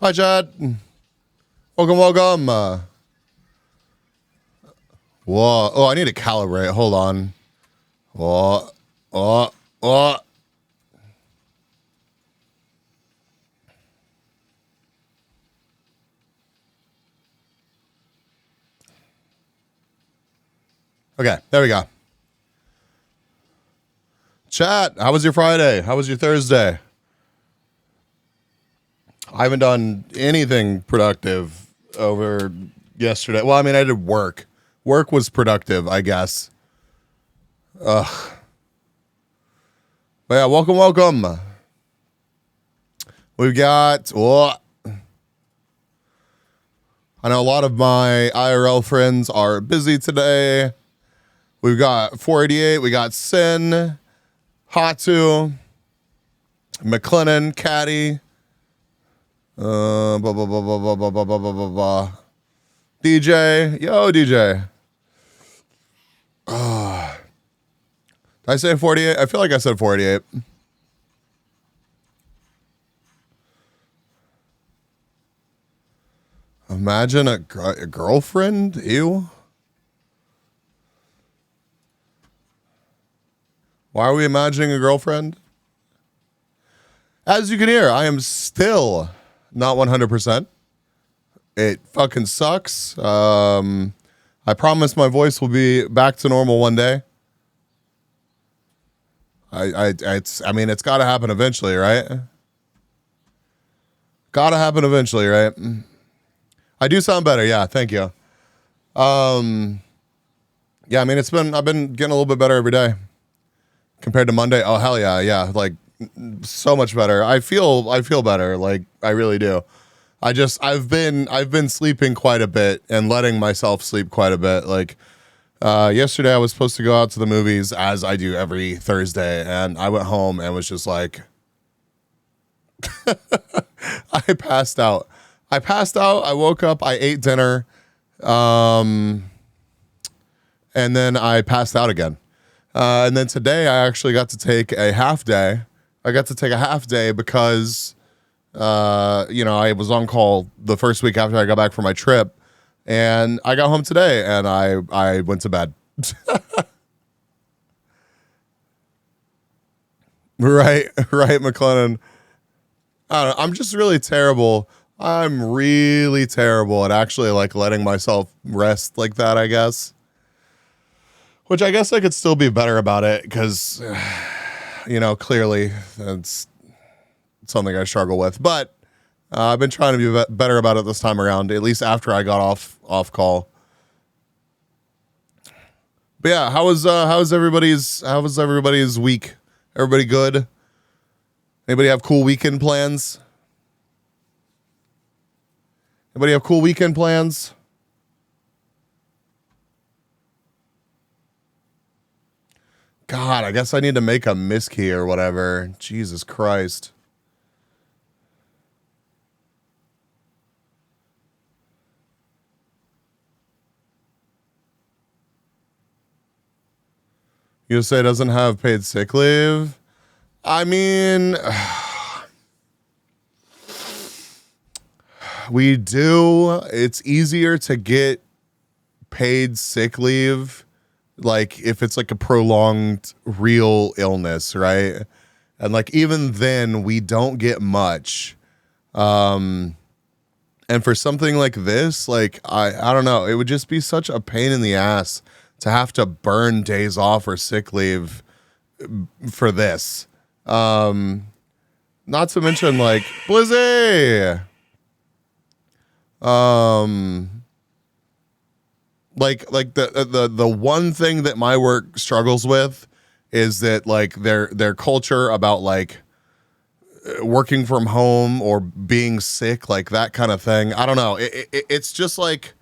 Hi, Chad. Welcome, welcome. Whoa. Oh, I need to calibrate. Hold on. Whoa. Whoa. Whoa. Okay, there we go. Chat, how was your Friday? How was your Thursday? I haven't done anything productive over yesterday. Well, I mean, I did work. Work was productive, I guess. Ugh. But yeah, welcome, welcome. We've got, I know a lot of my IRL friends are busy today. We've got 488, we got Sin, Hatu, McLennan, Caddy, blah, blah, blah, blah, blah, blah, blah, blah, blah, blah, blah. DJ, yo, DJ. Did I say 48? I feel like I said 48. Imagine a girlfriend? Ew. Why are we imagining a girlfriend? As you can hear, I am still not 100%. It fucking sucks. I promise my voice will be back to normal one day. I mean, it's got to happen eventually, right? Got to happen eventually, right? I do sound better, yeah. Thank you. Yeah, I mean, I've been getting a little bit better every day compared to Monday. Oh hell yeah, yeah, like so much better. I feel better, like I really do. I've been sleeping quite a bit and letting myself sleep quite a bit. Like yesterday, I was supposed to go out to the movies as I do every Thursday, and I went home and was just like, I passed out. I woke up. I ate dinner, and then I passed out again. And then today I actually got to take a half day. I got to take a half day because, I was on call the first week after I got back from my trip, and I got home today and I went to bed. Right, McLennan. I don't know, I'm just really terrible. I'm really terrible at actually like letting myself rest like that, I guess. Which I guess I could still be better about it because, clearly that's something I struggle with. But I've been trying to be better about it this time around, at least after I got off call. But yeah, how was everybody's week? Everybody good? Anybody have cool weekend plans? Anybody have cool weekend plans? God, I guess I need to make a miskey or whatever. Jesus Christ. You say it doesn't have paid sick leave? I mean, we do. It's easier to get paid sick leave, like if it's like a prolonged real illness, right? And like even then we don't get much. And for something like this, like I don't know, it would just be such a pain in the ass to have to burn days off or sick leave for this. Not to mention like Blizzy. Like the one thing that my work struggles with is that like their culture about like working from home or being sick, like that kind of thing. I don't know. It's just like,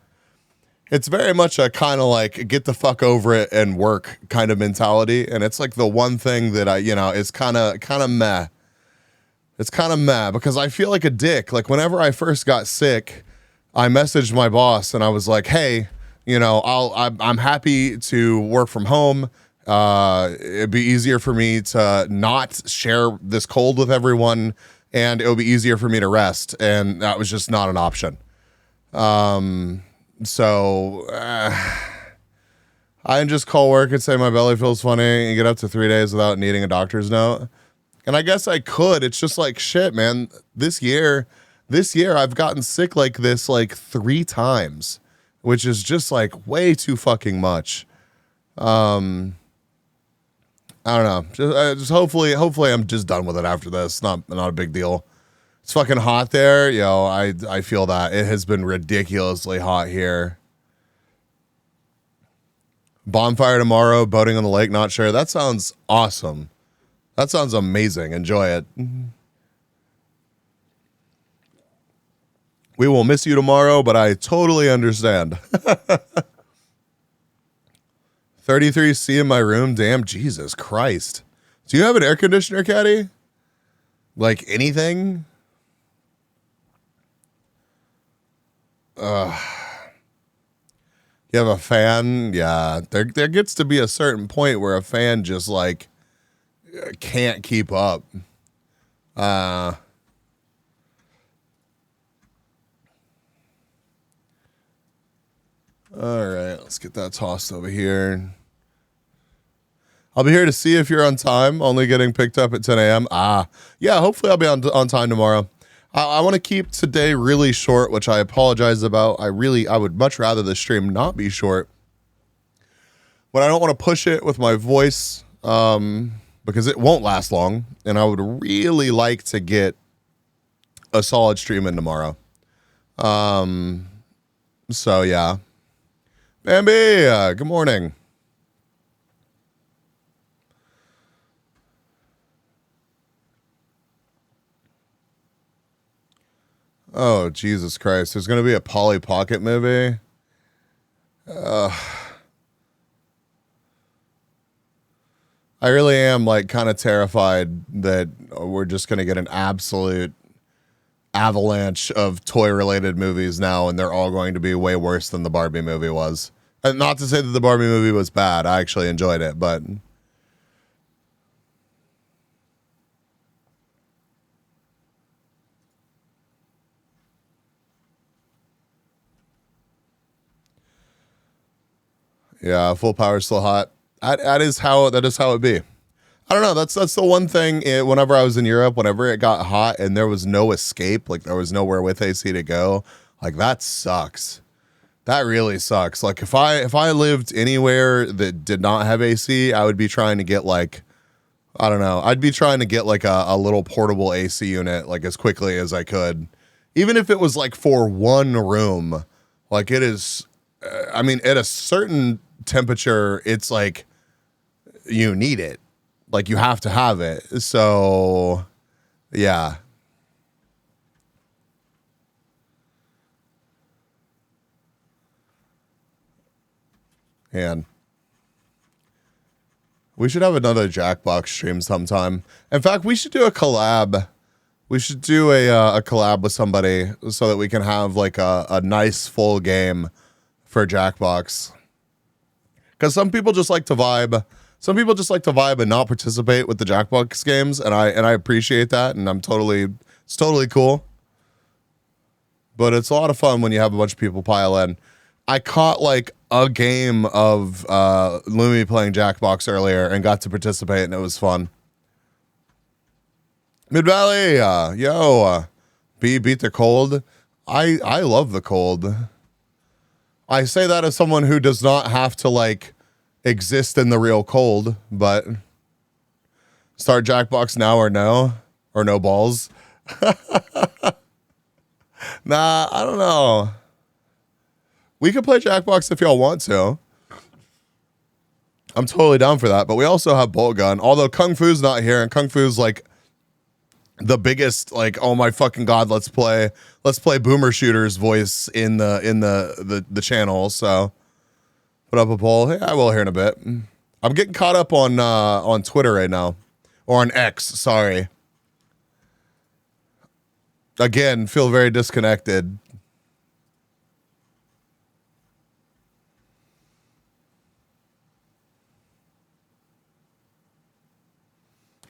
it's very much a kind of like get the fuck over it and work kind of mentality. And it's like the one thing that is kind of meh. It's kind of meh because I feel like a dick. Like whenever I first got sick, I messaged my boss and I was like, hey, I'm happy to work from home. It'd be easier for me to not share this cold with everyone and it would be easier for me to rest, and that was just not an option. So I can just call work and say my belly feels funny and get up to 3 days without needing a doctor's note. And I guess I could. It's just like, shit, man. This year I've gotten sick like this like 3 times, which is just like way too fucking much. I don't know. Just hopefully I'm just done with it after this. Not a big deal. It's fucking hot there. Yo, I feel that. It has been ridiculously hot here. Bonfire tomorrow, boating on the lake, not sure. That sounds awesome. That sounds amazing. Enjoy it. We will miss you tomorrow, but I totally understand. 33C in my room. Damn, Jesus Christ. Do you have an air conditioner, Caddy? Like anything? You have a fan? Yeah. There gets to be a certain point where a fan just like can't keep up. All right, let's get that tossed over here. I'll be here to see if you're on time, only getting picked up at 10 a.m. Yeah, hopefully I'll be on time tomorrow. I want to keep today really short, which I apologize about. I would much rather the stream not be short. But I don't want to push it with my voice because it won't last long. And I would really like to get a solid stream in tomorrow. So, yeah. Bambi, good morning. Oh, Jesus Christ. There's going to be a Polly Pocket movie. I really am like kind of terrified that we're just going to get an absolute avalanche of toy-related movies now, and they're all going to be way worse than the Barbie movie was. And not to say that the Barbie movie was bad. I actually enjoyed it, but... yeah, full power still hot. That is how it be. I don't know. That's the one thing. Whenever I was in Europe, whenever it got hot and there was no escape, like there was nowhere with AC to go, like that sucks. That really sucks. Like if I lived anywhere that did not have AC, I would be trying to get like, I don't know. I'd be trying to get like a little portable AC unit like as quickly as I could, even if it was like for one room. Like it is. I mean, at a certain temperature, it's like you need it. Like you have to have it. So, yeah. And we should have another Jackbox stream sometime. In fact, we should do a collab. We should do a collab with somebody so that we can have like a nice full game for Jackbox. Because some people just like to vibe. Some people just like to vibe and not participate with the Jackbox games, and I appreciate that, and it's totally cool. But it's a lot of fun when you have a bunch of people pile in. I caught like a game of Lumi playing Jackbox earlier and got to participate, and it was fun. Mid Valley, beat the cold. I love the cold. I say that as someone who does not have to like exist in the real cold, but start Jackbox now or no balls. Nah, I don't know. We could play Jackbox if y'all want to. I'm totally down for that, but we also have Bolt Gun. Although Kung Fu's not here, and Kung Fu's like the biggest, like, oh my fucking god, let's play Boomer Shooter's voice in the channel. So put up a poll. Hey, I will here in a bit. I'm getting caught up on Twitter right now, or on X. Sorry. Again, feel very disconnected.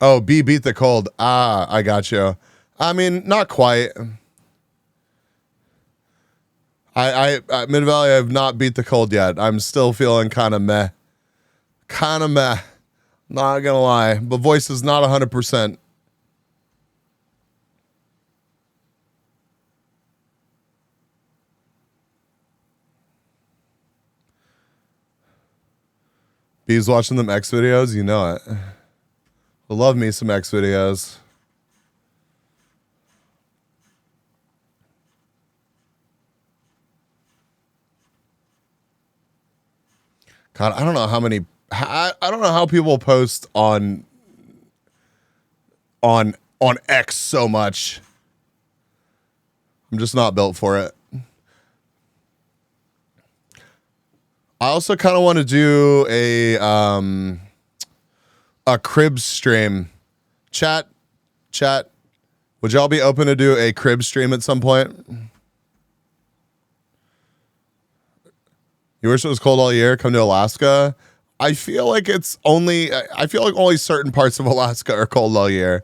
Oh, B beat the cold. I got you. I mean, not quite. Mid Valley, I have not beat the cold yet. I'm still feeling kind of meh. Kind of meh. Not gonna lie. But voice is not 100%. B's watching them X videos, you know it. I love me some X videos. God, I don't know how many. I don't know how people post on X so much. I'm just not built for it. I also kind of want to do a crib stream. Chat. Would y'all be open to do a crib stream at some point? You wish it was cold all year? Come to Alaska. I feel like only certain parts of Alaska are cold all year.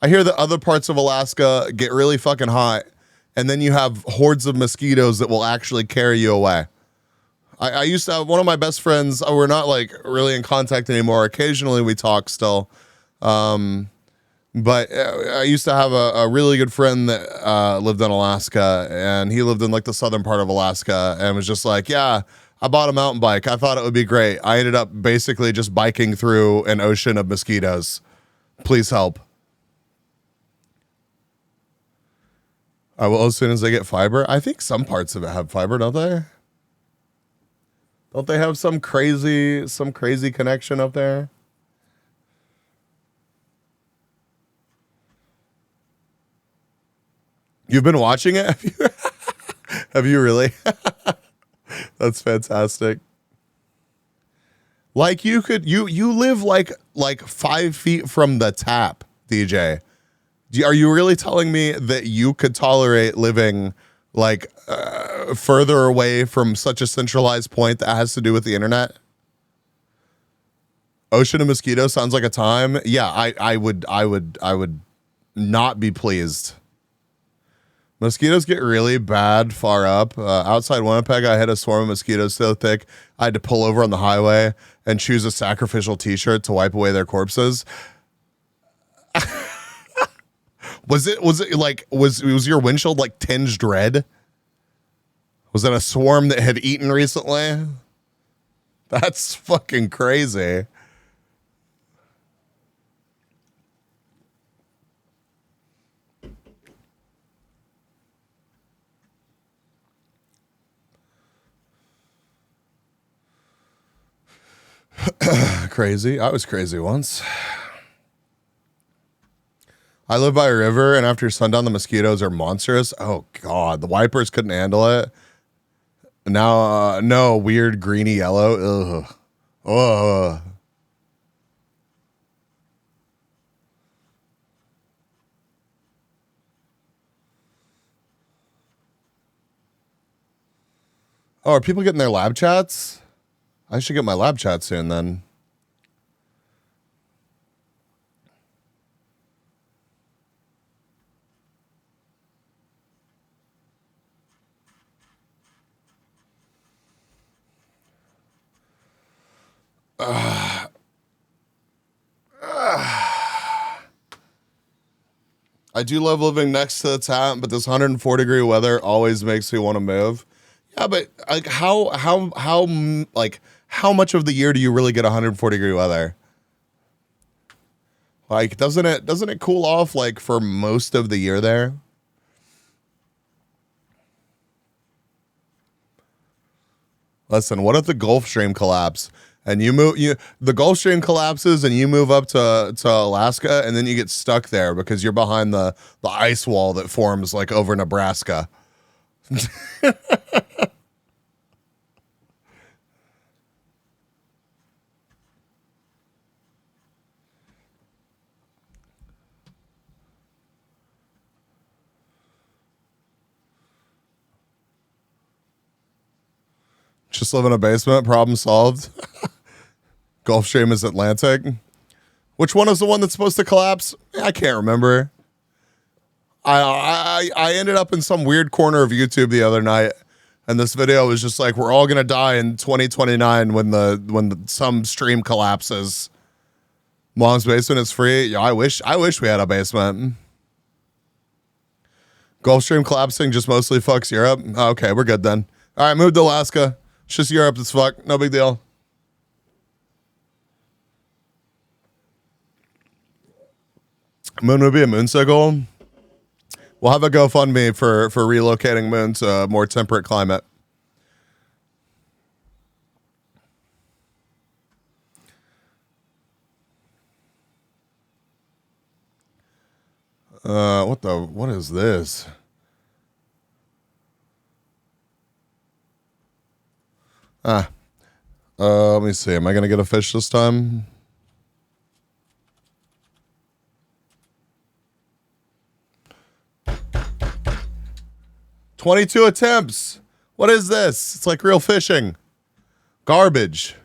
I hear that other parts of Alaska get really fucking hot, and then you have hordes of mosquitoes that will actually carry you away. I used to have one of my best friends. We're not like really in contact anymore. Occasionally we talk still. But I used to have a really good friend that lived in Alaska, and he lived in like the southern part of Alaska, and was just like, yeah, I bought a mountain bike. I thought it would be great. I ended up basically just biking through an ocean of mosquitoes. Please help. I will as soon as they get fiber. I think some parts of it have fiber, don't they? Don't they have some crazy connection up there? You've been watching it? Have you really? That's fantastic. Like you live like 5 feet from the tap, DJ. Are you really telling me that you could tolerate living like further away from such a centralized point that has to do with the internet? Ocean of mosquitoes sounds like a time. Yeah, I would not be pleased. Mosquitoes get really bad far up. Outside Winnipeg, I had a swarm of mosquitoes so thick I had to pull over on the highway and choose a sacrificial t-shirt to wipe away their corpses. Was your windshield like tinged red? Was it a swarm that had eaten recently? That's fucking crazy. Crazy. I was crazy once. I live by a river, and after sundown, the mosquitoes are monstrous. Oh, God. The wipers couldn't handle it. Now, no, weird greeny yellow. Ugh. Ugh. Oh, are people getting their lab chats? I should get my lab chat soon then. I do love living next to the tap, but this 104-degree weather always makes me want to move. Yeah, but like how much of the year do you really get 104-degree weather? Like, doesn't it cool off like for most of the year there? Listen, what if the Gulf Stream collapse and the Gulf Stream collapses and you move up to Alaska, and then you get stuck there because you're behind the ice wall that forms like over Nebraska? Just live in a basement, problem solved. Gulf Stream is Atlantic. Which one is the one that's supposed to collapse? I can't remember. I ended up in some weird corner of YouTube the other night, and this video was just like, we're all gonna die in 2029 when some stream collapses. Mom's basement is free. Yeah, I wish we had a basement. Gulfstream collapsing just mostly fucks Europe. Okay, we're good then. All right, move to Alaska. It's just Europe as fuck. No big deal. Moon would be a moonsicle. We'll have a GoFundMe for relocating Moon to a more temperate climate. What is this? Let me see. Am I gonna get a fish this time? "22 attempts. What is this? It's like real fishing. Garbage."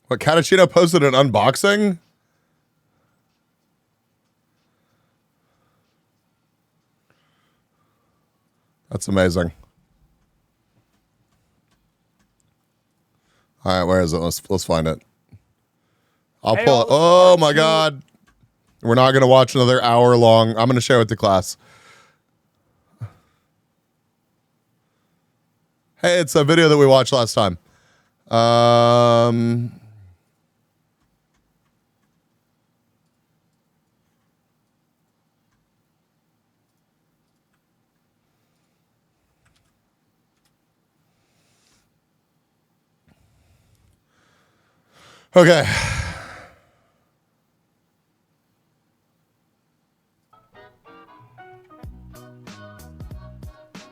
What, Catachino posted an unboxing? That's amazing. All right, where is it? Let's find it. I'll pull it. Oh my God. We're not going to watch another hour long. I'm going to share with the class. Hey, it's a video that we watched last time. Okay.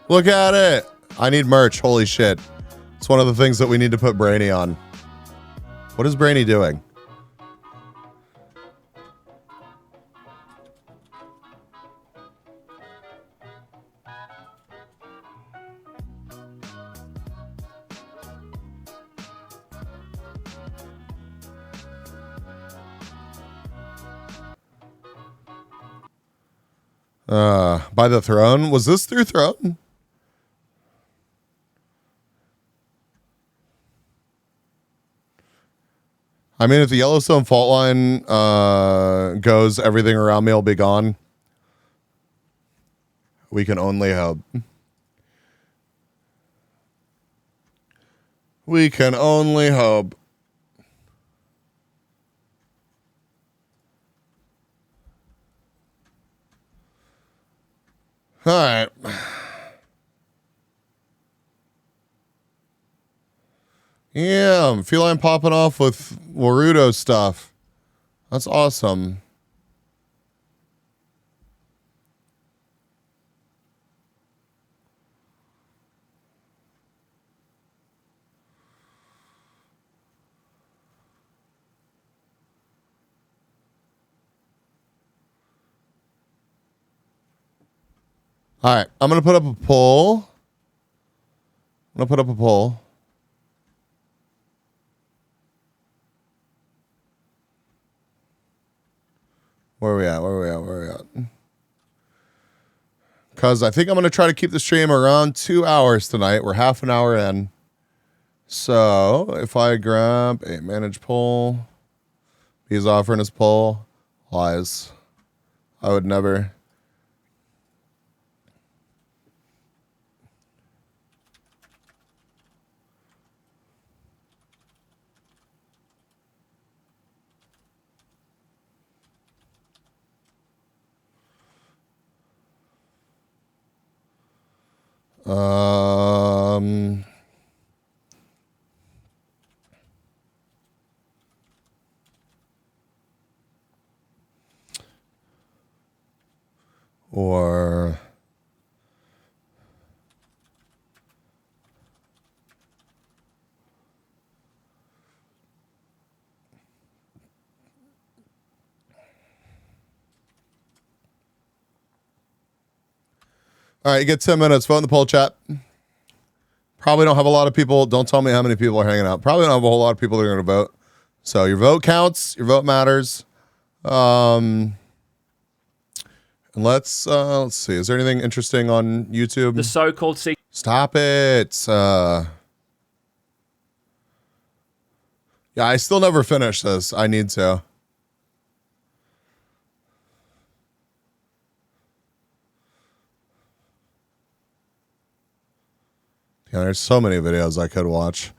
Look at it. I need merch. Holy shit. It's one of the things that we need to put Brainy on. What is Brainy doing? By the throne? Was this through throne? I mean, if the Yellowstone fault line goes, everything around me will be gone. We can only hope. We can only hope. All right. Yeah, feline popping off with Warudo stuff. That's awesome. All right, I'm going to put up a poll. Where are we at? Because I think I'm going to try to keep the stream around 2 hours tonight. We're half an hour in. So if I grab a manage poll, he's offering his poll. Lies. I would never. Or all right, you get 10 minutes. Vote in the poll chat. Probably don't have a lot of people. Don't tell me how many people are hanging out. Probably don't have a whole lot of people that are going to vote. So your vote counts. Your vote matters. And let's see. Is there anything interesting on YouTube? The so-called Stop it. Yeah, I still never finished this. I need to. Yeah, there's so many videos I could watch.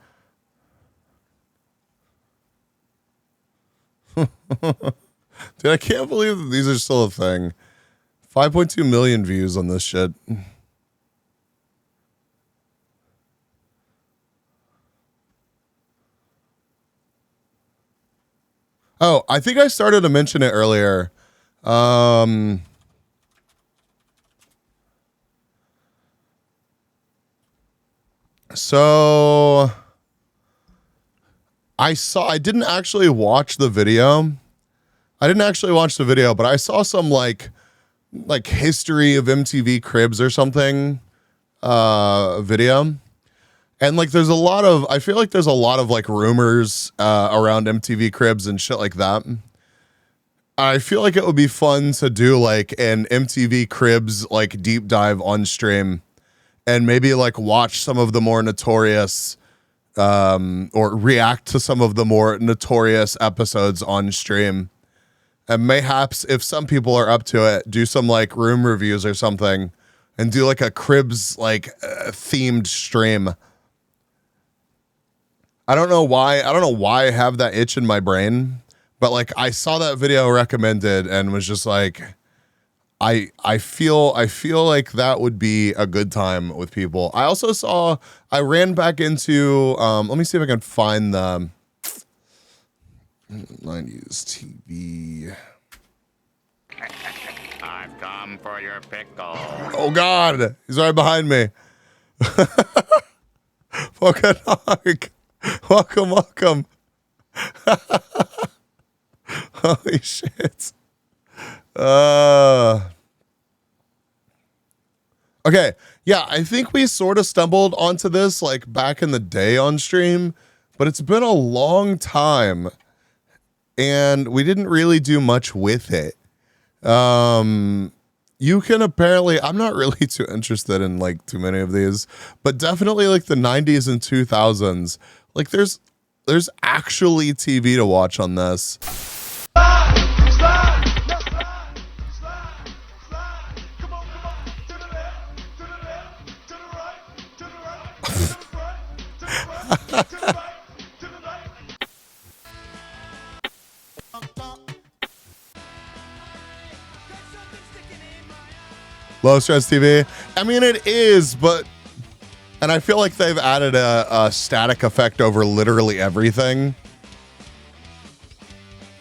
Dude, I can't believe that these are still a thing. 5.2 million views on this shit. Oh, I think I started to mention it earlier. So I didn't actually watch the video. But I saw some like history of MTV Cribs or something video. And like I feel like there's a lot of like rumors around MTV Cribs and shit like that. I feel like it would be fun to do like an MTV Cribs like deep dive on stream and maybe like watch some of the more notorious or react to some of the more notorious episodes on stream. And mayhaps if some people are up to it, do some like room reviews or something and do like a Cribs like themed stream. I don't know why I have that itch in my brain, but like I saw that video recommended and was just like, I feel like that would be a good time with people. I ran back into, let me see if I can find the 90s TV. I've come for your pickle. Oh God, he's right behind me. Fucking hug. Welcome. Holy shit. Okay, yeah, I think we sort of stumbled onto this like back in the day on stream, but it's been a long time and we didn't really do much with it. You can apparently, I'm not really too interested in like too many of these, but definitely like the 90s and 2000s. Like there's actually TV to watch on this. Low stress TV. I mean, it is, but, and I feel like they've added a static effect over literally everything.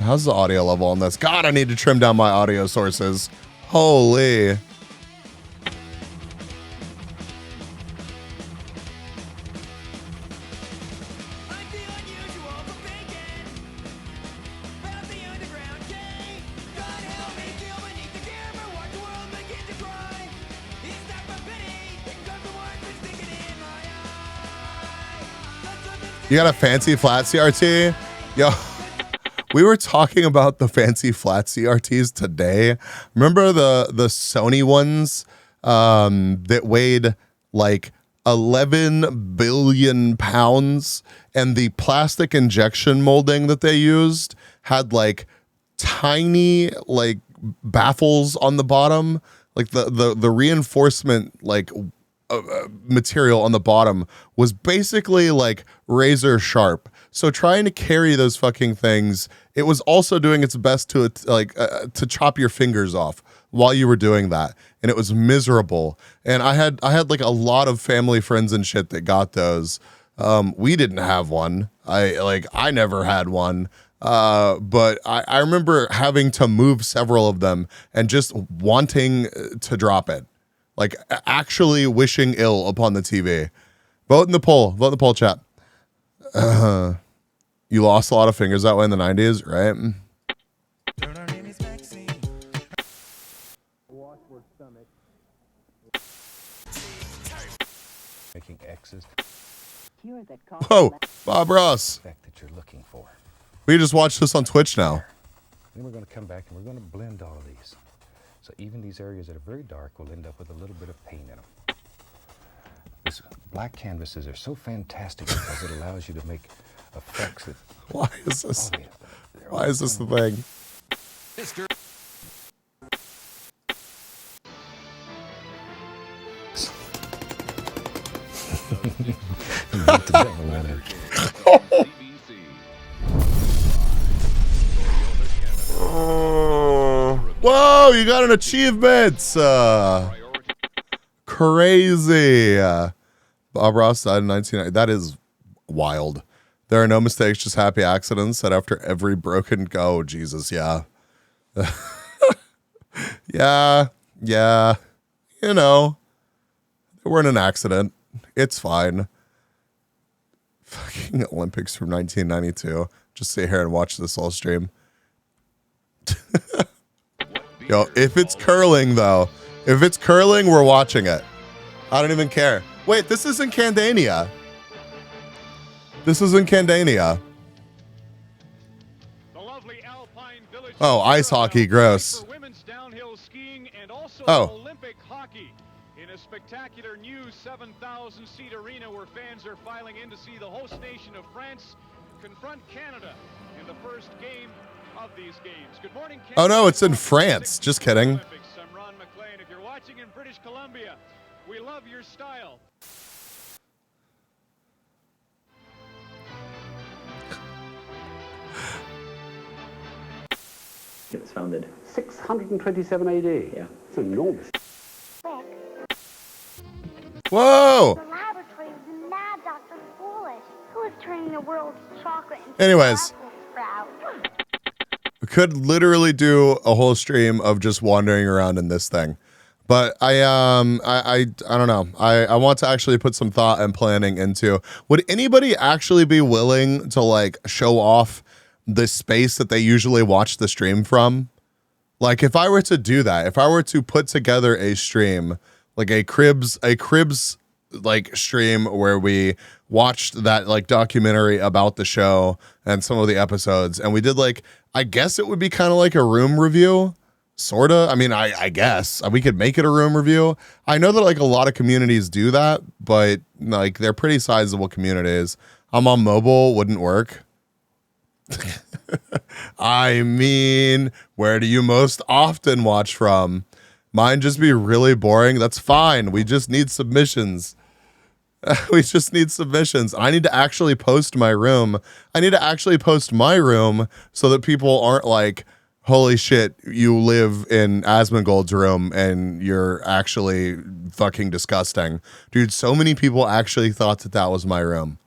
How's the audio level on this? God, I need to trim down my audio sources. Holy. You got a fancy flat CRT? Yo, we were talking about the fancy flat CRTs today. Remember the Sony ones that weighed like 11 billion pounds, and the plastic injection molding that they used had like tiny like baffles on the bottom, like the reinforcement like material on the bottom was basically like razor sharp. So trying to carry those fucking things, it was also doing its best to to chop your fingers off while you were doing that, and it was miserable. And I had like a lot of family friends and shit that got those. We didn't have one. I never had one. But I remember having to move several of them and just wanting to drop it. Like actually wishing ill upon the TV. Vote in the poll, chat. You lost a lot of fingers that way in the 90s, right? making X's. Whoa, Bob Ross. Effect that you're looking for. We just watched this on Twitch now. Then we're going to come back and we're going to blend all of these. So even these areas that are very dark will end up with a little bit of paint in them. These black canvases are so fantastic because it allows you to make effects that... Why is this? Oh, yeah. Why is this the thing? Beat the devil out of it. Whoa, you got an achievement. Crazy. Bob Ross died in 1990. That is wild. There are no mistakes, just happy accidents. That after every broken go, Jesus, yeah. yeah. You know, they weren't an accident. It's fine. Fucking Olympics from 1992. Just sit here and watch this whole stream. Yo, if it's curling, though, if it's curling, we're watching it. I don't even care. Wait, this isn't Candania. This isn't Candania. Oh, ice hockey, gross. Oh. Olympic hockey in a spectacular new 7,000-seat arena where fans are filing in to see the host nation of France confront Canada in the first game of these games. Good morning, Canada. Oh no, it's in France. Just kidding. I'm Ron McLean. If you're watching in British Columbia, we love your style. It was founded 627 AD. Yeah. It's enormous. Whoa. The laboratory was a mad Dr. Foolish, who was turning the world's chocolate into Anyways. Brussels sprouts. We could literally do a whole stream of just wandering around in this thing. But I don't know. I want to actually put some thought and planning into, would anybody actually be willing to like show off the space that they usually watch the stream from? Like if I were to do that, if I were to put together a stream, like a cribs like stream where we watched that like documentary about the show and some of the episodes, and we did like, I guess it would be kind of like a room review, sort of. I mean, I guess we could make it a room review. I know that like a lot of communities do that, but like they're pretty sizable communities. I'm on mobile, wouldn't work. I mean, where do you most often watch from? Mine just be really boring. That's fine. We just need submissions. We just need submissions. I need to actually post my room. I need to actually post my room so that people aren't like, holy shit, you live in Asmongold's room and you're actually fucking disgusting. Dude, so many people actually thought that that was my room.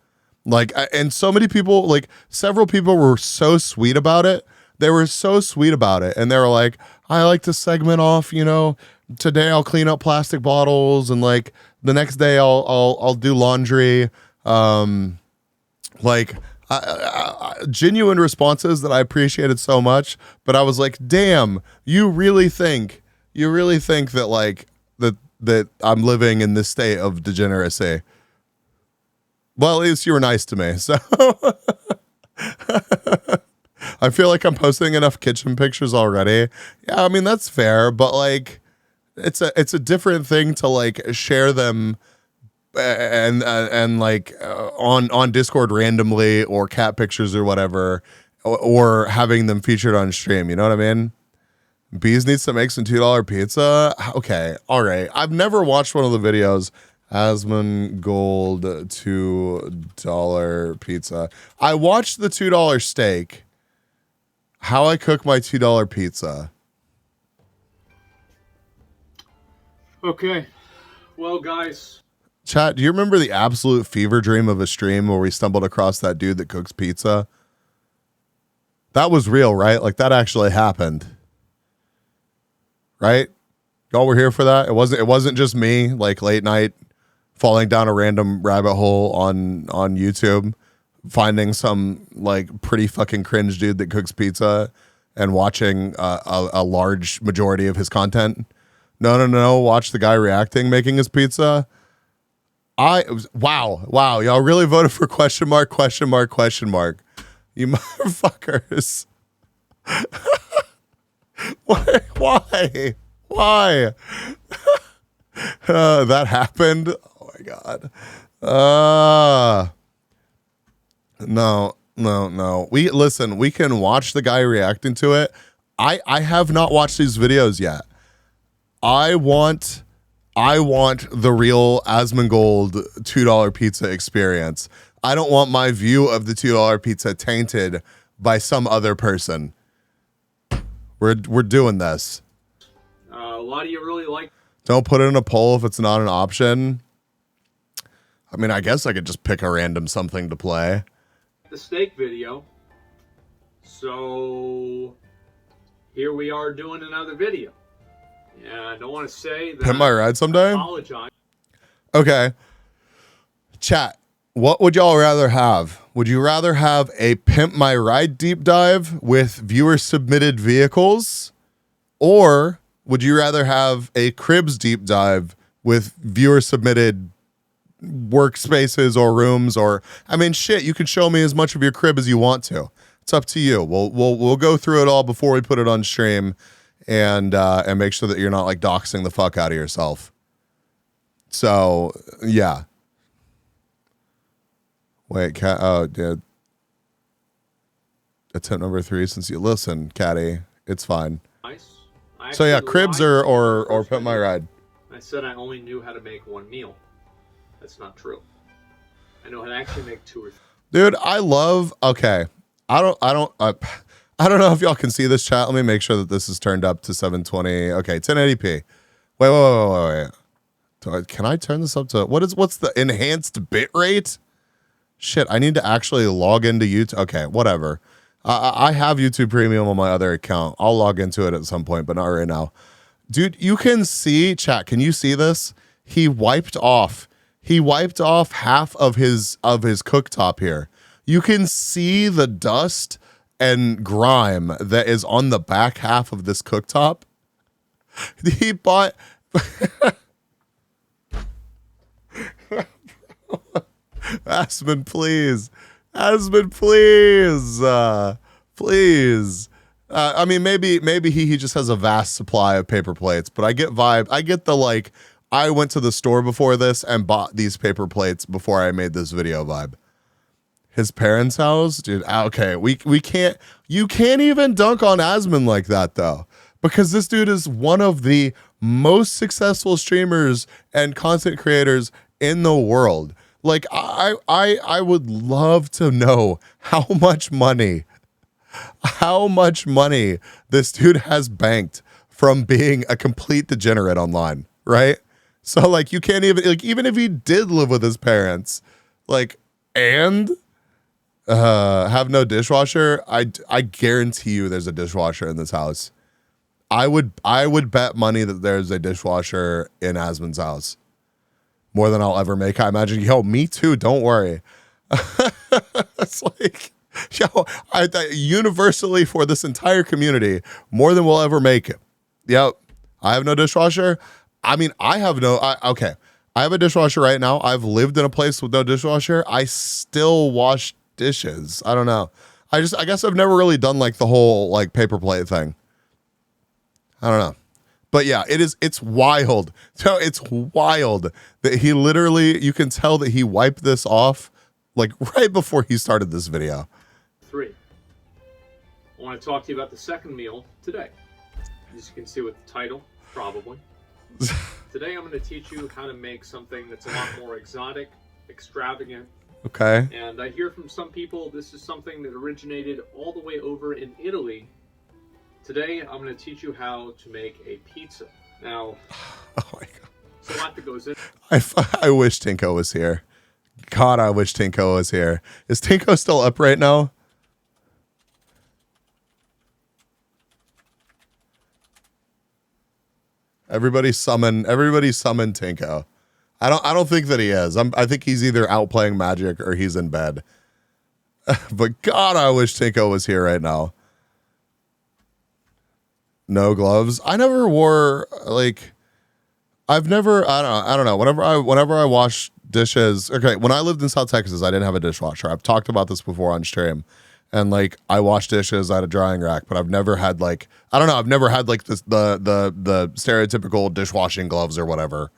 Like, and so many people, like several people were so sweet about it. They were so sweet about it. And they were like, I like to segment off, you know, today I'll clean up plastic bottles and like the next day I'll do laundry. Like genuine responses that I appreciated so much, but I was like, damn, you really think that like that I'm living in this state of degeneracy. Well, at least you were nice to me. So I feel like I'm posting enough kitchen pictures already. Yeah, I mean, that's fair, but like it's a different thing to like share them and like on Discord randomly, or cat pictures or whatever, or having them featured on stream. You know what I mean? Bees needs to make some $2 pizza. Okay, all right. I've never watched one of the videos. Asmongold $2 pizza. I watched the $2 steak. How I cook my $2 pizza. Okay. Well, guys. Chat, do you remember the absolute fever dream of a stream where we stumbled across that dude that cooks pizza? That was real, right? Like that actually happened. Right? Y'all were here for that? It wasn't just me, like late night falling down a random rabbit hole on YouTube, finding some like pretty fucking cringe dude that cooks pizza and watching a large majority of his content. No. Watch the guy reacting, making his pizza. Wow. Y'all really voted for question mark. You motherfuckers. Why? That happened. Oh my God. No. We can watch the guy reacting to it. I have not watched these videos yet. I want the real Asmongold $2 pizza experience. I don't want my view of the $2 pizza tainted by some other person. We're doing this. A lot of you really like Don't put it in a poll if it's not an option. I mean, I guess I could just pick a random something to play. the steak video. So here we are doing another video. And I don't want to say that Pimp my ride someday? I apologize. Okay. Chat, what would y'all rather have? Would you rather have a Pimp My Ride deep dive with viewer submitted vehicles? Or would you rather have a Cribs deep dive with viewer submitted workspaces or rooms? Or, I mean, shit, you can show me as much of your crib as you want to. It's up to you. We'll go through it all before we put it on stream and make sure that you're not like doxing the fuck out of yourself. So, yeah. Wait, Cat. Oh, dude. Attempt number 3 since you listen, Catty. It's fine. Nice. So yeah, Cribs or Pimp My Ride. I said I only knew how to make one meal. That's not true. I know how to actually make 2 or 3. Dude, I love. Okay, I don't know if y'all can see this chat. Let me make sure that this is turned up to 720. Okay, 1080p. Wait. Can I turn this up to what's the enhanced bit rate? Shit, I need to actually log into YouTube. Okay, whatever. I have YouTube Premium on my other account. I'll log into it at some point, but not right now. Dude, you can see, chat, can you see this? He wiped off half of his cooktop here. You can see the dust and grime that is on the back half of this cooktop. He bought Aspen, please. Please. I mean, maybe he just has a vast supply of paper plates, but I get vibe. I get the like, I went to the store before this and bought these paper plates before I made this video vibe. His parents' house, dude. Okay, we can't. You can't even dunk on Asmon like that though, because this dude is one of the most successful streamers and content creators in the world. Like I would love to know how much money this dude has banked from being a complete degenerate online, right? So like you can't even like even if he did live with his parents, like and have no dishwasher, I guarantee you there's a dishwasher in this house. I would bet money that there's a dishwasher in Asmon's house. More than I'll ever make. I imagine. Yo, me too. Don't worry. It's like, yo, universally for this entire community, more than we'll ever make it. Yep. I have no dishwasher. I mean, okay. I have a dishwasher right now. I've lived in a place with no dishwasher. I still wash dishes. I don't know. I guess I've never really done like the whole like paper plate thing. I don't know. But yeah, it's wild. So it's wild that he literally, you can tell that he wiped this off like right before he started this video. 3. I want to talk to you about the second meal today. As you can see with the title, probably. Today I'm going to teach you how to make something that's a lot more exotic, extravagant. Okay. And I hear from some people this is something that originated all the way over in Italy. Today, I'm going to teach you how to make a pizza. Now, oh my God. There's a lot that goes in. I wish Tinko was here. God, I wish Tinko was here. Is Tinko still up right now? Everybody summon Tinko. I don't think that he is. I think he's either out playing Magic or he's in bed. But God, I wish Tinko was here right now. No gloves. I never wore like. I don't know. Whenever I wash dishes. Okay, when I lived in South Texas, I didn't have a dishwasher. I've talked about this before on stream. And like I wash dishes at a drying rack, but I've never had like I've never had like this the stereotypical dishwashing gloves or whatever.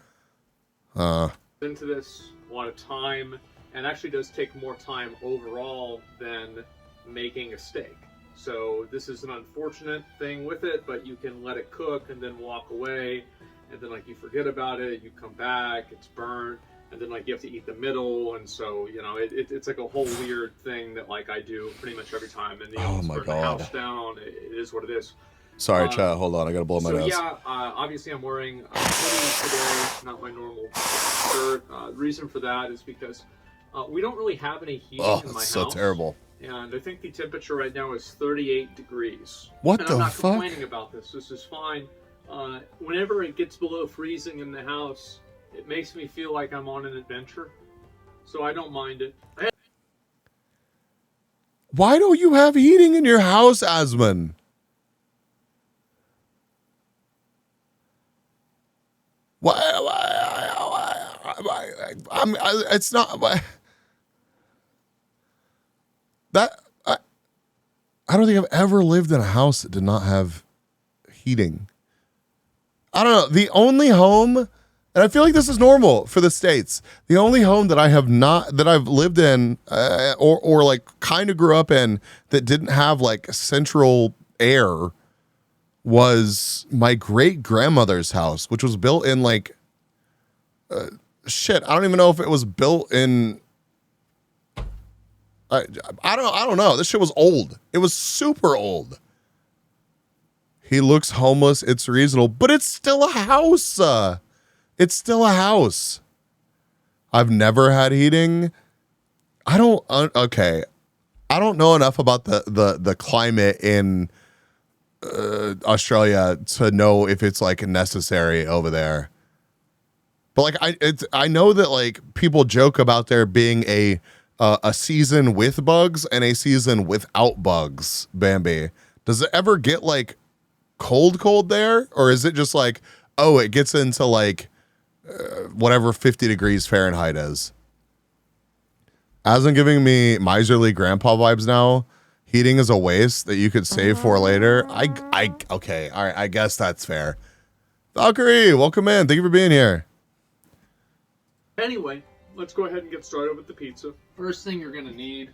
Into this a lot of time, and actually does take more time overall than making a steak. So this is an unfortunate thing with it, but you can let it cook and then walk away, and then like you forget about it, you come back, it's burnt, and then like you have to eat the middle, and so you know it's like a whole weird thing that like I do pretty much every time, and you know, burn the house down. It is what it is. Sorry, chat. Hold on, I gotta blow my nose. So yeah, obviously I'm wearing a hoodie today, not my normal shirt. The reason for that is because we don't really have any heating in my house. So terrible. And I think the temperature right now is 38 degrees. What and the I'm not fuck? complaining about this. This is fine. Whenever it gets below freezing in the house, it makes me feel like I'm on an adventure. So I don't mind it. Why don't you have heating in your house, Asman? Why? It's not. I don't think I've ever lived in a house that did not have heating. I don't know. The only home, and I feel like this is normal for the States, the only home that I have not, that I've lived in or like kind of grew up in that didn't have like central air was my great grandmother's house, which was built in like, shit. I don't even know if it was built in, I don't know. This shit was old. It was super old. He looks homeless. It's reasonable, but it's still a house. It's still a house. I've never had heating. Okay. I don't know enough about the climate in Australia to know if it's like necessary over there. But like I know that like people joke about there being a season with bugs and a season without bugs, Bambi. Does it ever get like cold there? Or is it just like, oh, it gets into like whatever 50 degrees Fahrenheit is? As I'm giving me miserly grandpa vibes now, heating is a waste that you could save for later. Okay, all right, I guess that's fair. Valkyrie, welcome in. Thank you for being here. Anyway, let's go ahead and get started with the pizza. First thing you're going to need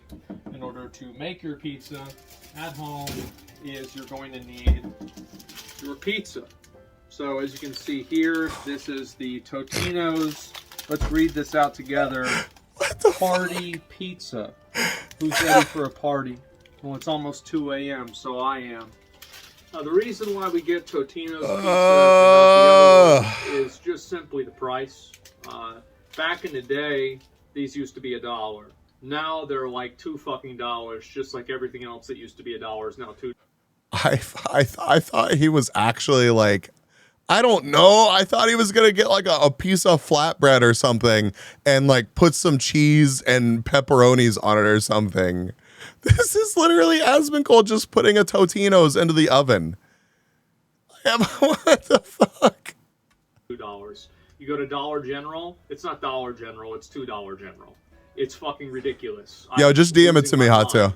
in order to make your pizza at home is you're going to need your pizza. So as you can see here, this is the Totino's. Let's read this out together. What the party fuck? Pizza. Who's ready for a party? Well, it's almost 2 a.m., so I am. The reason why we get Totino's pizza and not the other one is just simply the price. Back in the day, these used to be $1. Now they're like $2 just like everything else that used to be $1 is now $2. I thought he was actually like, I don't know. I thought he was gonna get like a piece of flatbread or something and like put some cheese and pepperonis on it or something. This is literally Asmongold just putting a Totino's into the oven. What the fuck? $2. You go to Dollar General, it's not Dollar General, it's $2 General. It's fucking ridiculous. Yo, just DM it to me, Hato.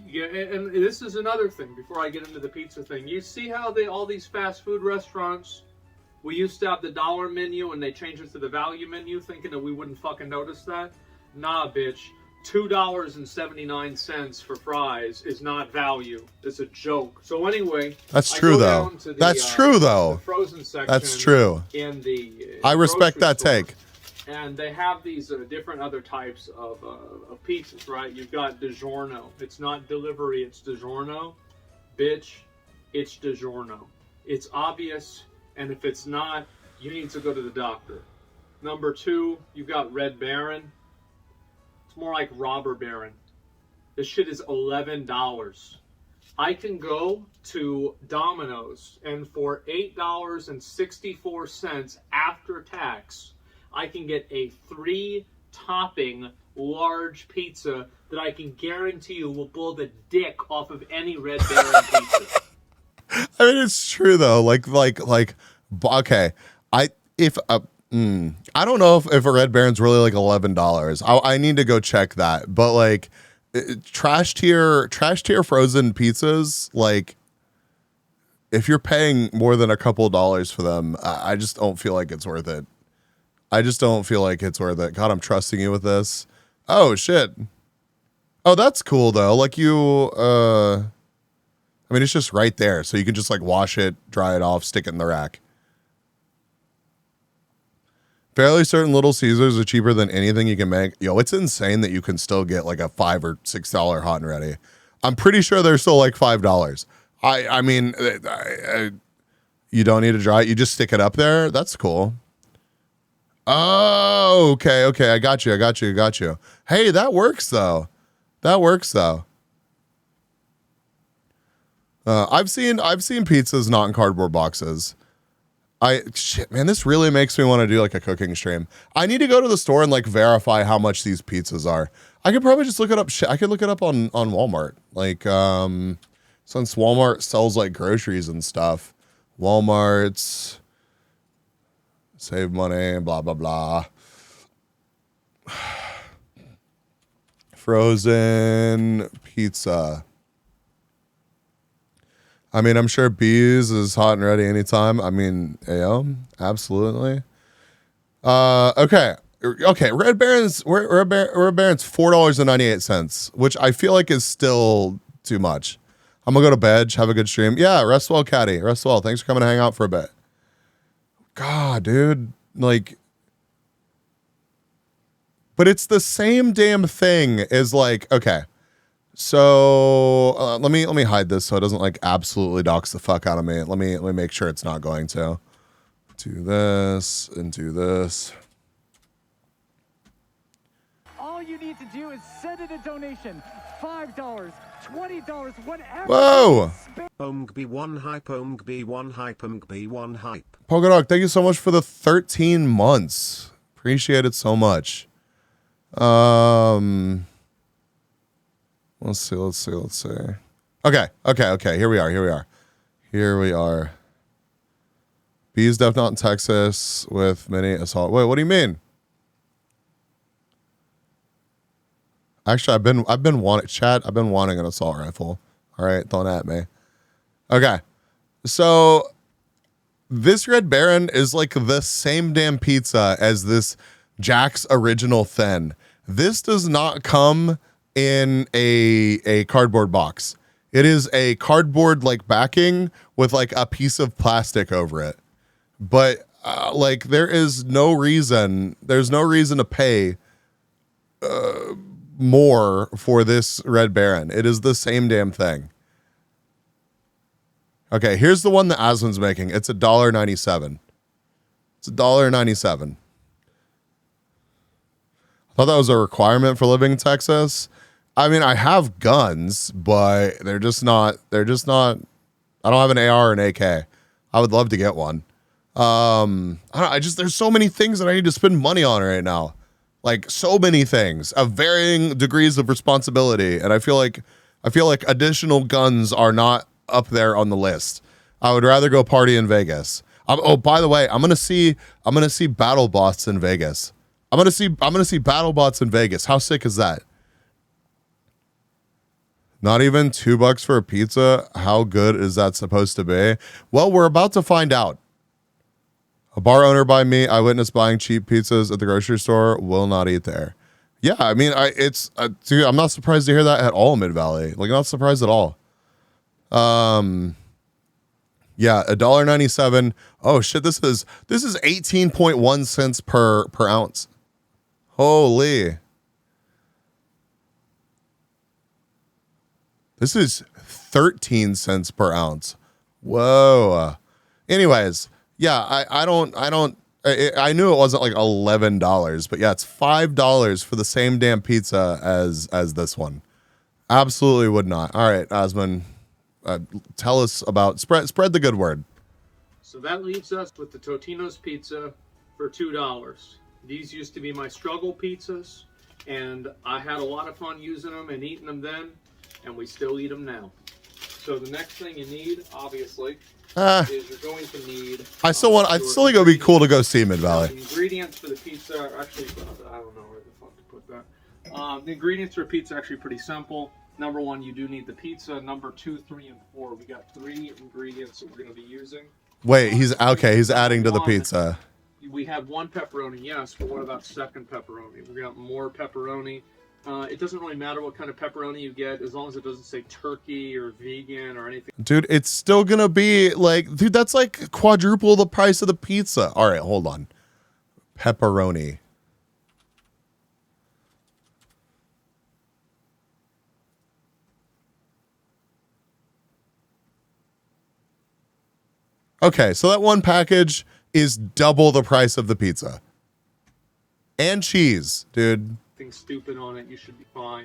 Yeah, and this is another thing, before I get into the pizza thing. You see how all these fast food restaurants, we used to have the dollar menu and they changed it to the value menu thinking that we wouldn't fucking notice that? Nah, bitch. $2.79 for fries is not value. It's a joke. So anyway, that's true though. That's true though. Frozen section. That's true. In the I respect that store. take. And they have these different other types of pizzas, right? You've got DiGiorno. It's not delivery, it's DiGiorno. Bitch, it's DiGiorno. It's obvious, and if it's not, you need to go to the doctor. Number 2, you've got Red Baron. It's more like Robber Baron. This shit is $11. I can go to Domino's, and for $8.64 after tax, I can get a 3-topping large pizza that I can guarantee you will blow the dick off of any Red Baron pizza. I mean, it's true though. Like, okay. I don't know if a Red Baron's really like $11. I need to go check that. But like trash tier frozen pizzas, like if you're paying more than a couple dollars for them, I just don't feel like it's worth it. I just don't feel like it's worth it. God, I'm trusting you with this. Oh shit. Oh, that's cool though. Like I mean, it's just right there. So you can just like wash it, dry it off, stick it in the rack. Fairly certain Little Caesars are cheaper than anything you can make. Yo, it's insane that you can still get like a $5 or $6 hot and ready. I'm pretty sure they're still like $5. I mean, you don't need to dry it. You just stick it up there. That's cool. Oh, okay. I got you. Hey, that works though. I've seen pizzas not in cardboard boxes. Shit, man, this really makes me want to do like a cooking stream. I need to go to the store and like verify how much these pizzas are. I could probably just look it up. I could look it up on Walmart. Like, since Walmart sells like groceries and stuff, Walmart's save money, blah, blah, blah. Frozen pizza. I mean, I'm sure Bees is hot and ready anytime. I mean, absolutely. Okay. Red Baron's $4.98, which I feel like is still too much. I'm gonna go to bed. Have a good stream. Yeah, rest well, Caddy. Rest well. Thanks for coming to hang out for a bit. God, dude, like, but it's the same damn thing as like, okay. So let me hide this so it doesn't like absolutely dox the fuck out of me. Let me make sure it's not going to. Do this and do this. All you need to do is send in a donation. $5, $20, whatever. Whoa! OMGB1 hype, OMGB1 hype, OMGB1 hype. Polkadog, thank you so much for the 13 months. Appreciate it so much. Let's see. Okay. Here we are. Bees Def not in Texas with mini assault. Wait, what do you mean? Actually, I've been wanting an assault rifle. All right, don't at me. Okay. So this Red Baron is like the same damn pizza as this Jack's Original Thin. This does not come in a cardboard box. It is a cardboard like backing with like a piece of plastic over it. But like there's no reason to pay more for this Red Baron. It is the same damn thing. Okay, here's the one that Aswin's making. It's $1.97. It's $1.97. I thought that was a requirement for living in Texas. I mean, I have guns, but they're just not, I don't have an AR or an AK. I would love to get one. There's so many things that I need to spend money on right now. Like so many things of varying degrees of responsibility. And I feel like additional guns are not up there on the list. I would rather go party in Vegas. Oh, by the way, I'm going to see battle bots in Vegas. I'm going to see battle bots in Vegas. How sick is that? Not even $2 for a pizza. How good is that supposed to be? Well, we're about to find out. A bar owner by me, I witnessed buying cheap pizzas at the grocery store. Will not eat there. Yeah, I mean, dude, I'm not surprised to hear that at all, Mid Valley. Like, not surprised at all. Yeah, $1.97. Oh shit, this is 18.1 cents per ounce. Holy. This is 13 cents per ounce. Whoa. Anyways, yeah, I knew it wasn't like $11, but yeah, it's $5 for the same damn pizza as this one. Absolutely would not. All right, Osman, tell us about spread the good word. So that leaves us with the Totino's pizza for $2. These used to be my struggle pizzas, and I had a lot of fun using them and eating them then, and we still eat them now. So the next thing you need, obviously, is you're going to need. I still think it would be cool to go see Mid Valley. The ingredients for the pizza are actually, I don't know where the fuck to put that. The ingredients for pizza are actually pretty simple. Number one, you do need the pizza. Number 2, 3, and 4. We got 3 ingredients that we're going to be using. Wait, he's adding to the pizza. We have 1 pepperoni, yes, but what about second pepperoni? We got more pepperoni. It doesn't really matter what kind of pepperoni you get, as long as it doesn't say turkey or vegan or anything. Dude, it's still gonna be like, dude, that's like quadruple the price of the pizza. All right, hold on. Pepperoni. Okay, so that one package is double the price of the pizza. And cheese, dude. Nothing stupid on it, you should be fine.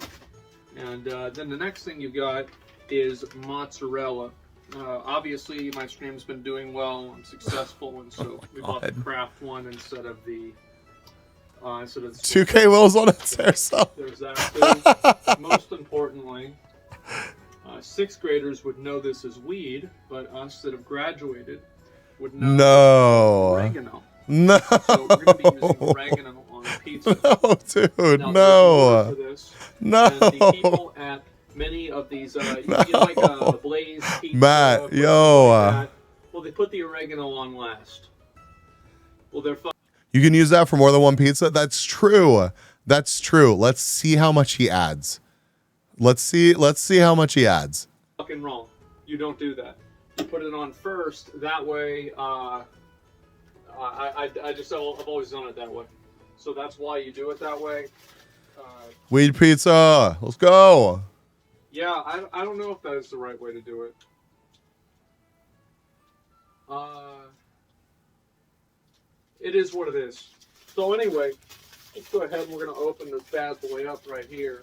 And then the next thing you got is mozzarella. Obviously, my stream's been doing well and successful, and so we bought the craft one instead of the 2K Will's on it there, so. There's that too. Most importantly, 6th graders would know this as weed, but us that have graduated would know oregano. No. So we're going to be using oregano on the pizza. No, dude, now, no. for this, no. And the people at many of these, you know, like Blaze Pizza. Matt, yo. Like well, they put the oregano on last. Well, they're You can use that for more than one pizza? That's true. That's true. Let's see how much he adds. Let's see how much he adds. fucking wrong. You don't do that. You put it on first. That way, I've always done it that way. So that's why you do it that way. Weed pizza. Let's go. Yeah, I don't know if that is the right way to do it. It is what it is. So anyway, let's go ahead and we're going to open this bad boy up right here.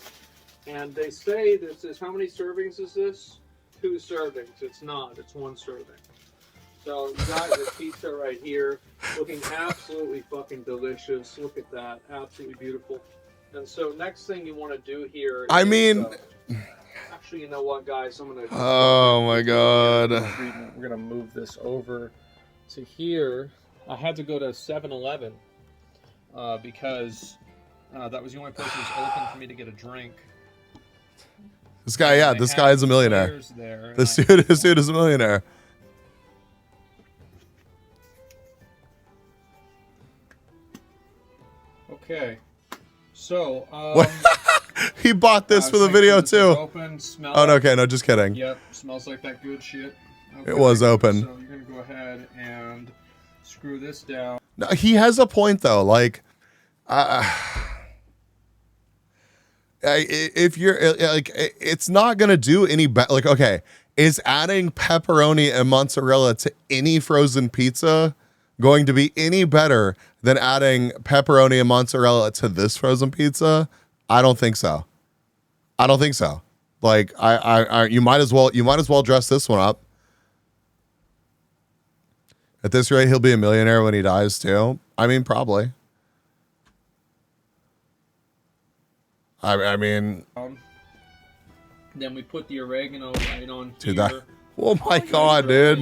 And they say this is, how many servings is this? 2 servings. It's not. It's 1 serving. So you got your pizza right here, looking absolutely fucking delicious. Look at that. Absolutely beautiful. And so next thing you want to do here I is, mean... actually, you know what, guys? I'm going to... Oh, my God. We're going to move this over to here. I had to go to 7-Eleven because that was the only place that was open for me to get a drink. This guy, yeah, this guy is a millionaire. This dude is a millionaire. Okay, so he bought this for the video too. Open, smell oh no, okay, no, just kidding. Yep, smells like that good shit. Okay, it was open. So you're gonna go ahead and screw this down. No, he has a point though. Like, if you're like, it's not gonna do any better. Like, okay, is adding pepperoni and mozzarella to any frozen pizza going to be any better than adding pepperoni and mozzarella to this frozen pizza? I don't think so. I don't think so. Like, you might as well dress this one up. At this rate, he'll be a millionaire when he dies too. I mean, probably. I mean, then we put the oregano right on dude, here. that. Oh my God, dude.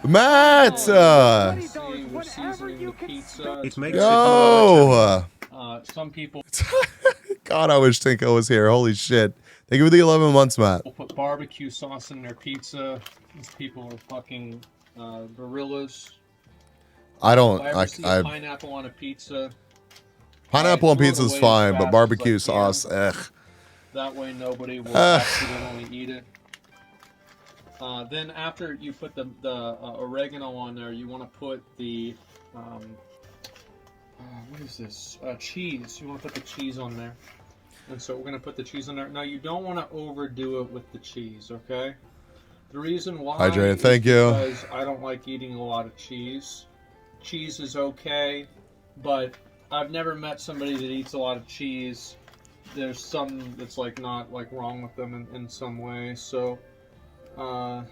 Matt! We're seasoning the pizza. It makes Yo! Some people God, I wish Tinko was here. Holy shit. Thank you for the 11 months, Matt. will put barbecue sauce in their pizza. These people are fucking gorillas. I don't. If I ever see a pineapple on a pizza. Pineapple on pizza is away fine, as but fast barbecue as I can. sauce, ugh. That way nobody will accidentally eat it. Then after you put the oregano on there, you want to put the what is this? Cheese. You want to put the cheese on there. And so we're going to put the cheese on there. Now you don't want to overdo it with the cheese, okay? The reason why Hydrated, thank you. Because I don't like eating a lot of cheese. Cheese is okay, but I've never met somebody that eats a lot of cheese. There's some that's like not like wrong with them in some way. So I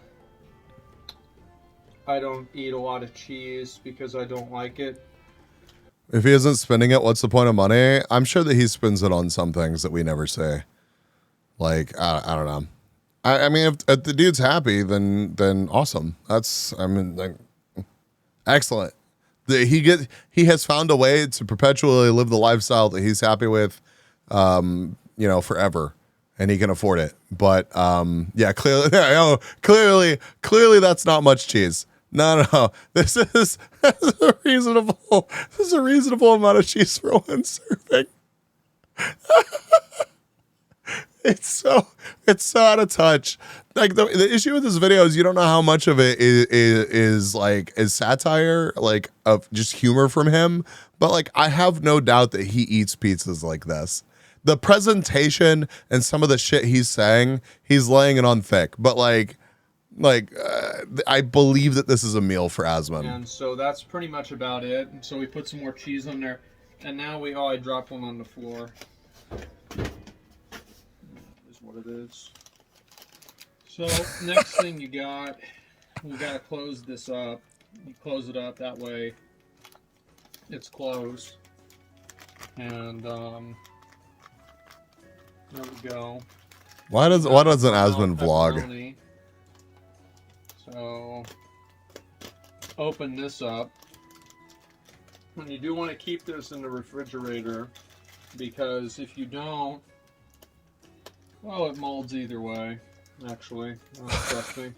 don't eat a lot of cheese because I don't like it. If he isn't spending it, what's the point of money? I'm sure that he spends it on some things that we never say. Like, I don't know. I mean, if the dude's happy, then awesome. That's, I mean, like, excellent. He has found a way to perpetually live the lifestyle that he's happy with, you know, forever, and he can afford it. But yeah, clearly, that's not much cheese. No. This is a reasonable. This is a reasonable amount of cheese for one serving. It's so out of touch. Like the issue with this video is you don't know how much of it is satire, like of just humor from him. But like I have no doubt that he eats pizzas like this. The presentation and some of the shit he's saying, he's laying it on thick. But I believe that this is a meal for Asman. And so that's pretty much about it. And so we put some more cheese on there, and now I dropped one on the floor. What it is. So next thing we gotta close this up. You close it up that way. It's closed. And there we go. Why doesn't Asman vlog? Pepperoni. So open this up. And you do want to keep this in the refrigerator, because if you don't, well, it molds either way, actually. Trust me.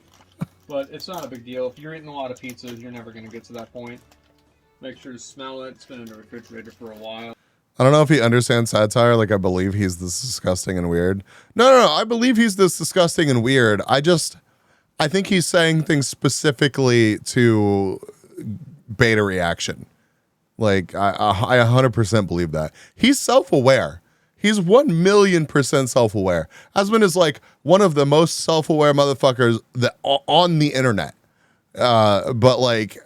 But it's not a big deal. If you're eating a lot of pizzas, you're never going to get to that point. Make sure to smell it. It's been in the refrigerator for a while. I don't know if he understands satire. Like, I believe he's this disgusting and weird. No. I believe he's this disgusting and weird. I think he's saying things specifically to bait a reaction. Like, I 100% believe that. He's self-aware. He's 1,000,000% self-aware. Asman is like one of the most self-aware motherfuckers that on the internet. But like,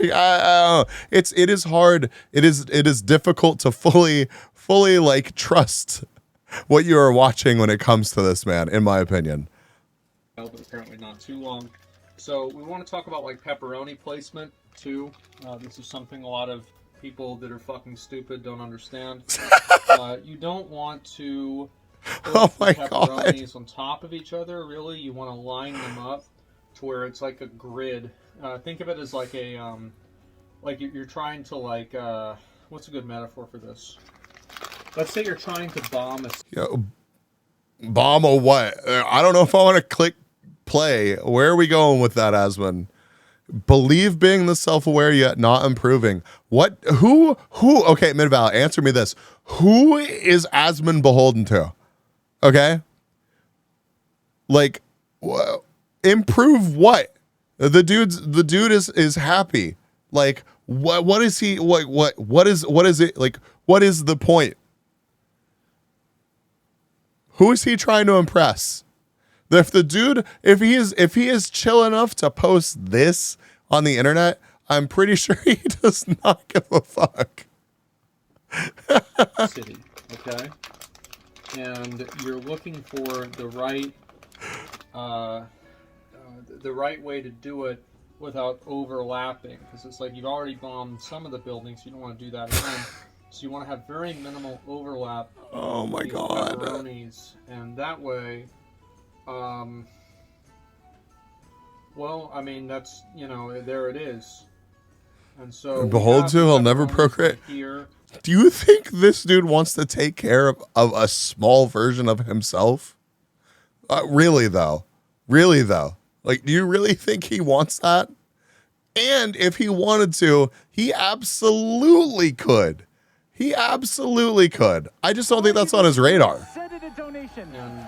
it is hard. It is difficult to fully like trust what you are watching when it comes to this man, in my opinion. But apparently not too long. So we want to talk about like pepperoni placement too. This is something a lot of people that are fucking stupid don't understand. You don't want to put pepperonis on top of each other, really. You want to line them up to where it's like a grid. Think of it as like a, like you're trying to like, what's a good metaphor for this? Let's say you're trying to bomb a... Bomb a what? I don't know if I want to click play. Where are we going with that, Asman? Believe being the self-aware yet not improving. What? Who? Okay, Midval, answer me this. Who is Asman beholden to? Okay? Like, improve what? The dude is happy. Like, what is he, what is it, like, what is the point? Who is he trying to impress? If the dude, if he is chill enough to post this on the internet, I'm pretty sure he does not give a fuck. City, okay? And you're looking for the right way to do it without overlapping, because it's like you've already bombed some of the buildings, so you don't want to do that again. So you want to have very minimal overlap. Oh my god. Pepperonis, and that way, well, I mean, that's, you know, there it is. And so behold to, he'll never procreate. Here. Do you think this dude wants to take care of a small version of himself? Really though? Like, do you really think he wants that? And if he wanted to, he absolutely could. I just don't think that's on his radar.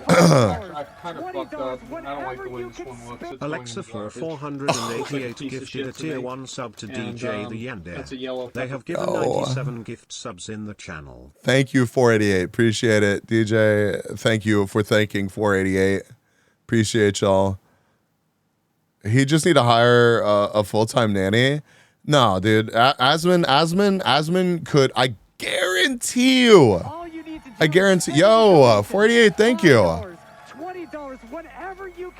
I kind of fucked up. I don't like the way this one looks. It's Alexa for 488 gifted a tier 1 sub to DJ the Yender. That's a yellow They have given 97 gift subs in the channel. Thank you, 488. Appreciate it, DJ. Thank you for thanking 488. Appreciate y'all. He just need to hire a full-time nanny. No, dude. Asman could. I guarantee you. I guarantee. Yo, 488. Thank you.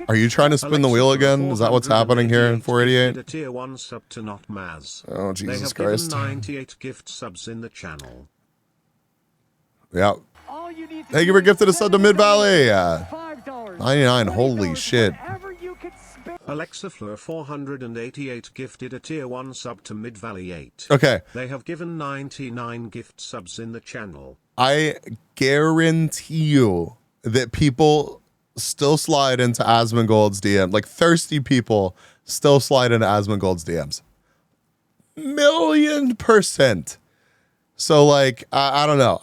Are you trying to spin the wheel again? Is that what's happening here in 488? A tier 1 sub to not Maz. Oh, Jesus they have Christ. Given 98 gift subs in the channel. Yeah. All you need to Thank you do for gifting is a sub to send in a Mid Valley. donation. $5, 99. Holy $20, shit. whatever you can spare. Alexa Fleur 488 gifted a tier 1 sub to Mid Valley 8. Okay. They have given 99 gift subs in the channel. I guarantee you that people still slide into Asmongold's DM. Like thirsty people still slide into Asmongold's DMs. 1,000,000%. So like, I don't know.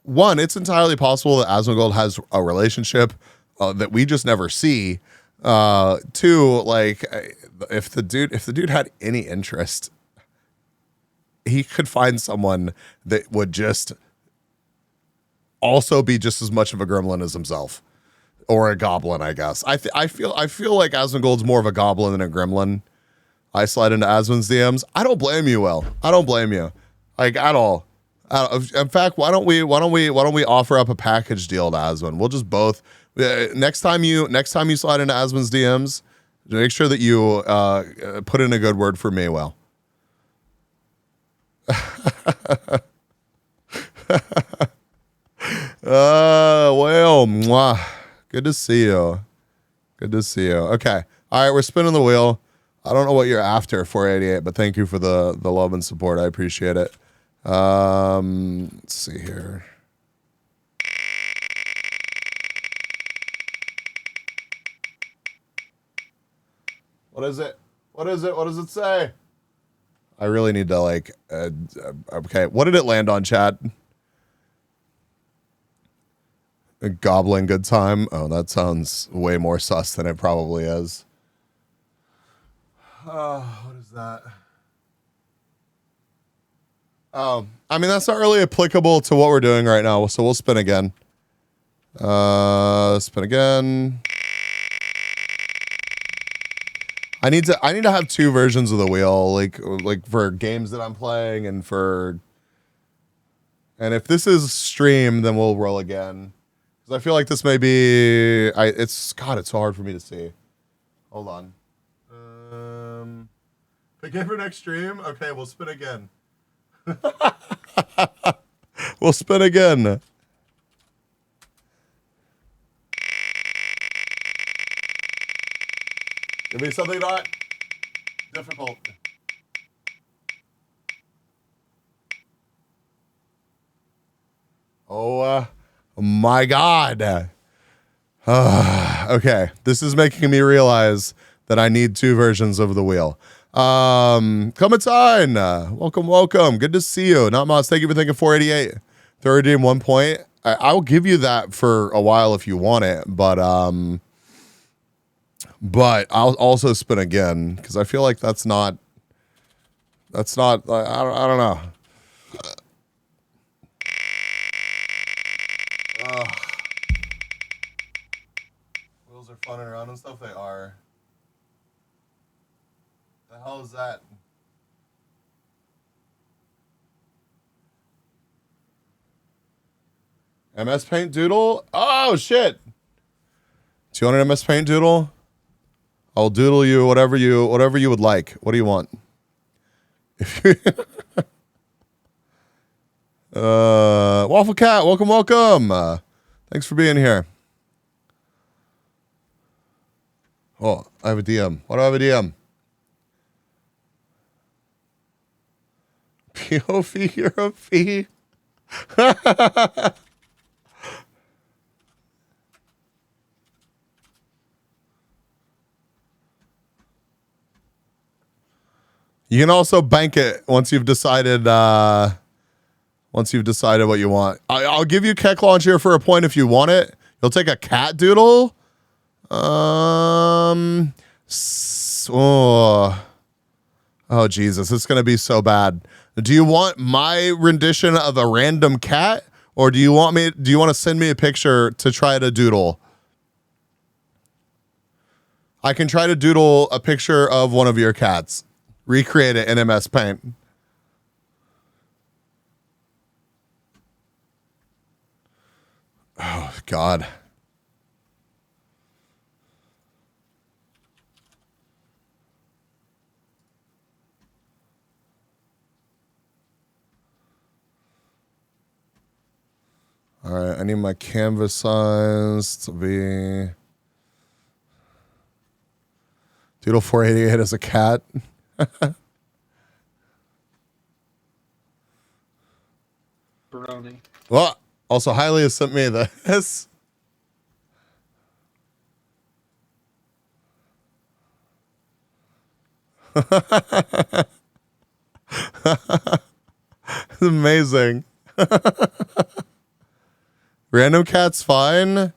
One, it's entirely possible that Asmongold has a relationship that we just never see. Two, like if the dude had any interest, he could find someone that would just also be just as much of a gremlin as himself, or a goblin, I guess. I feel like Asmongold's more of a goblin than a gremlin. I slide into Asmon's DMs. I don't blame you, Will. I don't blame you, like at all. In fact, why don't we offer up a package deal to Asmon? We'll just both next time you slide into Asmon's DMs, make sure that you put in a good word for me, Will. Well, mwah. Good to see you. Good to see you. Okay. All right, we're spinning the wheel. I don't know what you're after, 488, but thank you for the love and support. I appreciate it. Let's see here. What is it? What is it? What does it say? I really need to like, okay. What did it land on, chat? A gobbling good time. Oh, that sounds way more sus than it probably is. What is that? Oh, I mean, that's not really applicable to what we're doing right now. So we'll spin again. Spin again. I need to have two versions of the wheel, like for games that I'm playing and if this is stream, then we'll roll again. Because I feel like this may be, it's so hard for me to see. Hold on. Pick it for next stream? Okay, we'll spin again. We'll spin again. Give me something not difficult. Oh my God. Okay, this is making me realize that I need two versions of the wheel. Clementine, welcome. Good to see you. Not Moss, thank you for thinking 488. Third game 1 point. I'll give you that for a while if you want it, but I'll also spin again because I feel like that's not. I don't know. Wheels are funning around and stuff. They are. The hell is that? MS Paint Doodle? Oh shit! 200 MS Paint Doodle? I'll doodle you whatever you would like. What do you want? If you Waffle Cat, welcome. Thanks for being here. Oh, I have a DM. Why do I have a DM? POV, you're a fee. You can also bank it once you've decided what you want. I'll give you Keck Launcher for a point if you want it. You'll take a cat doodle. Oh Jesus, it's gonna be so bad. Do you want my rendition of a random cat, or do you want to send me a picture to try to doodle? I can try to doodle a picture of one of your cats. Recreate it in MS Paint. Oh, God. All right, I need my canvas size to be... Doodle 488 as a cat. Baroni. Well, also Highly has sent me this. It's amazing. Random cat's fine.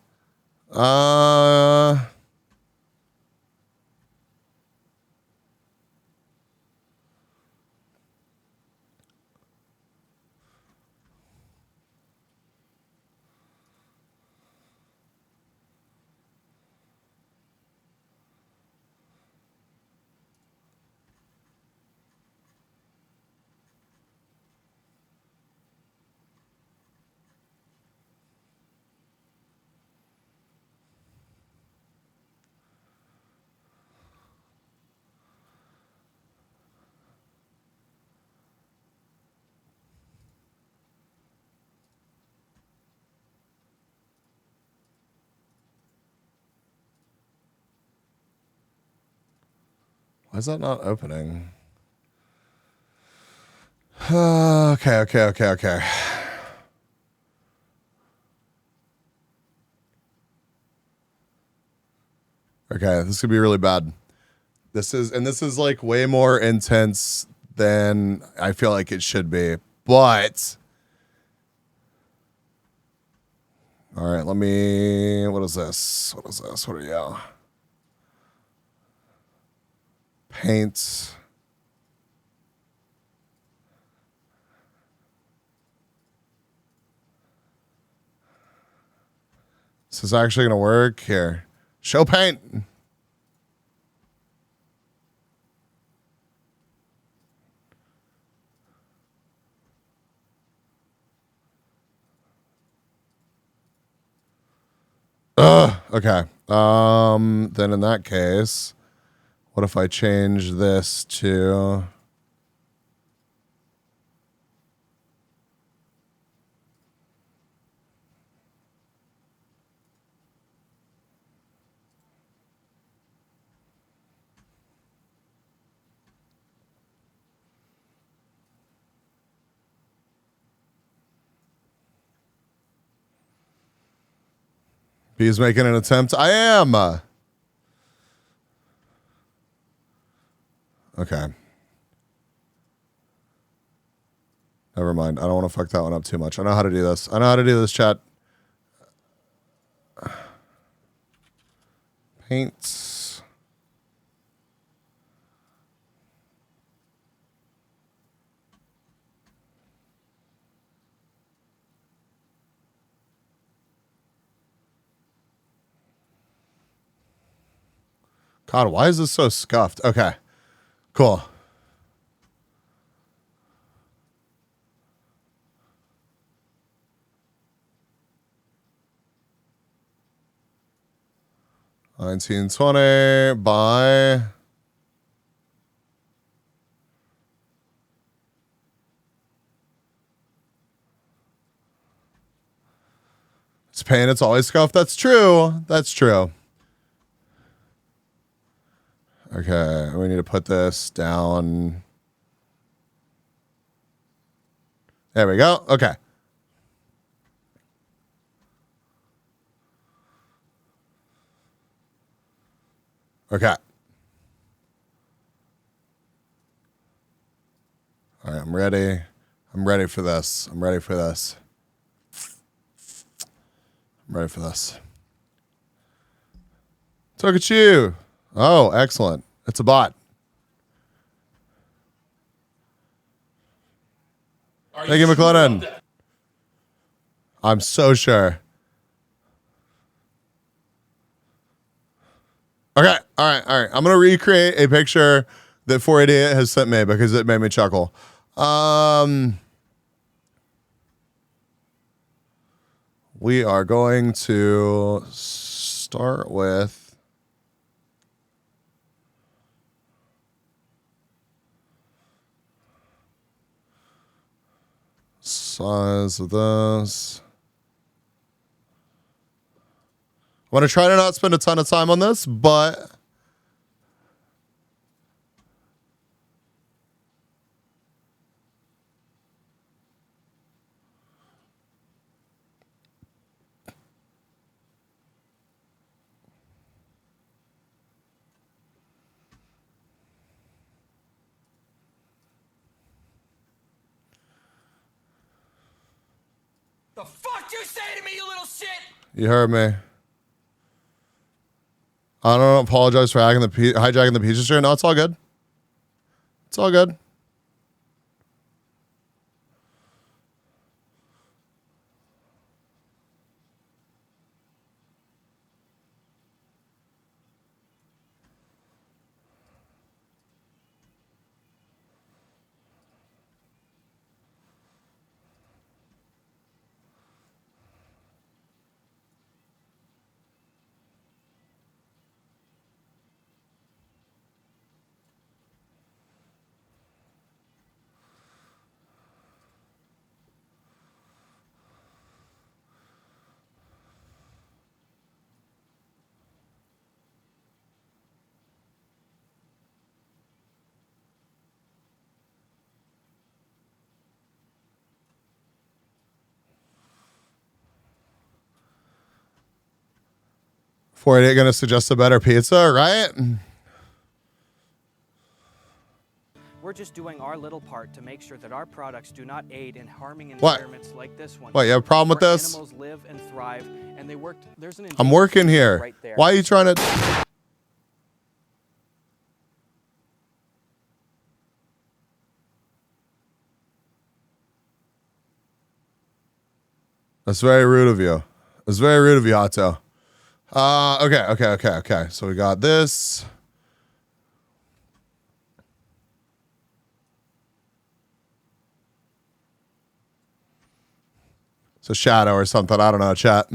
Why is that not opening? Okay. Okay, this could be really bad. This is like way more intense than I feel like it should be. But all right, what is this? What are you? Paint. This is actually gonna work here. Show paint. Okay. Then in that case, what if I change this to... He's making an attempt. I am. Okay. Never mind. I don't want to fuck that one up too much. I know how to do this. Chat. Paints. God, why is this so scuffed? Okay. Cool. $19.20 by it's paint. It's always scuffed. That's true. Okay, we need to put this down. There we go. Okay. Okay. All right, I'm ready. I'm ready for this. Look at you. Oh, excellent. It's a bot. Thank you, McLennan. I'm so sure. Okay. All right. I'm going to recreate a picture that 488 has sent me because it made me chuckle. We are going to start with size of this. going to try to not spend a ton of time on this, but The fuck you say to me, you little shit? you heard me. I don't apologize for hijacking the pizza stream. No, it's all good. It's all good. $48 going to suggest a better pizza, right? We're just doing our little part to make sure that our products do not aid in harming What? environments like this one. What, you have a problem with where this? Animals live and thrive, and they worked. There's an I'm working here. right there. Why are you trying to... That's very rude of you. It's very rude of you, Hato. Okay. So we got this. It's a shadow or something. I don't know, chat.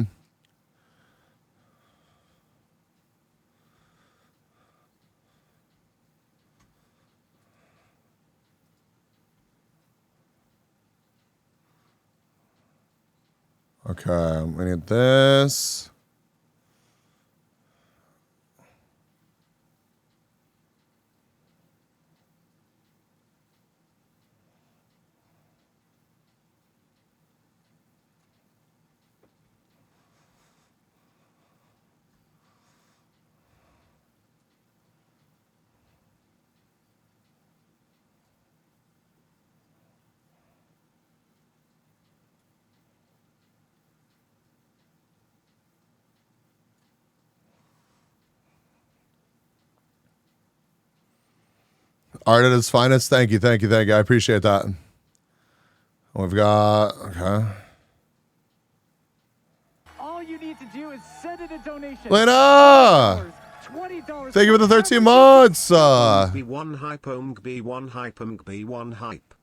Okay, we need this. Art at its finest. Thank you. I appreciate that. We've got, okay. All you need to do is send in a donation. Lena! $20. Thank you for the 13 months. B1 hype B1 hype B1 hype.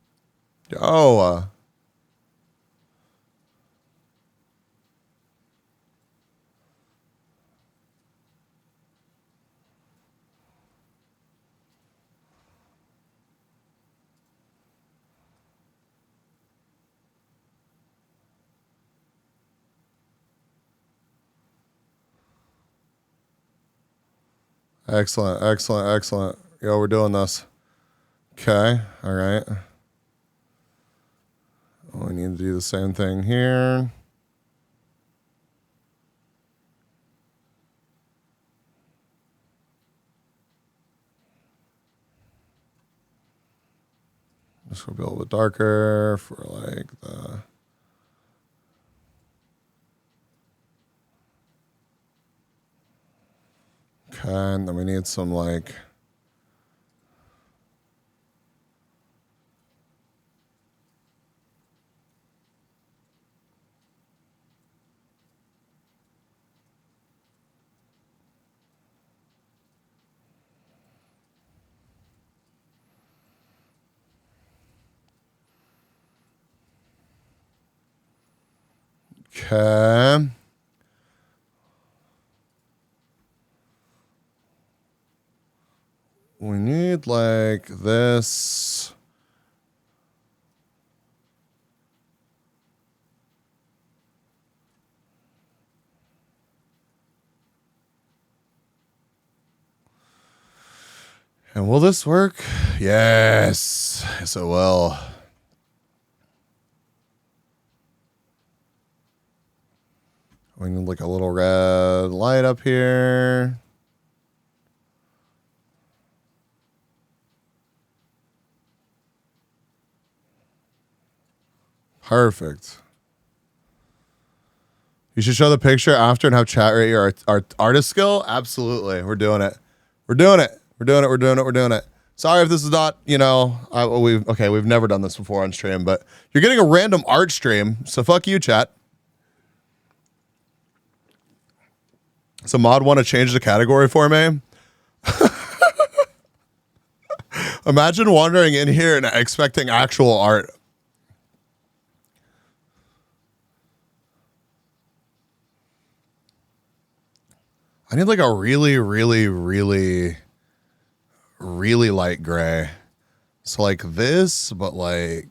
Yo. Excellent. Yo, we're doing this. Okay, all right. We need to do the same thing here. This will be a little bit darker for like the... Okay, and then we need some like... Okay. We need like this. And will this work? Yes. Yes, it will. We need like a little red light up here. Perfect. You should show the picture after and have chat rate your artist skill. Absolutely. We're doing it. We're doing it. We're doing it. We're doing it. We're doing it. Sorry if this is not, you know, we've never done this before on stream, but you're getting a random art stream. So fuck you, chat. So mod want to change the category for me. Imagine wandering in here and expecting actual art. I need like a really, really, really, really light gray. So like this, but like...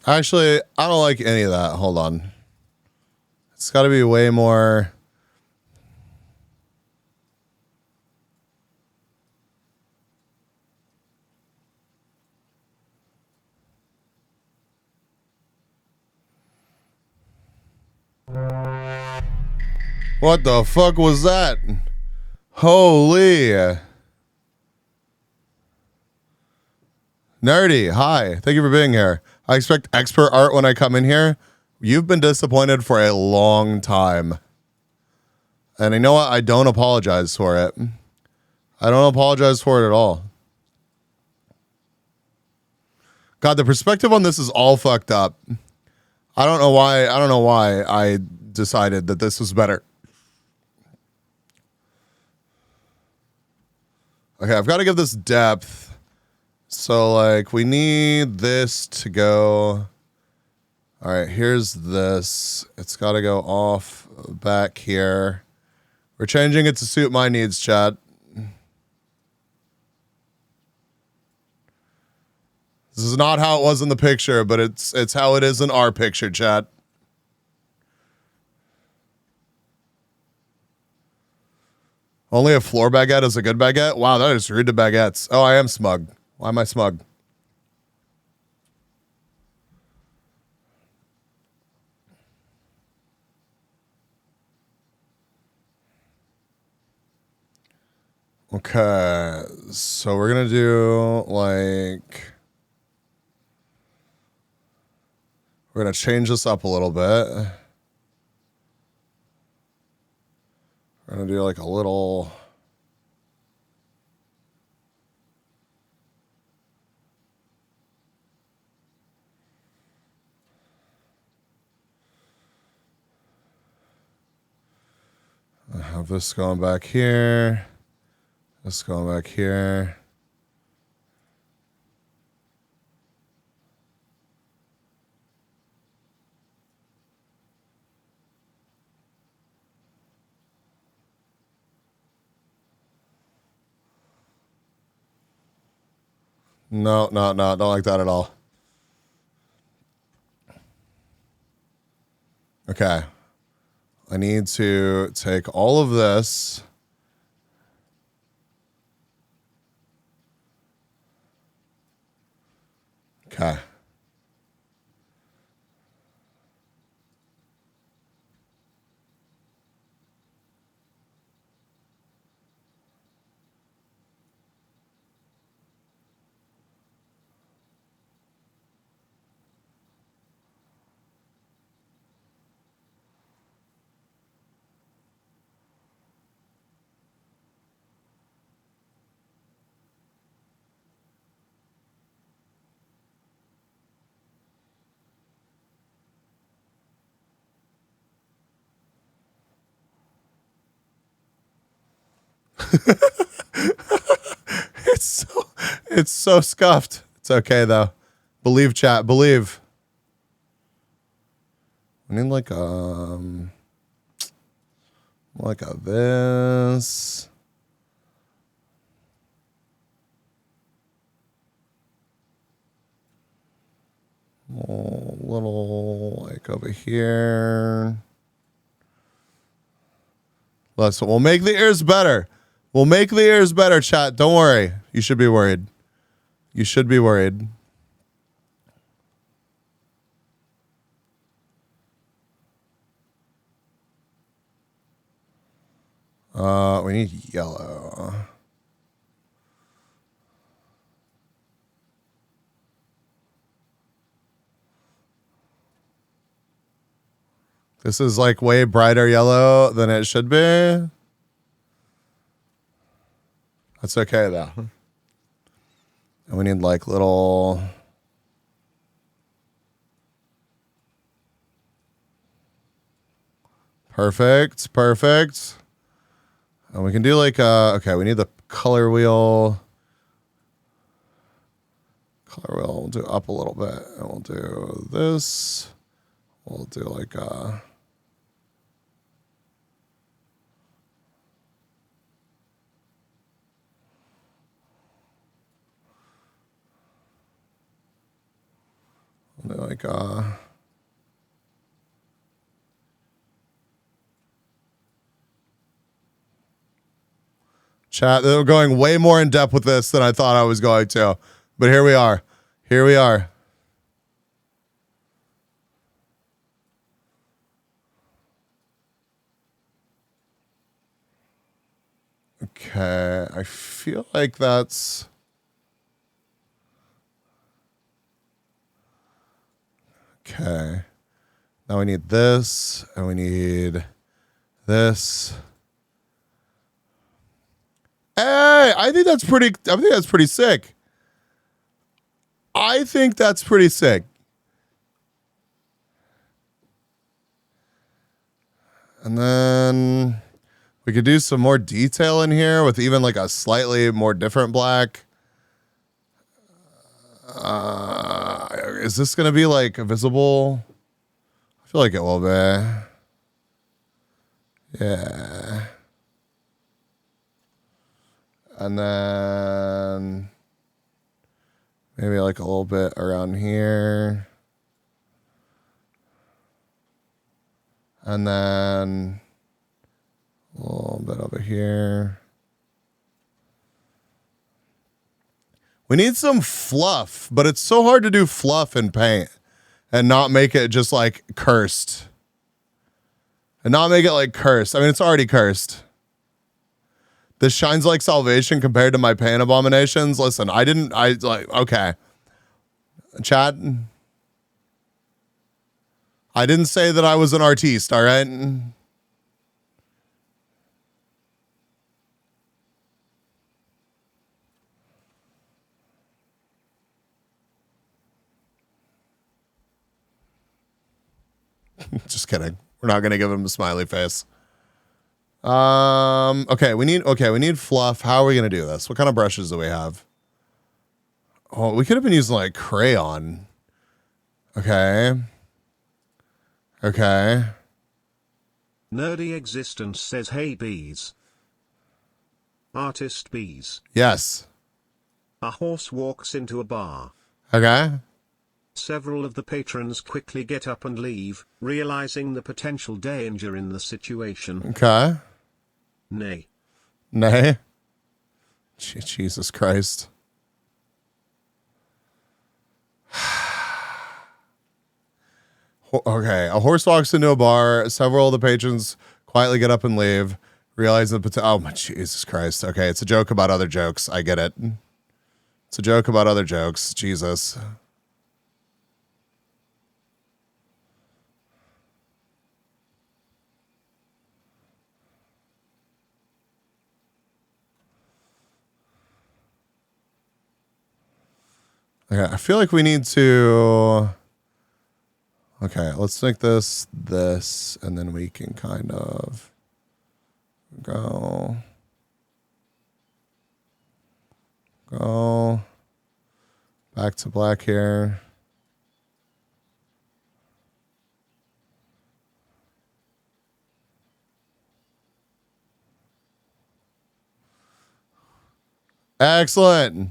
Actually, I don't like any of that. Hold on. It's got to be way more... What the fuck was that? Holy. Nerdy, hi. Thank you for being here. I expect expert art when I come in here. You've been disappointed for a long time. And you know what? I don't apologize for it. I don't apologize for it at all. God, the perspective on this is all fucked up. I don't know why I decided that this was better. Okay, I've got to give this depth. So, like, we need this to go... All right, here's this. It's got to go off back here. We're changing it to suit my needs, chat. This is not how it was in the picture, but it's how it is in our picture, chat. Only a floor baguette is a good baguette? Wow, that is rude to baguettes. Oh, I am smug. Why am I smug? Okay, so we're gonna do like... We're gonna change this up a little bit. We're gonna do like a little... I have this going back here. This going back here. No, don't like that at all. Okay. I need to take all of this. Okay. It's so scuffed. It's okay though. Believe, chat. Believe. We need like a this. Little like over here. Listen, we'll make the ears better. We'll make the ears better, chat. Don't worry. You should be worried. You should be worried. We need yellow. This is like way brighter yellow than it should be. That's okay though. And we need like little. Perfect. Perfect. And we can do like, okay, we need the color wheel. Color wheel, we'll do up a little bit. And we'll do this. We'll do like, chat, they're going way more in depth with this than I thought I was going to. But here we are. Here we are. Okay, I feel like that's... Okay. Now we need this, and we need this. Hey, I think that's pretty sick. I think that's pretty sick. And then we could do some more detail in here with even like a slightly more different black. Is this going to be like visible? I feel like it will be. Yeah. And then maybe like a little bit around here. And then a little bit over here. We need some fluff, but it's so hard to do fluff in paint and not make it just like cursed. And not make it like cursed. I mean, it's already cursed. This shines like salvation compared to my paint abominations. Listen, okay. Chat. I didn't say that I was an artiste, all right? Just kidding. We're not gonna give him a smiley face. Okay, we need fluff. How are we gonna do this? What kind of brushes do we have? Oh, we could have been using like crayon. Okay. Okay. Nerdy Existence says, hey bees. Artist bees. Yes. A horse walks into a bar. Okay. Several of the patrons quickly get up and leave, realizing the potential danger in the situation. Okay. Nay. Nay. Jesus Christ. Okay, a horse walks into a bar. Several of the patrons quietly get up and leave, realizing the potential. Oh my Jesus Christ. Okay, it's a joke about other jokes. I get it. It's a joke about other jokes. Jesus. Okay, I feel like we need to... Okay, let's make this, and then we can kind of go... Go back to black here. Excellent.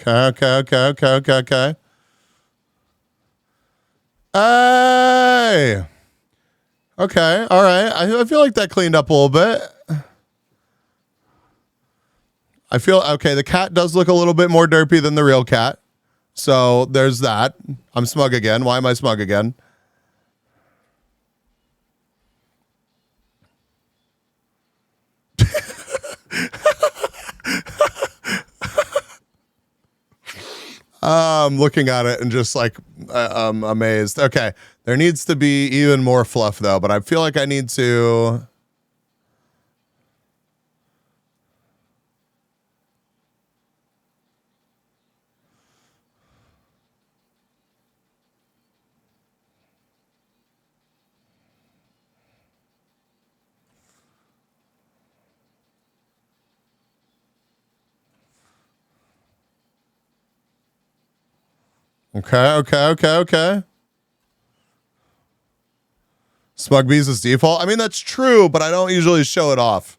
Okay. Hey. Okay. All right. I feel like that cleaned up a little bit. I feel okay. The cat does look a little bit more derpy than the real cat. So there's that. I'm smug again. Why am I smug again? I'm looking at it and just like I'm amazed. Okay. There needs to be even more fluff though, but I feel like I need to. Okay. Smug Bees is default. I mean, that's true, but I don't usually show it off.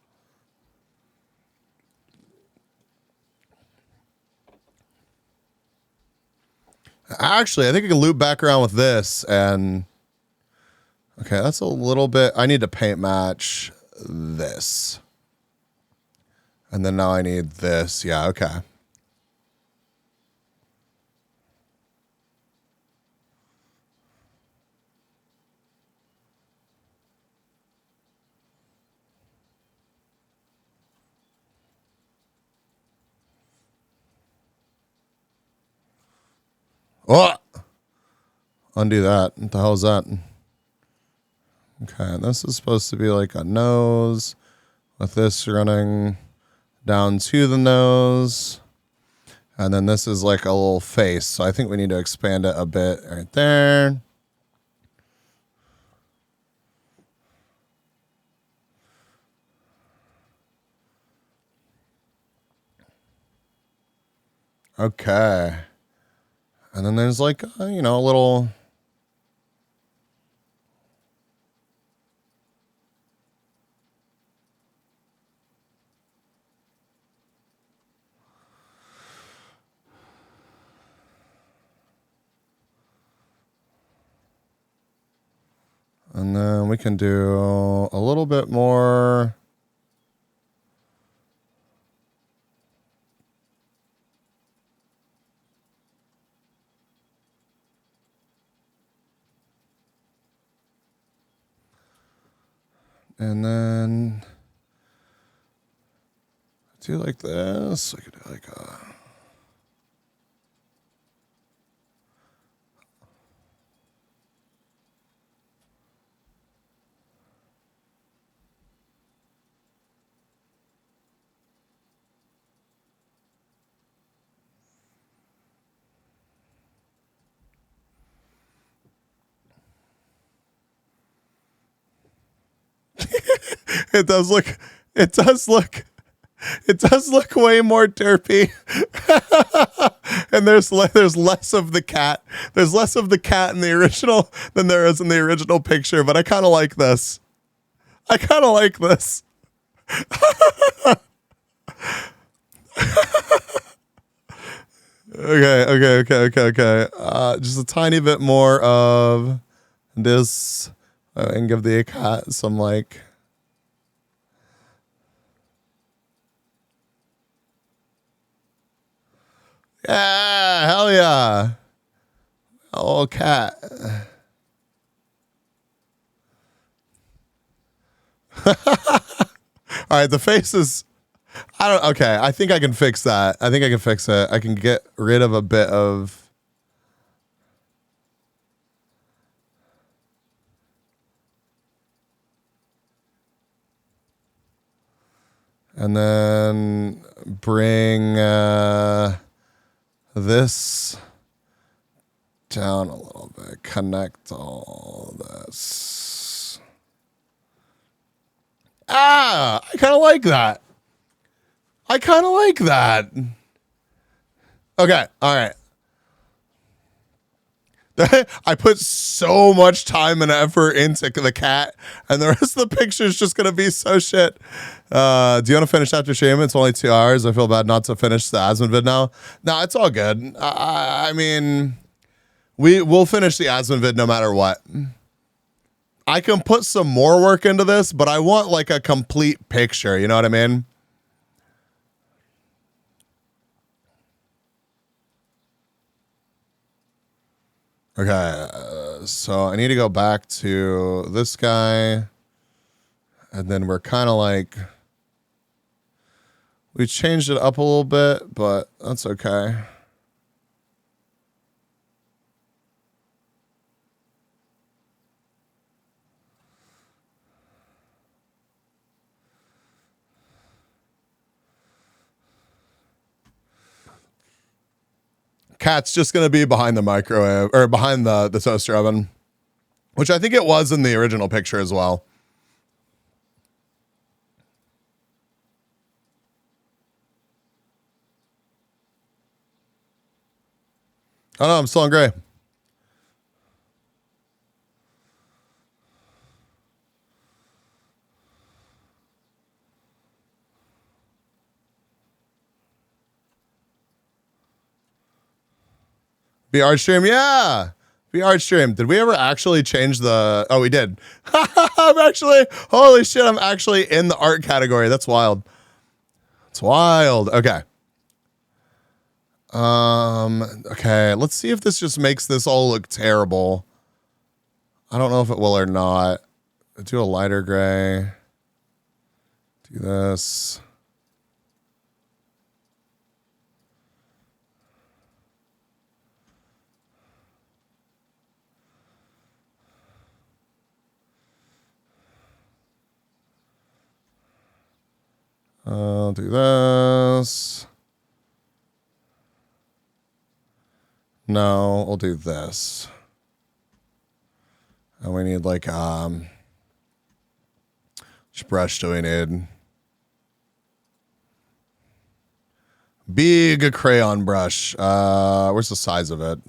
Actually, I think I can loop back around with this and okay, that's a little bit. I need to paint match this. And then now I need this. Yeah, okay. Oh, undo that. What the hell is that? Okay, this is supposed to be like a nose with this running down to the nose. And then this is like a little face. So I think we need to expand it a bit right there. Okay. And then there's like, a little. And then we can do a little bit more. And then do like this. We could do like a. It does look way more derpy. And there's less of the cat. There's less of the cat in the original than there is in the original picture, but I kind of like this. Okay. Just a tiny bit more of this and give the cat some like. Yeah, hell yeah. Oh, cat. All right, the face is. Okay, I think I can fix that. I think I can fix it. I can get rid of a bit of. And then bring this down a little bit. Connect all this. I kind of like that. I kind of like that. Okay, all right. I put so much time and effort into the cat, and the rest of the picture is just gonna be so shit. Do you want to finish after stream? It's only 2 hours. I feel bad not to finish the Asmund vid now. No, it's all good. I mean, we'll finish the Asmund vid no matter what. I can put some more work into this, but I want like a complete picture. You know what I mean? Okay, so I need to go back to this guy, and then we're kind of like, we changed it up a little bit, but that's okay. Cat's just going to be behind the microwave, or behind the toaster oven, which I think it was in the original picture as well. Oh no, I'm still on gray. VR stream, yeah. VR stream. Did we ever actually change the? Oh, we did. I'm actually, holy shit! I'm actually in the art category. That's wild. It's wild. Okay. Okay. Let's see if this just makes this all look terrible. I don't know if it will or not. Do a lighter gray. Do this. I'll do this. No, we'll do this. And we need like which brush do we need? Big crayon brush. Where's the size of it?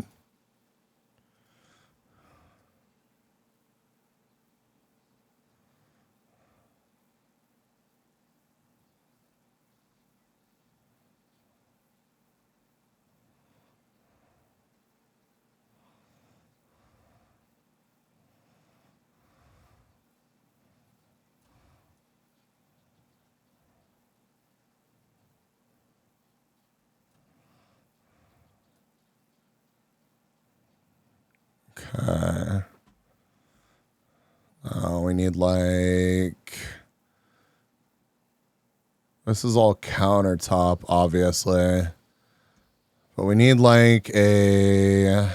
Okay. We need like, this is all countertop, obviously, but we need like a,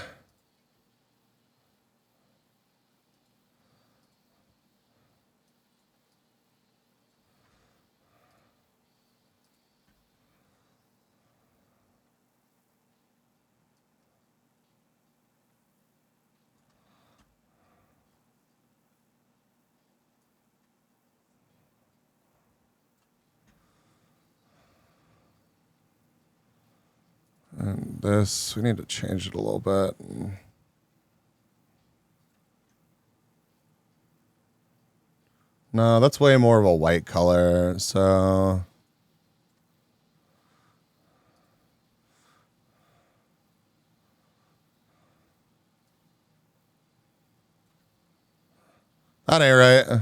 and this, we need to change it a little bit. No, that's way more of a white color, so. That ain't right.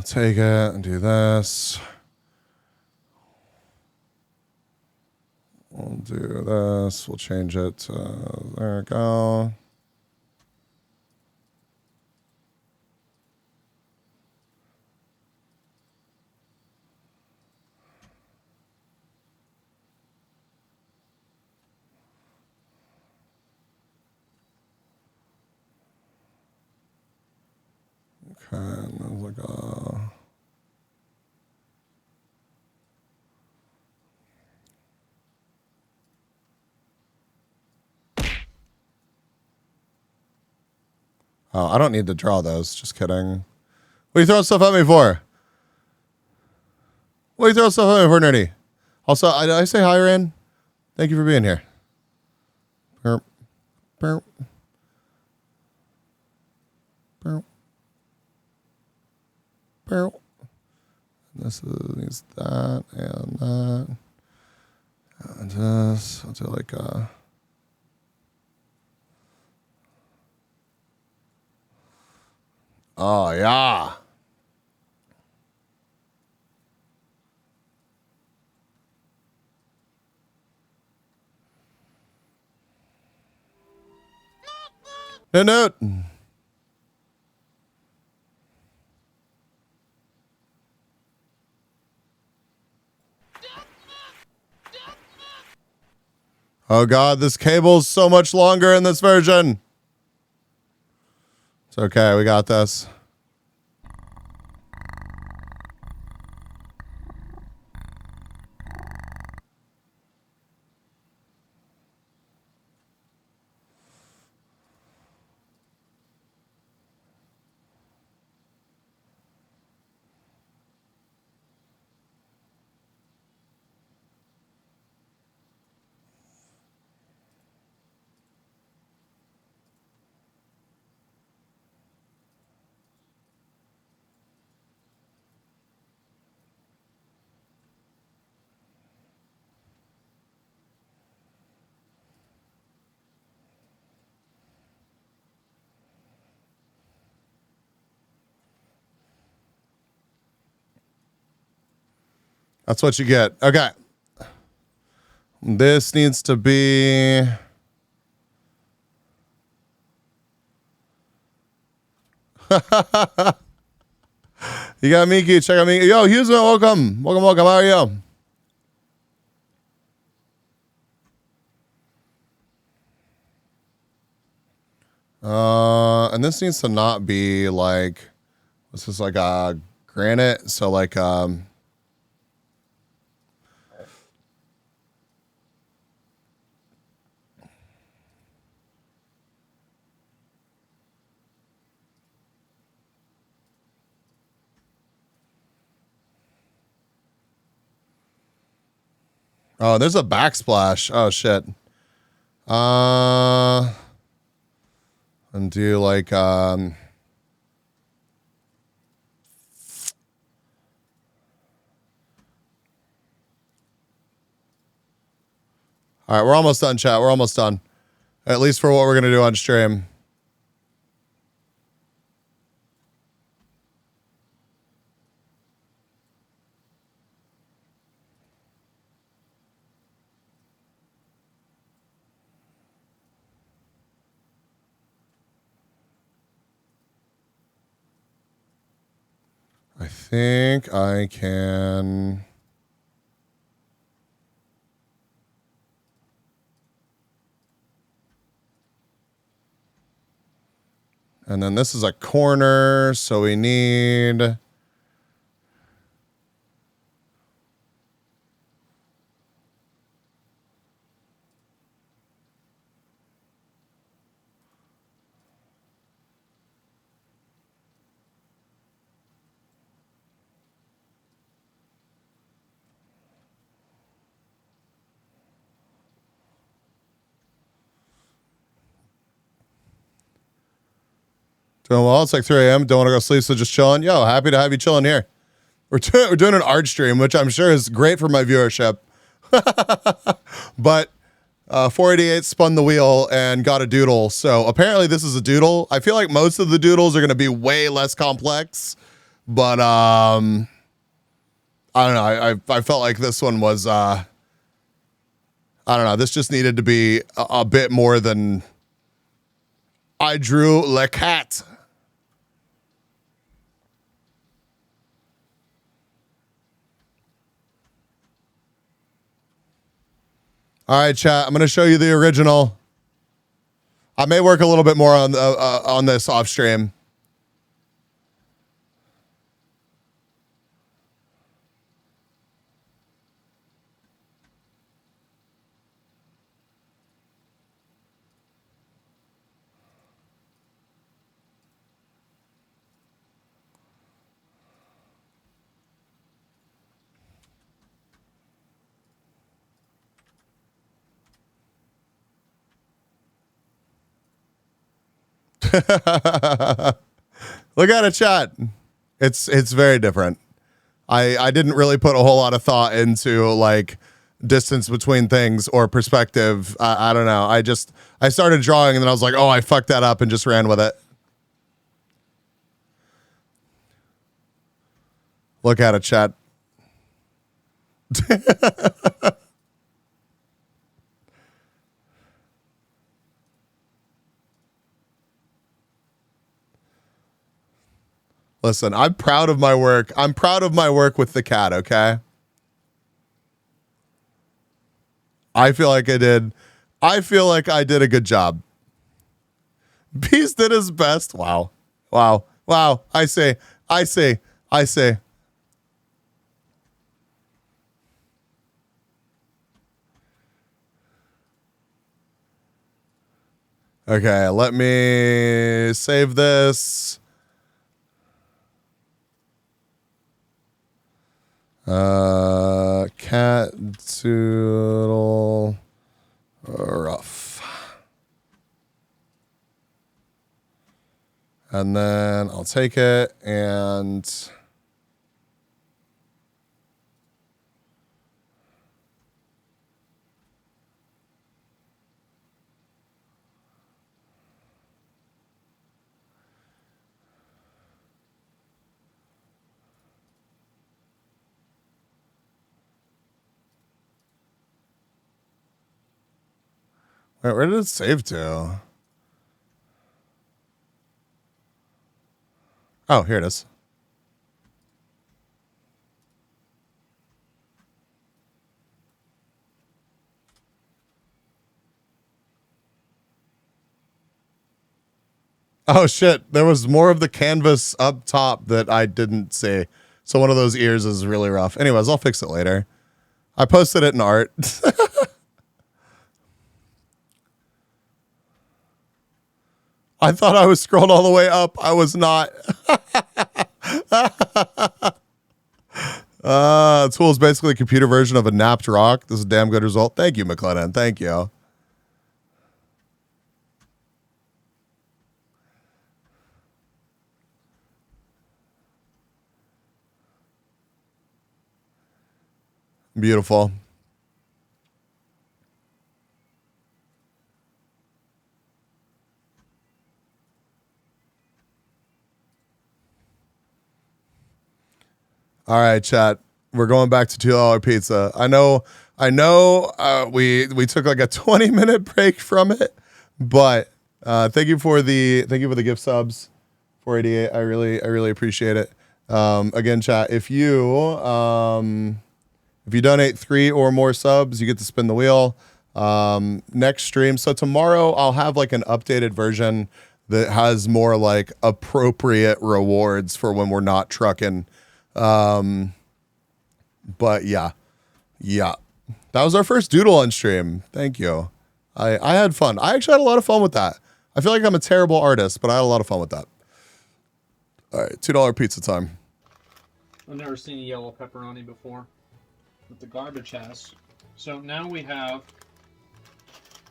take it and do this. We'll do this. We'll change it to, there we go. Okay, and there's like a... Oh, I don't need to draw those. Just kidding. What are you throwing stuff at me for? What are you throwing stuff at me for, Nerdy? Also, I say hi, Rand. Thank you for being here. Burp. Burp. Burp. Burp. This is that and that. And this. I'll do like a... Oh, yeah. No. Oh, God, this cable's so much longer in this version. It's okay. We got this. That's what you get. Okay. This needs to be... You got Miki. Check out Miki. Yo, Houston, welcome. Welcome. How are you? And this needs to not be like... This is like a granite. So like... Oh, there's a backsplash. Oh, shit. And do like, all right, we're almost done, chat. We're almost done. At least for what we're going to do on stream. I think I can... And then this is a corner, so we need... Doing well. It's like 3 a.m. Don't want to go sleep, so just chilling. Yo, happy to have you chilling here. We're doing an art stream, which I'm sure is great for my viewership. But 488 spun the wheel and got a doodle. So apparently this is a doodle. I feel like most of the doodles are going to be way less complex But I don't know. I felt like this one was I don't know. This just needed to be a bit more than I drew le cat. All right, chat. I'm going to show you the original. I may work a little bit more on this off stream. Look at it, chat. It's very different. I didn't really put a whole lot of thought into like distance between things or perspective. I don't know. I started drawing and then I was like, oh, I fucked that up and just ran with it. Look at it, chat. Listen, I'm proud of my work. I'm proud of my work with the cat, okay? I feel like I did a good job. Beast did his best. Wow. I say. Okay, let me save this. Cat doodle rough. And then I'll take it and wait, where did it save to? Oh, here it is. Oh shit, there was more of the canvas up top that I didn't see. So one of those ears is really rough. Anyways, I'll fix it later. I posted it in art. I thought I was scrolled all the way up. I was not. Tool is basically a computer version of a napped rock. This is a damn good result. Thank you, McLennan. Thank you. Beautiful. All right, chat. We're going back to $2 pizza. I know. We took like a 20-minute break from it, but thank you for the gift subs. 488. I really appreciate it. Again, chat. If you donate 3 or more subs, you get to spin the wheel. Next stream. So tomorrow I'll have like an updated version that has more like appropriate rewards for when we're not trucking. But yeah. That was our first doodle on stream. Thank you. I had fun. I actually had a lot of fun with that. I feel like I'm a terrible artist, but I had a lot of fun with that. All right, $2 pizza time. I've never seen a yellow pepperoni before with the garbage has. So now we have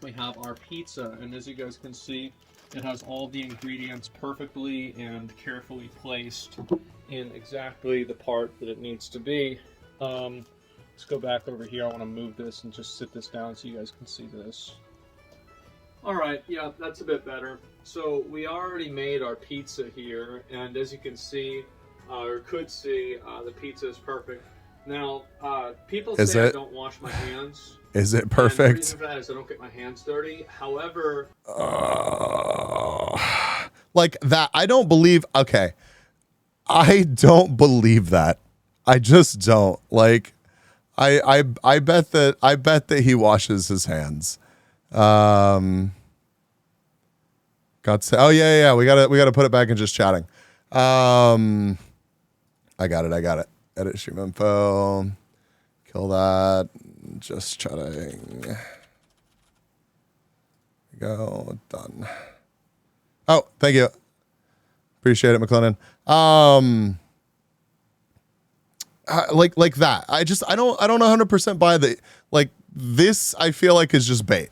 our pizza, and as you guys can see, it has all the ingredients perfectly and carefully placed in exactly the part that it needs to be. Let's go back over here. I want to move this and just sit this down so you guys can see this. Alright, yeah, that's a bit better. So we already made our pizza here, and as you can see, or could see, the pizza is perfect. Now, people Is say I it? don't wash my hands. Is it And the perfect? reason for that is I don't get my hands dirty. However, Like that, I don't believe. Okay, I don't believe that. I just don't. Like, I bet that he washes his hands. Got to, oh yeah. We gotta put it back in just chatting. I got it. Edit stream info. Kill that. Just chatting. Go. Done. Oh, thank you. Appreciate it, McLennan. Like that. I don't 100% buy the, like, this I feel like is just bait.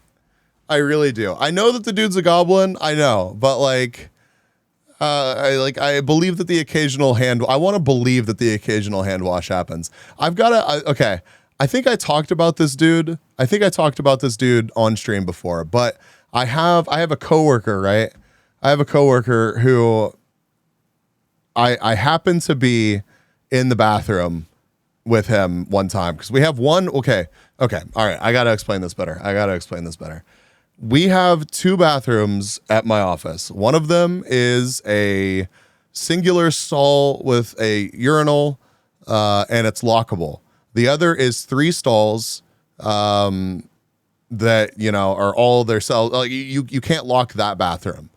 I really do. I know that the dude's a goblin. I know, but like, I believe that the occasional I want to believe that the occasional hand wash happens. Okay. I think I talked about this dude. On stream before, but I have a coworker, right? I have a coworker who I happen to be in the bathroom with him one time because we have one. Okay. All right. I got to explain this better. We have two bathrooms at my office. One of them is a singular stall with a urinal, and it's lockable. The other is three stalls that, are all their cells. Like you can't lock that bathroom.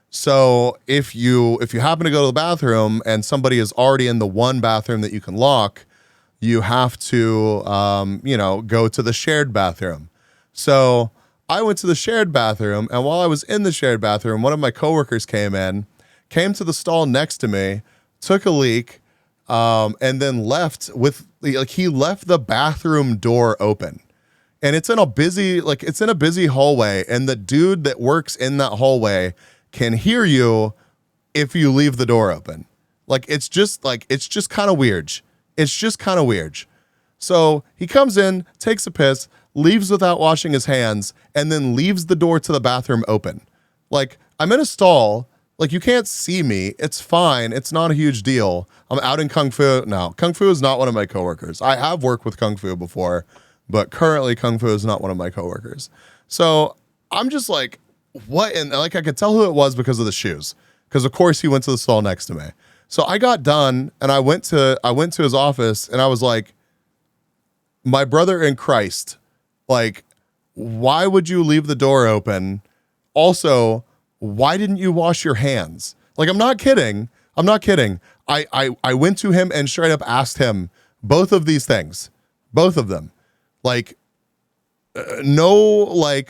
So if you happen to go to the bathroom and somebody is already in the one bathroom that you can lock, you have to go to the shared bathroom. So I went to the shared bathroom, and while I was in the shared bathroom, one of my coworkers came to the stall next to me, took a leak, and then left he left the bathroom door open. And it's in a busy hallway, and the dude that works in that hallway can hear you if you leave the door open. It's just kind of weird. So he comes in, takes a piss, leaves without washing his hands, and then leaves the door to the bathroom open. I'm in a stall. You can't see me. It's fine. It's not a huge deal. I'm out in Kung Fu. No, Kung Fu is not one of my coworkers. I have worked with Kung Fu before, but currently Kung Fu is not one of my coworkers. So I'm just like, what? And I could tell who it was because of the shoes. Because of course he went to the stall next to me. So I got done and I went to his office and I was like, my brother in Christ, why would you leave the door open? Also, why didn't you wash your hands? I'm not kidding. I went to him and straight up asked him both of these things. Both of them. No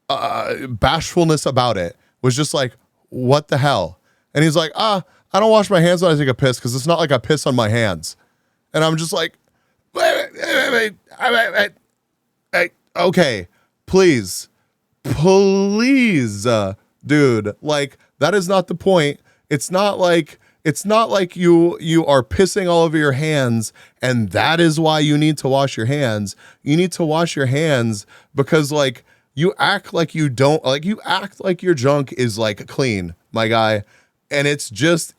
bashfulness about it. Was just like, what the hell? And he's like, I don't wash my hands when I take a piss because it's not like I piss on my hands. And I'm just like, wait, okay, please, dude, that is not the point. It's not like you are pissing all over your hands and that is why you need to wash your hands. You need to wash your hands because you act like you don't, you act like your junk is clean, my guy. And it's just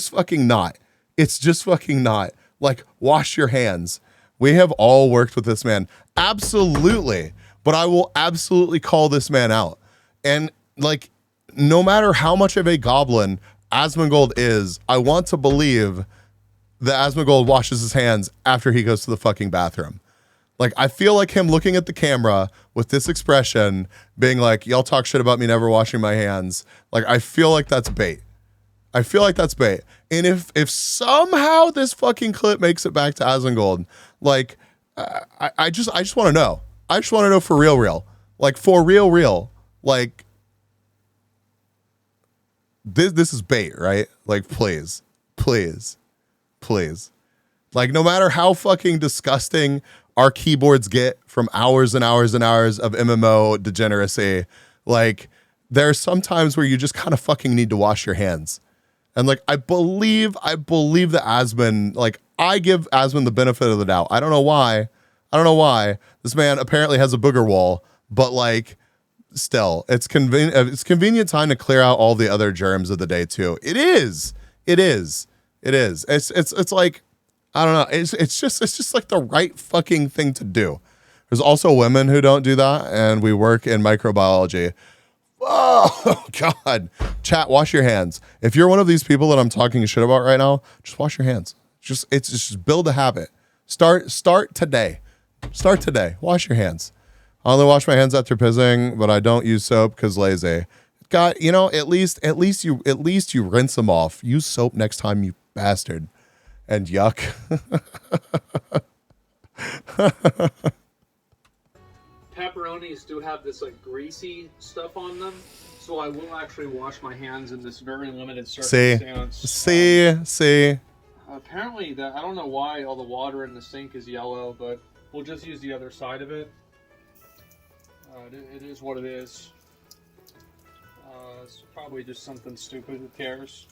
fucking not. It's just fucking not. Wash your hands. We have all worked with this man. Absolutely. But I will absolutely call this man out. And no matter how much of a goblin Asmongold is, I want to believe that Asmongold washes his hands after he goes to the fucking bathroom. I feel like him looking at the camera with this expression, being like, y'all talk shit about me never washing my hands. I feel like that's bait. And if somehow this fucking clip makes it back to Asmongold, I just want to know. I just want to know for real. For real. This is bait, right? Please. No matter how fucking disgusting our keyboards get from hours and hours and hours of MMO degeneracy, there are some times where you just kind of fucking need to wash your hands. And I believe that Asmon, I give Asmon the benefit of the doubt. I don't know why. This man apparently has a booger wall, but still, it's convenient time to clear out all the other germs of the day too. It is. It is. It's like, I don't know. It's just like the right fucking thing to do. There's also women who don't do that, and we work in microbiology. Oh God. Chat, wash your hands. If you're one of these people that I'm talking shit about right now, just wash your hands. Just build a habit. Start today. Start today. Wash your hands. I only wash my hands after pissing, but I don't use soap because lazy. God, you know, at least you rinse them off. Use soap next time, you bastard. And yuck. Pepperonis do have this like greasy stuff on them, so I will actually wash my hands in this very limited circumstance. See. Apparently, I don't know why all the water in the sink is yellow, but we'll just use the other side of it. It is what it is. It's probably just something stupid. Who cares?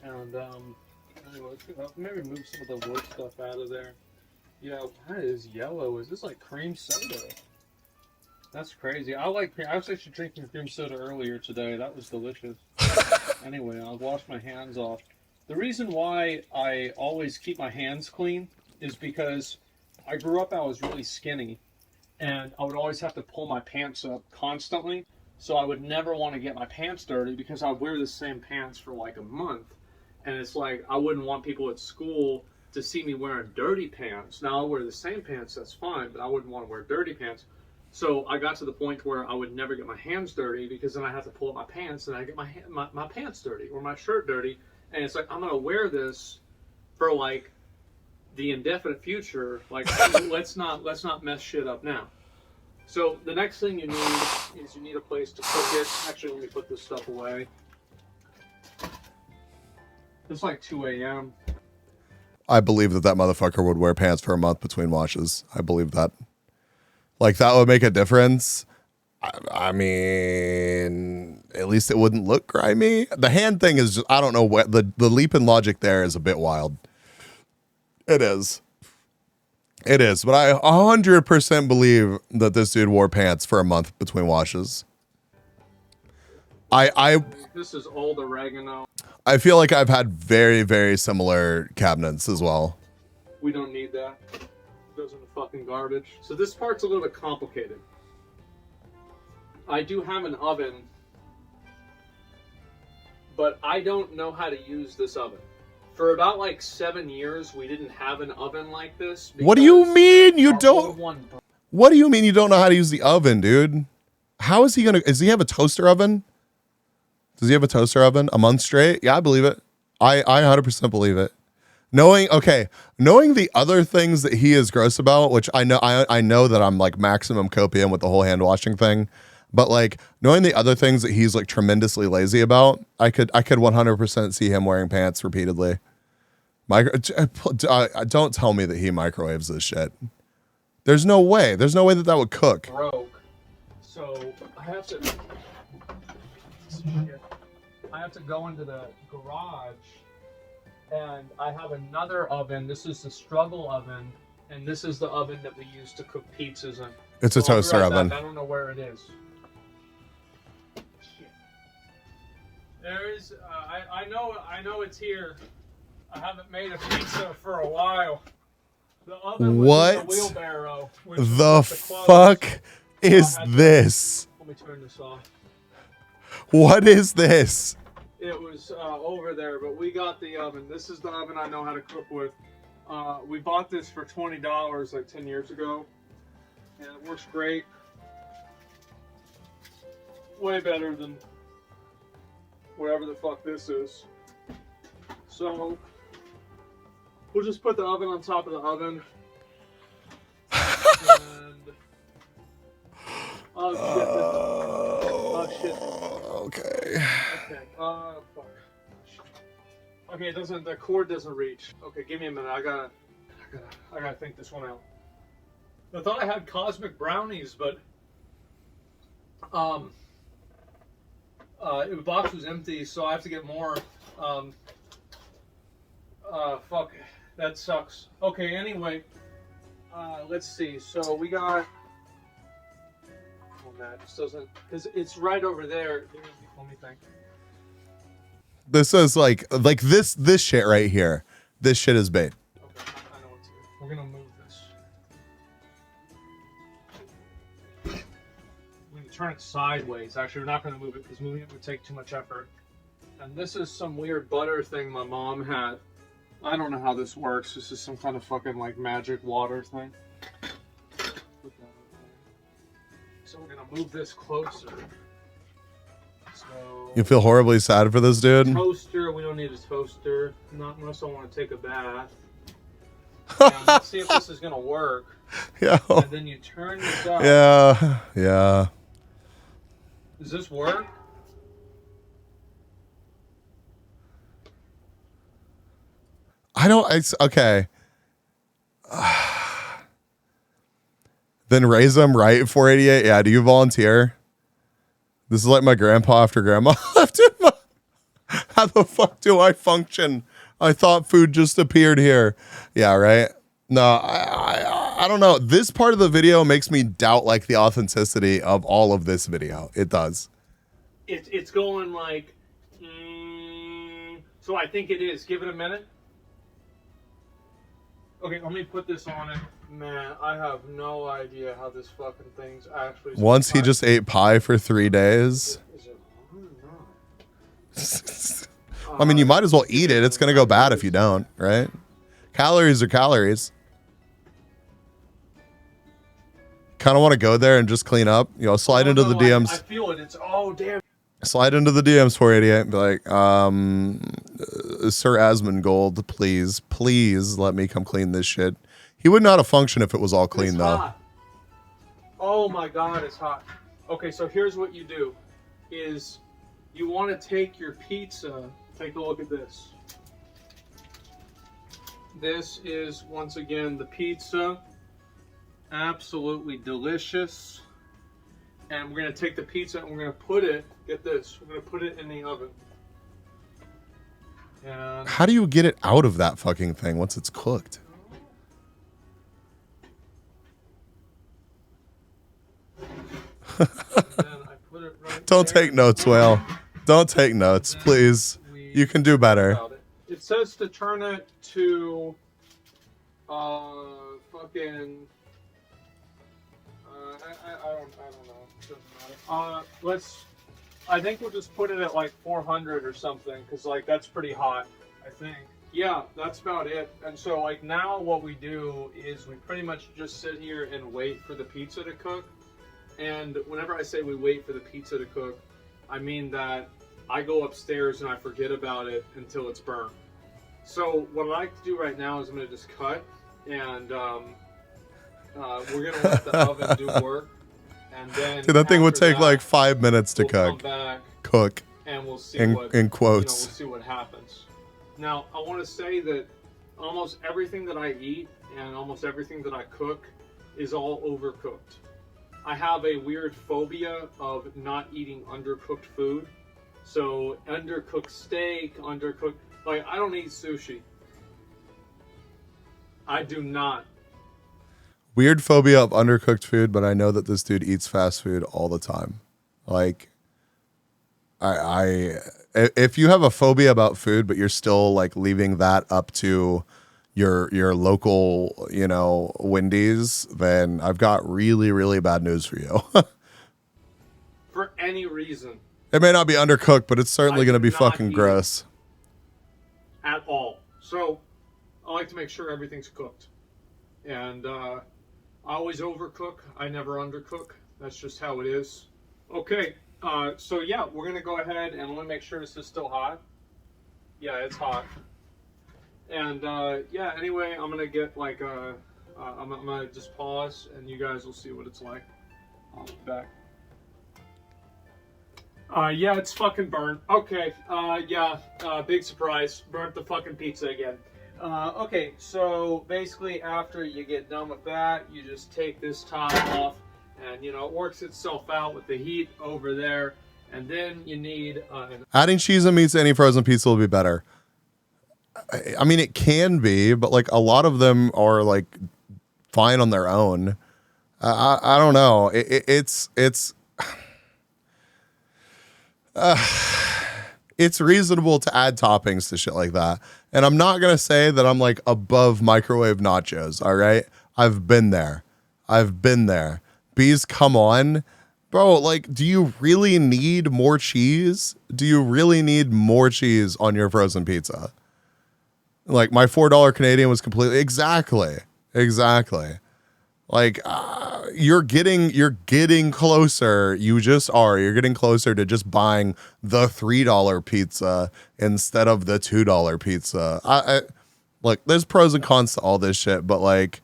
And anyway, maybe move some of the wood stuff out of there. Yeah, that is yellow. Is this like cream soda? That's crazy. I was actually drinking cream soda earlier today. That was delicious. Anyway, I'll wash my hands off. The reason why I always keep my hands clean is because I grew up, I was really skinny, and I would always have to pull my pants up constantly. So I would never want to get my pants dirty because I'd wear the same pants for like a month. And it's like, I wouldn't want people at school to see me wearing dirty pants. Now I'll wear the same pants, that's fine, but I wouldn't want to wear dirty pants. So I got to the point where I would never get my hands dirty because then I have to pull up my pants and I get my pants dirty or my shirt dirty. And it's like, I'm going to wear this for like the indefinite future. Like, let's not mess shit up now. So the next thing you need is you need a place to cook it. Actually, let me put this stuff away. It's like 2 a.m. I believe that motherfucker would wear pants for a month between washes. I believe that. Like, that would make a difference. I mean, at least it wouldn't look grimy. The hand thing is just, I don't know what the leap in logic there is a bit wild. It is. But I 100% believe that this dude wore pants for a month between washes. This is old oregano. I feel like I've had very, very similar cabinets as well. We don't need that. It goes in the fucking garbage. So this part's a little bit complicated. I do have an oven, but I don't know how to use this oven. For about like 7 years, we didn't have an oven like this. What do you mean you don't? What do you mean you don't know how to use the oven, dude? How is he gonna? Does he have a toaster oven? Does he have a toaster oven a month straight? Yeah, I believe it. I 100% believe it. Knowing the other things that he is gross about, which I know that I'm like maximum copium with the whole hand washing thing, but like knowing the other things that he's like tremendously lazy about, I could 100% see him wearing pants repeatedly. Don't tell me that he microwaves this shit. There's no way that would cook. Broke. So I have to go into the garage, and I have another oven. This is the struggle oven, and this is the oven that we use to cook pizzas in. It's a toaster oven. I don't know where it is. Shit. There is. I know it's here. I haven't made a pizza for a while. The oven was in the wheelbarrow. The fuck is this? Let me turn this off. What is this? It was over there, but we got the oven. This is the oven I know how to cook with. We bought this for $20 like 10 years ago, and it works great. Way better than whatever the fuck this is. So we'll just put the oven on top of the oven. And oh shit. Okay. Fuck. Okay, the cord doesn't reach. Okay, give me a minute. I gotta think this one out. I thought I had cosmic brownies, but the box was empty, so I have to get more. Fuck, that sucks. Okay, anyway, let's see. So we got. Oh man, this doesn't, because it's right over there. Let me think. This is like this shit right here. This shit is bait. Okay, I know what to do. We're gonna move this. We're gonna turn it sideways. Actually, we're not gonna move it because moving it would take too much effort. And this is some weird butter thing my mom had. I don't know how this works. This is some kind of fucking like magic water thing. So we're gonna move this closer. So You feel horribly sad for this dude? toaster, we don't need a toaster. Not unless I want to take a bath. And let's see if this is gonna work. Yeah. And then you turn this up. Yeah. Yeah. Does this work? Okay. Then raise them right, 488. Yeah, do you volunteer? This is like my grandpa after grandma left him. How the fuck do I function? I thought food just appeared here. Yeah, right? No, I don't know. This part of the video makes me doubt like the authenticity of all of this video. It does. It's going like, so I think it is. Give it a minute. Okay, let me put this on it. Man, I have no idea how this fucking thing's actually. Once he just ate pie for 3 days. Is it on or not? I mean, you might as well eat it. It's going to go bad if you don't, right? Calories are calories. Kind of want to go there and just clean up. You know, slide into the DMs. I feel it. It's, oh, damn. Slide into the DMs, 488, and be like, Sir Asmongold, please let me come clean this shit. He would not have functioned if it was all clean, It's though. hot. Oh my God, it's hot. Okay, so here's what you do: is you want to take your pizza. Take a look at this. This is once again the pizza. Absolutely delicious. And we're gonna take the pizza and we're gonna put it. Get this. We're gonna put it in the oven. And How do you get it out of that fucking thing once it's cooked? then I put it right Don't there. take notes, Whale. Don't take notes, please. You can do better. It says to turn it to fucking I don't know. It doesn't matter. I think we'll just put it at like 400 or something, because like that's pretty hot, I think. Yeah, that's about it. And so like now what we do is we pretty much just sit here and wait for the pizza to cook. And whenever I say we wait for the pizza to cook, I mean that I go upstairs and I forget about it until it's burnt. So what I like to do right now is I'm going to just cut, and we're going to let the oven do work. And then Dude, that thing would after take that, like 5 minutes to we'll come cook. back Cook. and we'll see in what, quotes. we'll see what happens. Now, I want to say that almost everything that I eat and almost everything that I cook is all overcooked. I have a weird phobia of not eating undercooked food. So undercooked steak, like I don't eat sushi. I do not. Weird phobia of undercooked food, but I know that this dude eats fast food all the time. Like, if you have a phobia about food, but you're still like leaving that up to your local, you know, Wendy's, then I've got really, really bad news for you. For any reason. It may not be undercooked, but it's certainly going to be not fucking eat gross. At all. So I like to make sure everything's cooked. And I always overcook. I never undercook. That's just how it is. Okay. So yeah, we're going to go ahead and let me make sure this is still hot. Yeah, it's hot. And yeah, anyway, I'm going to get like I'm going to just pause and you guys will see what it's like. I'll be back. Yeah, it's fucking burnt. Okay, yeah, big surprise. Burnt the fucking pizza again. Okay, so basically after you get done with that, you just take this top off and, you know, it works itself out with the heat over there. And then you need... Adding cheese and meats to any frozen pizza will be better. I mean, it can be, but like a lot of them are like fine on their own. I don't know. it's reasonable to add toppings to shit like that. And I'm not going to say that I'm like above microwave nachos. All right. I've been there. Bees, come on. Bro, like, do you really need more cheese? Do you really need more cheese on your frozen pizza? Like, my $4 Canadian was completely exactly. Like, you're getting closer. You just are. You're getting closer to just buying the $3 pizza instead of the $2 pizza. I look, there's pros and cons to all this shit, but like,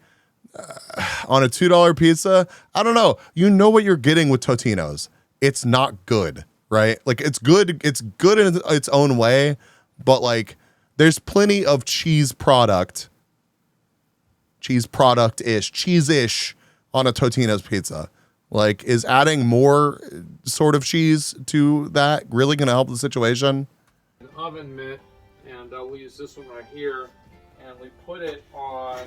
on a $2 pizza, I don't know. You know what you're getting with Totino's. It's not good, right? Like, it's good. It's good in its own way, but like, there's plenty of cheese product-ish on a Totino's pizza. Like, is adding more sort of cheese to that really going to help the situation? An oven mitt, and we'll use this one right here, and we put it on.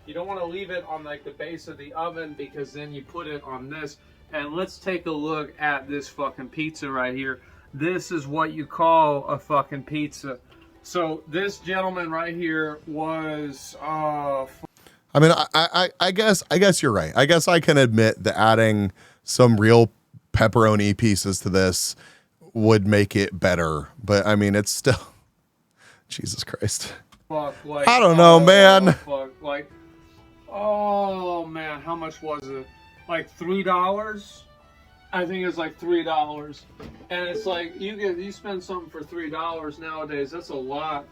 You don't want to leave it on like the base of the oven because then you put it on this. And let's take a look at this fucking pizza right here. This is what you call a fucking pizza. So this gentleman right here was I mean, I guess you're right. I guess I can admit that adding some real pepperoni pieces to this would make it better. But I mean, it's still Jesus Christ. Fuck, like, I don't know, man. Fuck, like, oh man, how much was it? Like $3? I think it's like $3. And it's like you spend something for $3 nowadays. That's a lot,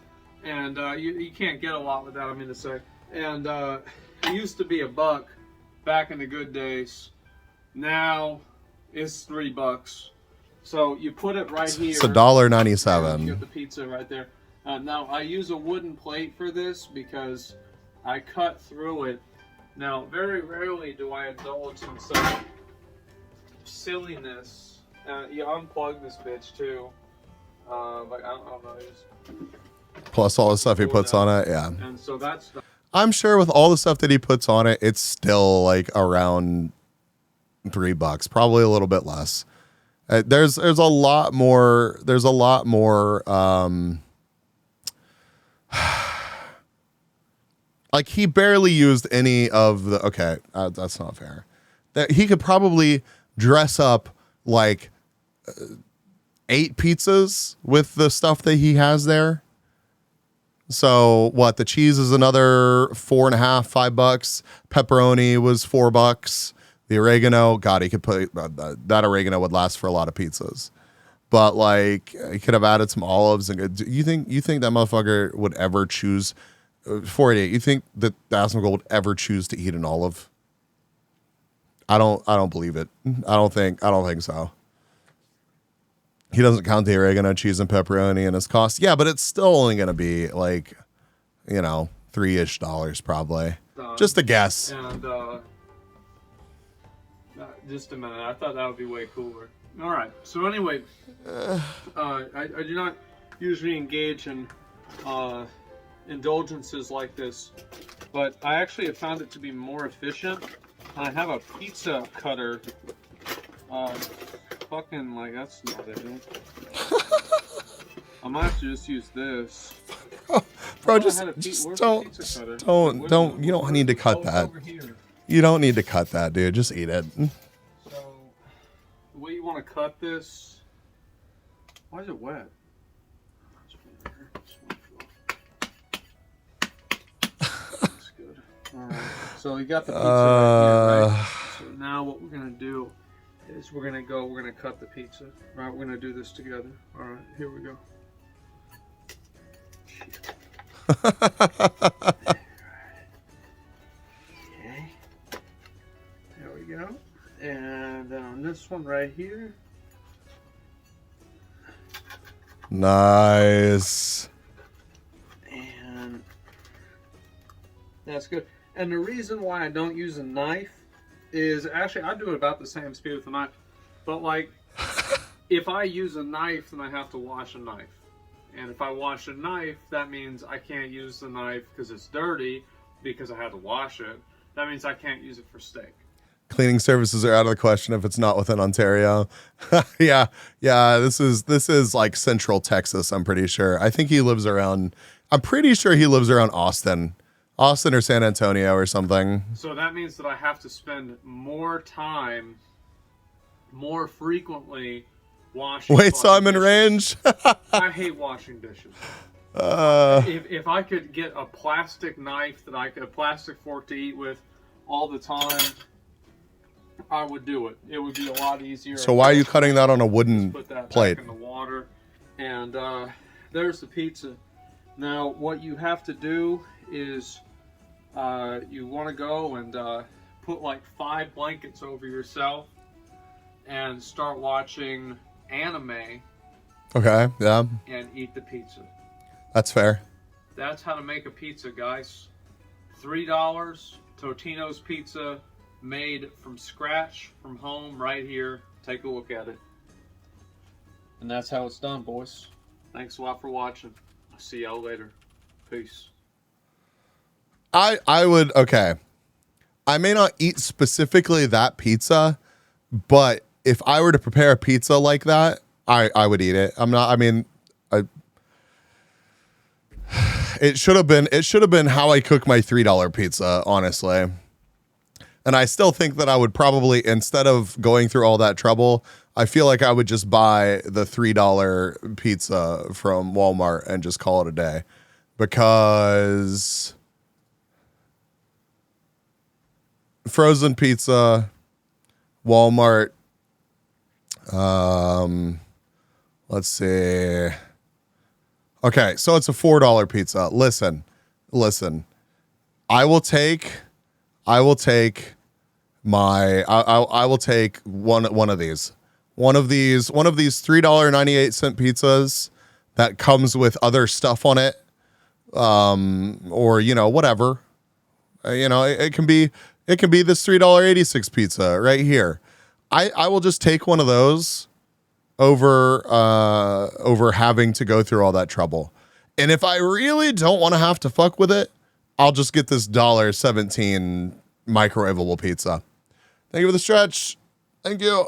and you can't get a lot with that. I mean to say, and it used to be $1 back in the good days. Now it's $3. So you put it right here. It's $1.97. You get the pizza right there. Now I use a wooden plate for this because I cut through it. Now very rarely do I indulge in such silliness. You unplug this bitch too. Like I don't know. Plus all the stuff he puts on it, yeah. And so that's. I'm sure with all the stuff that he puts on it, it's still like around $3, probably a little bit less. There's a lot more. There's a lot more. Like he barely used any of the. Okay, that's not fair. That he could probably dress up like 8 pizzas with the stuff that he has there. So what? The cheese is another $4.50, $5. Pepperoni was $4. The oregano, God, he could put that oregano would last for a lot of pizzas. But like, he could have added some olives and you think that motherfucker would ever choose 488? You think that Asmongold would ever choose to eat an olive? I don't believe it. I don't think so. He doesn't count the oregano, cheese, and pepperoni in his cost. Yeah, but it's still only going to be like, $3-ish probably. Just a guess. And just a minute. I thought that would be way cooler. All right. So anyway, I do not usually engage in indulgences like this, but I actually have found it to be more efficient. I have a pizza cutter. Fucking like that's not it. I might have to just use this. Bro, just don't. You don't need to cut that. You don't need to cut that, dude. Just eat it. So, the way you want to cut this. Why is it wet? That's good. All right. So you got the pizza right here, right? So now what we're gonna do is we're gonna cut the pizza. Right, we're gonna do this together. All right, here we go. Okay, there we go. And then on this one right here. Nice. And that's good. And the reason why I don't use a knife is actually I do it about the same speed with a knife, but like if I use a knife, then I have to wash a knife, and if I wash a knife, that means I can't use the knife because it's dirty because I had to wash it. That means I can't use it for steak. Cleaning services are out of the question if it's not within Ontario. Yeah. This is like Central Texas. I'm pretty sure. I think he lives around. I'm pretty sure he lives around Austin or San Antonio or something. So that means that I have to spend more time, more frequently washing. Wait, so I'm in range? I hate washing dishes. If I could get a plastic knife a plastic fork to eat with all the time, I would do it. It would be a lot easier. So why are you cutting that on a wooden put that plate? back in the water, and there's the pizza. Now, what you have to do is you want to go and put like 5 blankets over yourself and start watching anime. Okay, yeah. And eat the pizza. That's fair. That's how to make a pizza, guys. $3, Totino's Pizza, made from scratch, from home, right here. Take a look at it. And that's how it's done, boys. Thanks a lot for watching. I'll see y'all later. Peace. I would, okay. I may not eat specifically that pizza, but if I were to prepare a pizza like that, I would eat it. It should have been how I cook my $3 pizza, honestly. And I still think that I would probably, instead of going through all that trouble, I feel like I would just buy the $3 pizza from Walmart and just call it a day. Because frozen pizza, Walmart, let's see. Okay, so it's a $4 pizza. Listen. I will take one of these. One of these $3.98 pizzas that comes with other stuff on it. Or whatever. It can be this $3.86 pizza right here. I will just take one of those over having to go through all that trouble. And if I really don't want to have to fuck with it, I'll just get this $1.17 microwavable pizza. Thank you for the stretch. Thank you.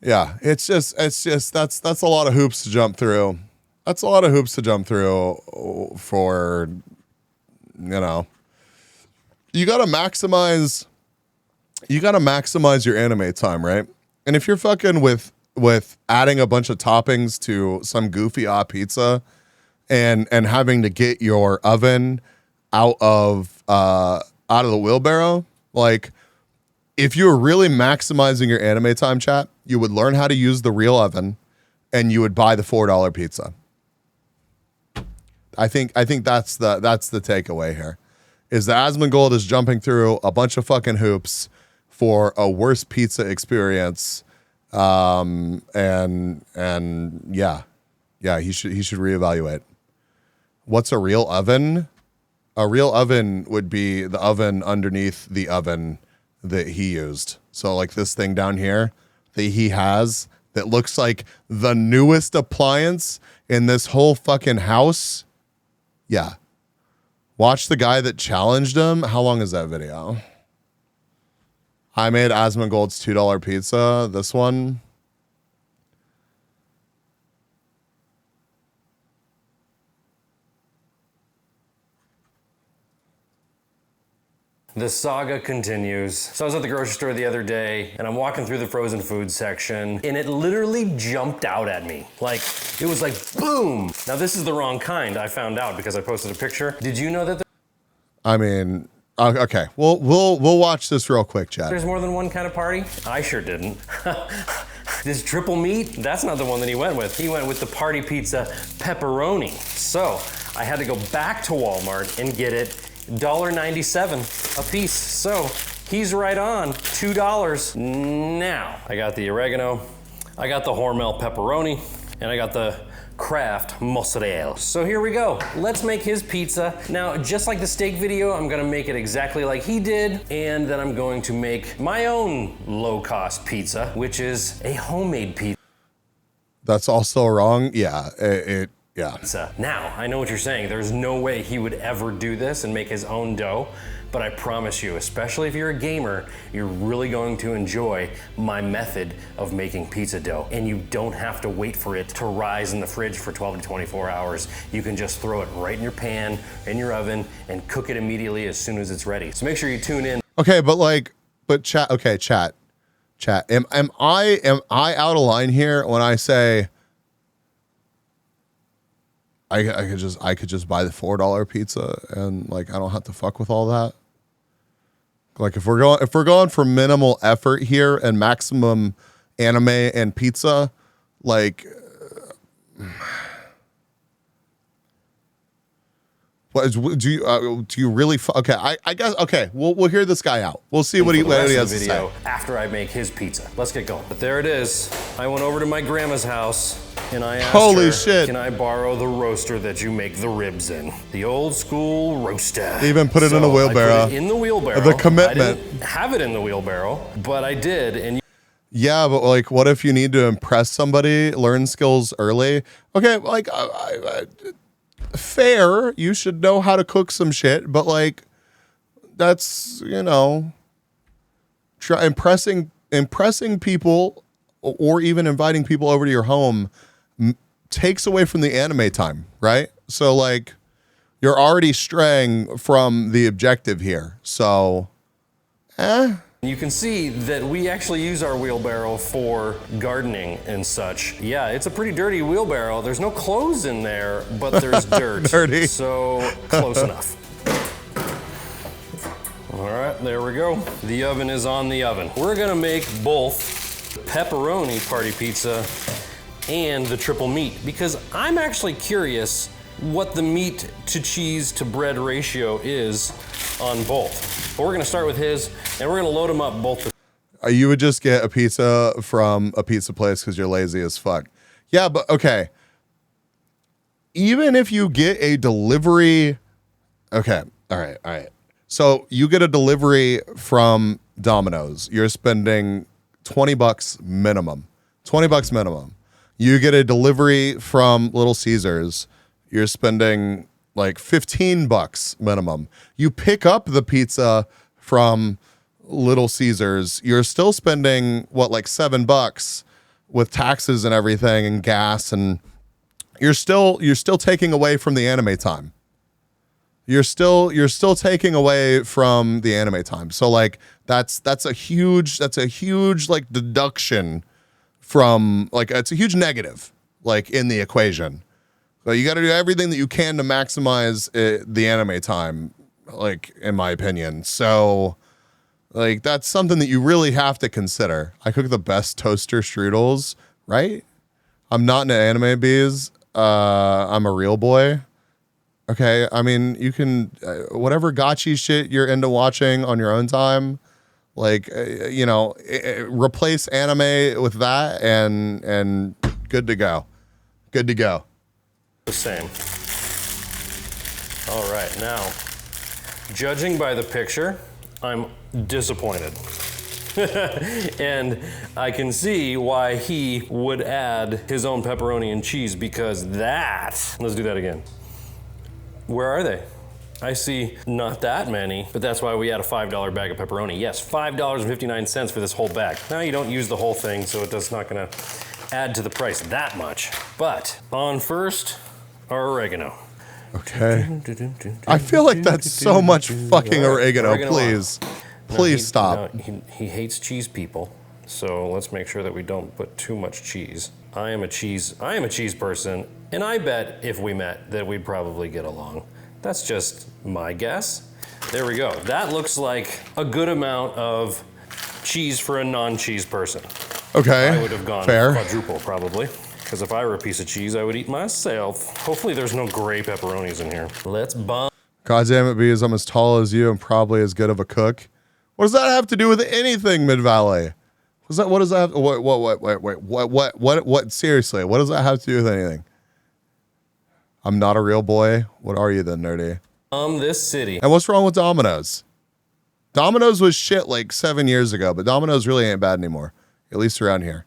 Yeah, it's just that's a lot of hoops to jump through. That's a lot of hoops to jump through for, you got to maximize your anime time, right? And if you're fucking with adding a bunch of toppings to some goofy pizza and having to get your oven out of the wheelbarrow, like, if you're really maximizing your anime time, chat, you would learn how to use the real oven and you would buy the $4 pizza. I think that's the takeaway here, is that Asmongold is jumping through a bunch of fucking hoops for a worse pizza experience. And yeah, he should reevaluate. What's a real oven? A real oven would be the oven underneath the oven that he used. So like this thing down here that he has that looks like the newest appliance in this whole fucking house. Yeah. Watch the guy that challenged him. How long is that video? I made Asmongold's $2 pizza. This one. The saga continues. So I was at the grocery store the other day and I'm walking through the frozen food section and it literally jumped out at me. Like, it was like, boom. Now this is the wrong kind, I found out because I posted a picture. Did you know that okay. We'll watch this real quick, Chad. There's more than one kind of party? I sure didn't. This triple meat, that's not the one that he went with. He went with the party pizza pepperoni. So I had to go back to Walmart and get it $1.97 a piece. So he's right on, $2. Now, I got the oregano, I got the Hormel pepperoni, and I got the Kraft mozzarella. So here we go. Let's make his pizza. Now, just like the steak video, I'm gonna make it exactly like he did, and then I'm going to make my own low-cost pizza, which is a homemade pizza. That's also wrong. Yeah, it Yeah. Now, I know what you're saying. There's no way he would ever do this and make his own dough, but I promise you, especially if you're a gamer, you're really going to enjoy my method of making pizza dough. And you don't have to wait for it to rise in the fridge for 12 to 24 hours. You can just throw it right in your pan, in your oven, and cook it immediately as soon as it's ready. So make sure you tune in. Okay, but chat. Okay, chat. Am I out of line here when I say I could just buy the $4 pizza and like I don't have to fuck with all that? Like if we're going for minimal effort here and maximum anime and pizza, like what do you really? Okay, I guess okay. We'll hear this guy out. We'll see what he has to say after I make his pizza. Let's get going. But there it is. I went over to my grandma's house and I asked Holy her, shit. can I borrow the roaster that you make the ribs in? The old school roaster. They even put it in a wheelbarrow. I put it in the wheelbarrow. The commitment. I didn't have it in the wheelbarrow, but I did. And yeah, but like, what if you need to impress somebody, learn skills early? Okay, like, fair, you should know how to cook some shit, but like, that's, you know, impressing people or even inviting people over to your home takes away from the anime time, right? So like, you're already straying from the objective here. So, You can see that we actually use our wheelbarrow for gardening and such. Yeah, it's a pretty dirty wheelbarrow. There's no clothes in there, but there's dirt. Dirty. So close enough. All right, there we go. The oven is on the oven. We're gonna make both the pepperoni party pizza and the triple meat because I'm actually curious what the meat to cheese to bread ratio is on both. But we're gonna start with his and we're gonna load them up both. You would just get a pizza from a pizza place because you're lazy as fuck. Yeah, but okay. Even if you get a delivery, okay, all right. So you get a delivery from Domino's. You're spending $20 minimum. $20 minimum. You get a delivery from Little Caesars. You're spending like $15 minimum. You pick up the pizza from Little Caesars. You're still spending what, like $7 with taxes and everything and gas, and you're still taking away from the anime time. You're still taking away from the anime time. So like that's a huge like deduction from, like, it's a huge negative like in the equation. So you got to do everything that you can to maximize the anime time, like, in my opinion. So like that's something that you really have to consider. I cook the best toaster strudels, right? I'm not into anime bees. I'm a real boy. Okay, I mean, you can, whatever gotchi shit you're into watching on your own time, like, you know, replace anime with that and good to go. Good to go. The same. All right, now, judging by the picture, I'm disappointed. And I can see why he would add his own pepperoni and cheese because let's do that again. Where are they? I see not that many, but that's why we had a $5 bag of pepperoni. Yes, $5.59 for this whole bag. Now you don't use the whole thing, so it's not gonna add to the price that much. But on first, our oregano. Okay. I feel like that's so much fucking oregano. Please. Please stop. He hates cheese people, so let's make sure that we don't put too much cheese. I am a cheese person, and I bet if we met that we'd probably get along. That's just my guess. There we go. That looks like a good amount of cheese for a non-cheese person. Okay. I would have gone fair. Quadruple probably, because if I were a piece of cheese, I would eat myself. Hopefully there's no gray pepperonis in here. Let's bomb. God damn it, bees, I'm as tall as you and probably as good of a cook. What does that have to do with anything, Mid-Valley? What does that have, what, seriously, what does that have to do with anything? I'm not a real boy. What are you then, nerdy? This city. And what's wrong with Domino's? Domino's was shit like 7 years ago, but Domino's really ain't bad anymore. At least around here.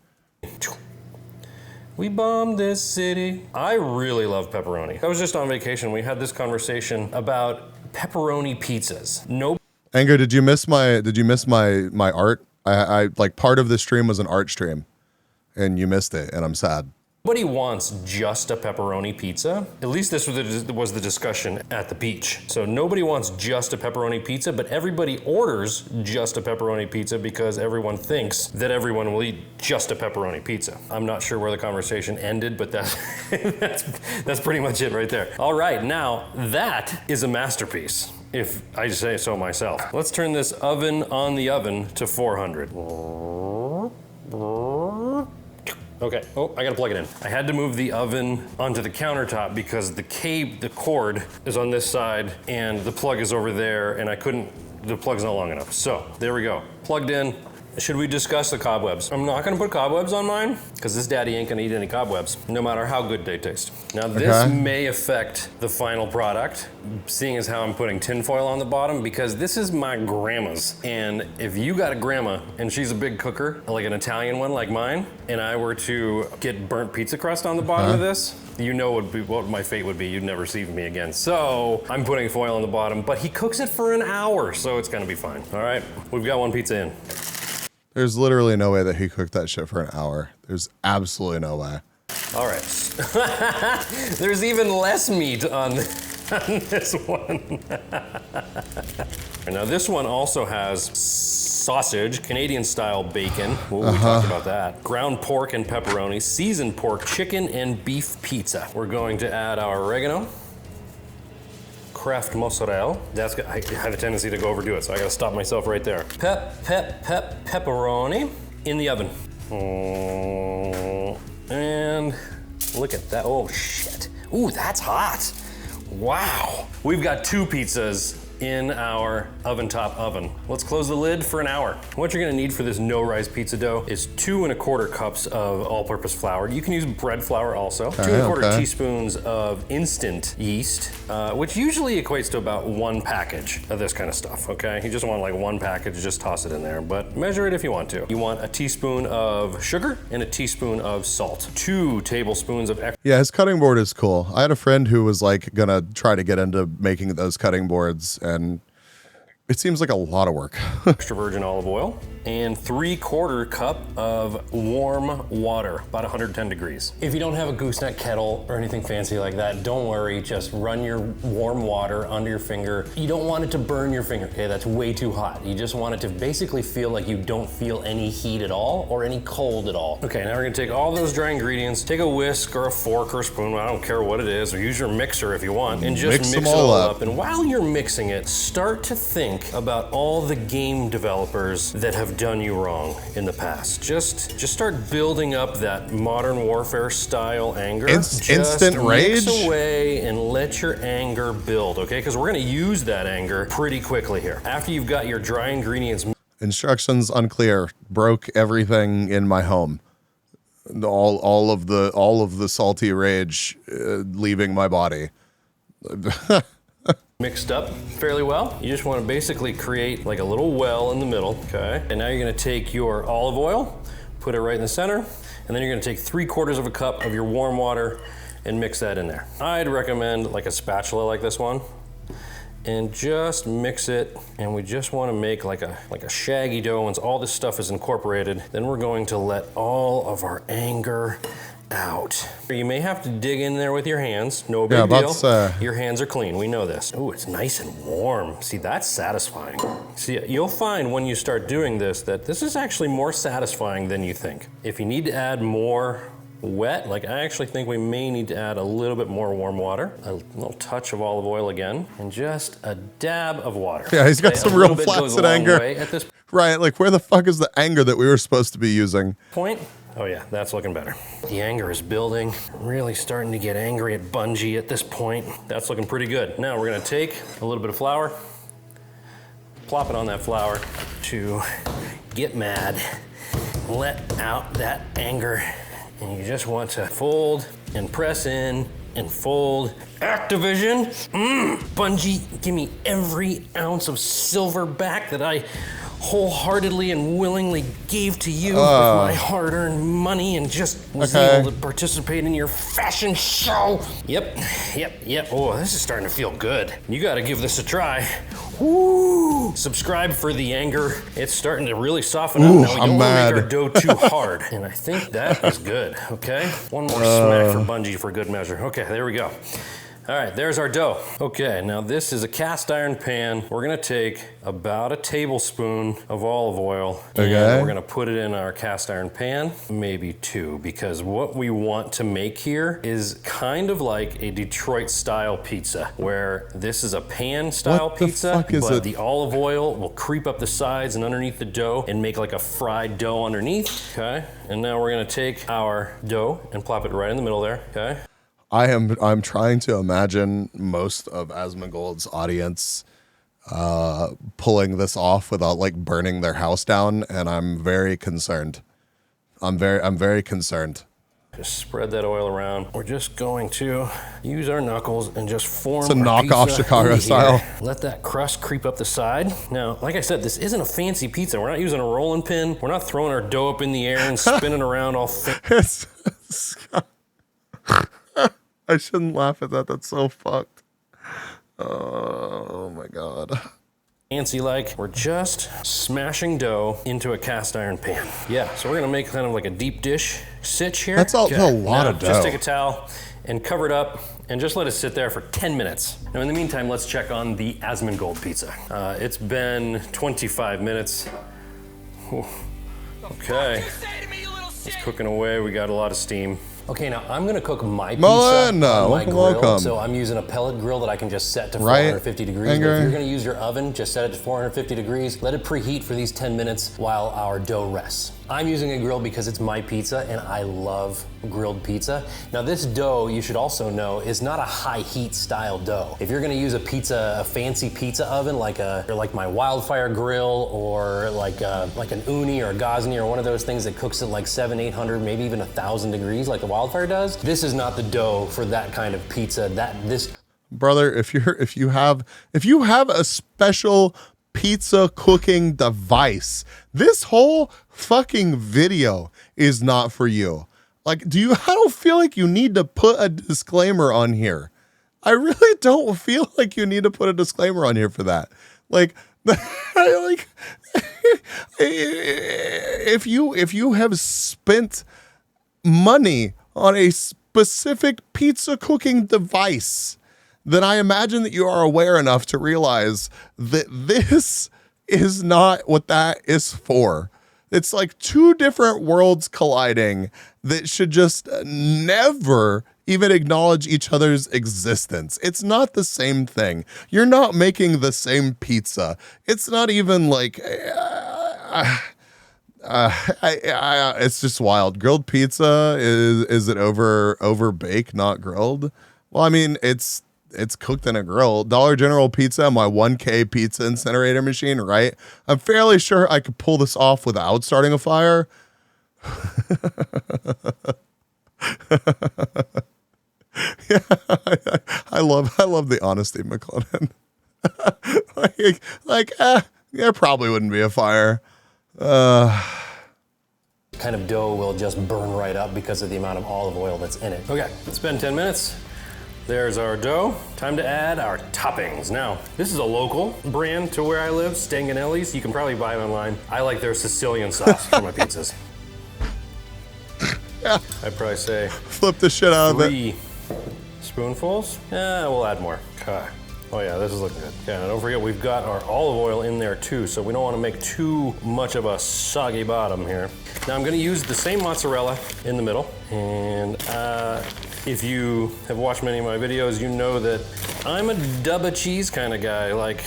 We bombed this city. I really love pepperoni. I was just on vacation. We had this conversation about pepperoni pizzas. No. Anger, did you miss my art? I like part of the stream was an art stream, and you missed it, and I'm sad. Nobody wants just a pepperoni pizza. At least this was the discussion at the beach. So nobody wants just a pepperoni pizza, but everybody orders just a pepperoni pizza because everyone thinks that everyone will eat just a pepperoni pizza. I'm not sure where the conversation ended, but that's pretty much it right there. All right, now that is a masterpiece, if I say so myself. Let's turn this oven on the oven to 400. Okay, oh, I gotta plug it in. I had to move the oven onto the countertop because the cord is on this side and the plug is over there and the plug's not long enough. So, there we go, plugged in. Should we discuss the cobwebs? I'm not gonna put cobwebs on mine because this daddy ain't gonna eat any cobwebs, no matter how good they taste. Now this may affect the final product, seeing as how I'm putting tinfoil on the bottom, because this is my grandma's. And if you got a grandma and she's a big cooker, like an Italian one like mine, and I were to get burnt pizza crust on the bottom of this, you know what my fate would be. You'd never see me again. So I'm putting foil on the bottom, but he cooks it for an hour, so it's gonna be fine. All right, we've got one pizza in. There's literally no way that he cooked that shit for an hour. There's absolutely no way. All right. There's even less meat on this one. Now this one also has sausage, Canadian style bacon. We talked about that. Ground pork and pepperoni, seasoned pork, chicken, and beef pizza. We're going to add our oregano. Kraft mozzarella. I have a tendency to go overdo it, so I gotta stop myself right there. Pepperoni in the oven. And look at that, oh shit. Ooh, that's hot. Wow. We've got 2 pizzas in our oven top oven. Let's close the lid for an hour. What you're gonna need for this no rise pizza dough is 2 1/4 cups of all-purpose flour. You can use bread flour also. 2 1/4 teaspoons of instant yeast, which usually equates to about 1 package of this kind of stuff, okay? You just want like 1 package, just toss it in there, but measure it if you want to. You want a teaspoon of sugar and a teaspoon of salt. 2 tablespoons of extra. Yeah, his cutting board is cool. I had a friend who was like gonna try to get into making those cutting boards, and it seems like a lot of work. Extra virgin olive oil and 3/4 cup of warm water, about 110 degrees. If you don't have a gooseneck kettle or anything fancy like that, don't worry, just run your warm water under your finger. You don't want it to burn your finger, okay? That's way too hot. You just want it to basically feel like you don't feel any heat at all or any cold at all. Okay, now we're gonna take all those dry ingredients, take a whisk or a fork or a spoon, I don't care what it is, or use your mixer if you want, and just mix it all up. And while you're mixing it, start to think about all the game developers that have done you wrong in the past. Just start building up that Modern Warfare style anger. Instant rage? Mix away and let your anger build, okay? Because we're gonna use that anger pretty quickly here. After you've got your dry ingredients. Instructions unclear. Broke everything in my home. All of the salty rage leaving my body. Mixed up fairly well. You just want to basically create like a little well in the middle, okay? And now you're gonna take your olive oil, put it right in the center, and then you're gonna take 3/4 of a cup of your warm water and mix that in there. I'd recommend like a spatula like this one, and just mix it, and we just want to make like a shaggy dough. Once all this stuff is incorporated, then we're going to let all of our anger out. You may have to dig in there with your hands, no big deal. Your hands are clean, we know this. Ooh, it's nice and warm. See, that's satisfying. See, you'll find when you start doing this that this is actually more satisfying than you think. If you need to add more wet, like I actually think we may need to add a little bit more warm water, a little touch of olive oil again, and just a dab of water. Yeah, he's got some real flaccid anger. Right, like where the fuck is the anger that we were supposed to be using? Oh yeah, that's looking better. The anger is building. Really starting to get angry at Bungie at this point. That's looking pretty good. Now we're gonna take a little bit of flour, plop it on that flour to get mad, let out that anger, and you just want to fold and press in and fold. Activision, Bungie, give me every ounce of silver back that I wholeheartedly and willingly gave to you with my hard-earned money and just was able to participate in your fashion show. Yep. Oh, this is starting to feel good. You gotta give this a try. Woo! Subscribe for the anger. It's starting to really soften up now. We don't want to make our dough too hard. And I think that is good, okay? One more smack for Bungie for good measure. Okay, there we go. All right, there's our dough. Okay, now this is a cast iron pan. We're gonna take about a tablespoon of olive oil and we're gonna put it in our cast iron pan, maybe 2, because what we want to make here is kind of like a Detroit style pizza, where this is a pan style pizza, but the olive oil will creep up the sides and underneath the dough and make like a fried dough underneath, okay? And now we're gonna take our dough and plop it right in the middle there, okay? I'm trying to imagine most of Asmongold's audience pulling this off without like burning their house down, and I'm very concerned. I'm very concerned. Just spread that oil around. We're just going to use our knuckles and just form a knockoff Chicago style. Let that crust creep up the side. Now, like I said, this isn't a fancy pizza. We're not using a rolling pin. We're not throwing our dough up in the air and spinning around all I shouldn't laugh at that. That's so fucked. Oh my God. Fancy like. We're just smashing dough into a cast iron pan. Yeah, so we're gonna make kind of like a deep dish sitch here. That's a lot of dough. Just take a towel and cover it up and just let it sit there for 10 minutes. Now in the meantime, let's check on the Asmongold pizza. It's been 25 minutes. Whew. Okay, it's cooking away. We got a lot of steam. Okay, now I'm gonna cook my pizza on my grill. So I'm using a pellet grill that I can just set to 450 degrees. But if you're gonna use your oven, just set it to 450 degrees. Let it preheat for these 10 minutes while our dough rests. I'm using a grill because it's my pizza and I love grilled pizza. Now this dough, you should also know, is not a high heat style dough. If you're gonna use a fancy pizza oven like my Wildfire grill or like an Uni or a Ghazni or one of those things that cooks at like 700, 800, maybe even 1,000 degrees like the Wildfire does, this is not the dough for that kind of pizza. Brother, if you have a special pizza cooking device, this whole fucking video is not for you. Like, I don't feel like you need to put a disclaimer on here. I really don't feel like you need to put a disclaimer on here for that. Like, if you have spent money on a specific pizza cooking device, then I imagine that you are aware enough to realize that this is not what that is for. It's like two different worlds colliding that should just never even acknowledge each other's existence. It's not the same thing. You're not making the same pizza. It's not even like... it's just wild. Grilled pizza, is it over bake, not grilled? Well, I mean, it's cooked in a grill. Dollar General pizza, my 1K pizza incinerator machine, right? I'm fairly sure I could pull this off without starting a fire. Yeah, I love the honesty, McClellan. There probably wouldn't be a fire. Kind of dough will just burn right up because of the amount of olive oil that's in it. Okay, it's been 10 minutes. There's our dough. Time to add our toppings. Now, this is a local brand to where I live, Stanganelli's. You can probably buy it online. I like their Sicilian sauce for my pizzas. Yeah. I'd probably say flip the shit out of it. 3 spoonfuls. Yeah, we'll add more. Okay. Oh yeah, this is looking good. Okay, now don't forget we've got our olive oil in there too, so we don't want to make too much of a soggy bottom here. Now I'm going to use the same mozzarella in the middle, and if you have watched many of my videos, you know that I'm a double cheese kind of guy. Like,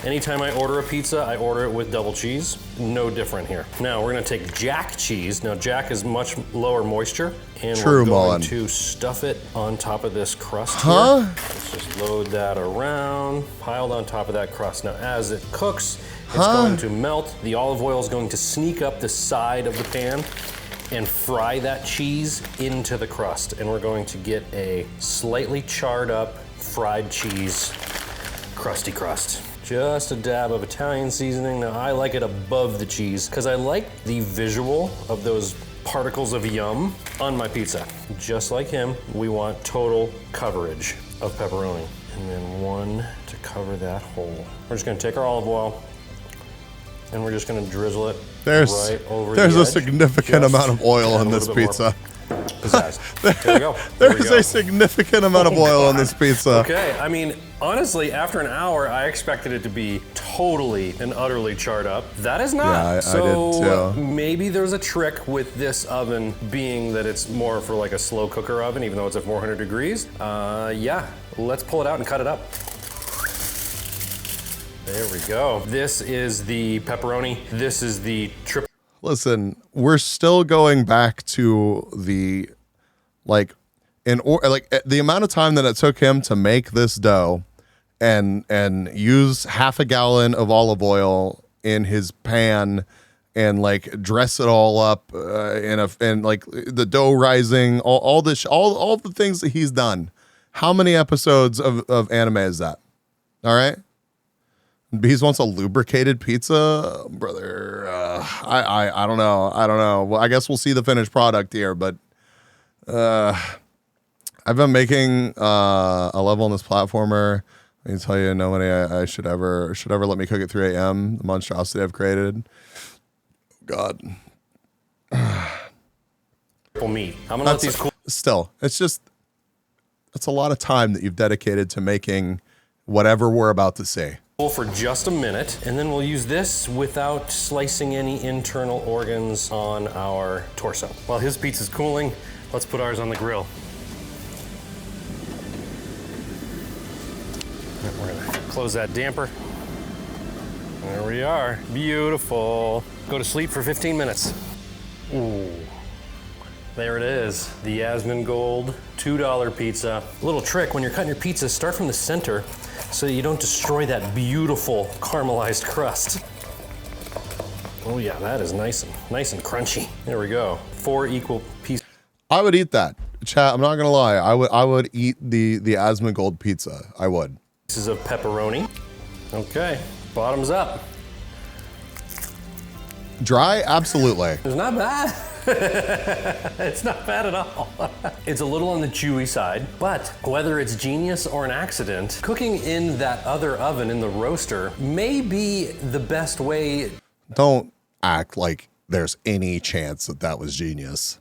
anytime I order a pizza, I order it with double cheese. No different here. Now we're gonna take Jack cheese. Now Jack is much lower moisture, and we're going to stuff it on top of this crust here. Let's just load that around, piled on top of that crust. Now as it cooks, it's going to melt. The olive oil is going to sneak up the side of the pan and fry that cheese into the crust. And we're going to get a slightly charred up fried cheese crusty crust. Just a dab of Italian seasoning. Now I like it above the cheese because I like the visual of those particles of yum on my pizza. Just like him, we want total coverage of pepperoni. And then one to cover that hole. We're just gonna take our olive oil and we're just gonna drizzle it right over the edge. There's a significant amount of oil in this pizza. There we go. There's a significant amount of oil on this pizza. Okay, I mean, honestly, after an hour, I expected it to be totally and utterly charred up. That is not. Yeah, I did too. Maybe there's a trick with this oven being that it's more for like a slow cooker oven, even though it's at 400 degrees. Yeah, let's pull it out and cut it up. There we go. This is the pepperoni. This is the triple. Listen, we're still going back to the the amount of time that it took him to make this dough and use half a gallon of olive oil in his pan and like dress it all up and like the dough rising, all the things that he's done. How many episodes of anime is that? All right. Bees wants a lubricated pizza, brother. I don't know. Well, I guess we'll see the finished product here, but I've been making a level on this platformer. Let me tell you, nobody I should ever let me cook at 3 a.m. The monstrosity I've created. God. Meat. I'm gonna let these cool. Still, it's a lot of time that you've dedicated to making whatever we're about to say. For just a minute, and then we'll use this without slicing any internal organs on our torso. While his pizza's cooling, let's put ours on the grill. We're gonna close that damper. There we are, beautiful. Go to sleep for 15 minutes. Ooh, there it is, the Yasmin Gold $2 pizza. A little trick, when you're cutting your pizza, start from the center so you don't destroy that beautiful caramelized crust. Oh yeah, that is nice and crunchy. There we go. 4 equal pieces. I would eat that. Chat, I'm not gonna lie. I would eat the Yasmin Gold pizza. I would. Pieces of pepperoni. Okay, bottoms up. Dry? Absolutely. It's not bad. It's not bad at all. It's a little on the chewy side, but whether it's genius or an accident, cooking in that other oven in the roaster may be the best way. Don't act like there's any chance that was genius.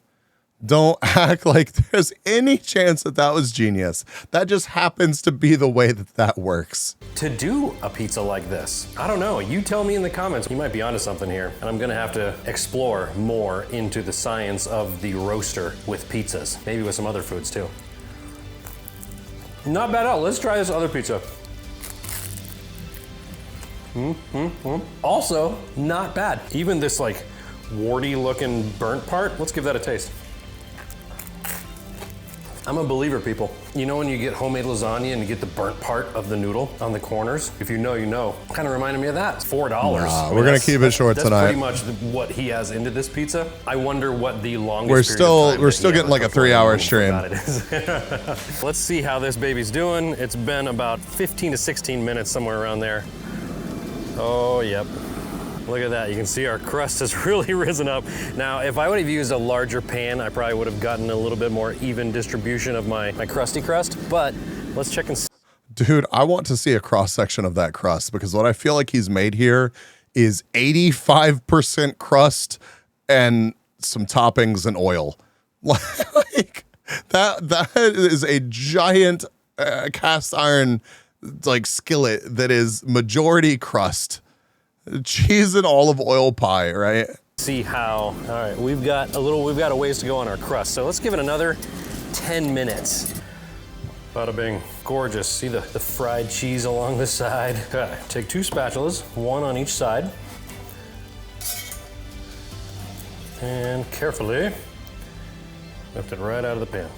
Don't act like there's any chance that was genius. That just happens to be the way that works. To do a pizza like this, I don't know. You tell me in the comments. You might be onto something here, and I'm gonna have to explore more into the science of the roaster with pizzas, maybe with some other foods too. Not bad at all. Let's try this other pizza. Also, not bad. Even this like warty looking burnt part, let's give that a taste. I'm a believer, people. You know when you get homemade lasagna and you get the burnt part of the noodle on the corners? If you know, you know. Kind of reminded me of that. It's $4. Nah, we're gonna keep it short tonight. That's pretty much what he has into this pizza. I wonder what the longest we're still getting like a 3-hour stream. Let's see how this baby's doing. It's been about 15 to 16 minutes, somewhere around there. Oh, yep. Look at that, you can see our crust has really risen up. Now, if I would have used a larger pan, I probably would have gotten a little bit more even distribution of my crusty crust, but let's check and see. Dude, I want to see a cross section of that crust because what I feel like he's made here is 85% crust and some toppings and oil. Like that is a giant cast iron like skillet that is majority crust. Cheese and olive oil pie, right? See how, all right, we've got a ways to go on our crust. So let's give it another 10 minutes. Bada bing, gorgeous. See the fried cheese along the side. Okay, take 2 spatulas, 1 on each side. And carefully lift it right out of the pan.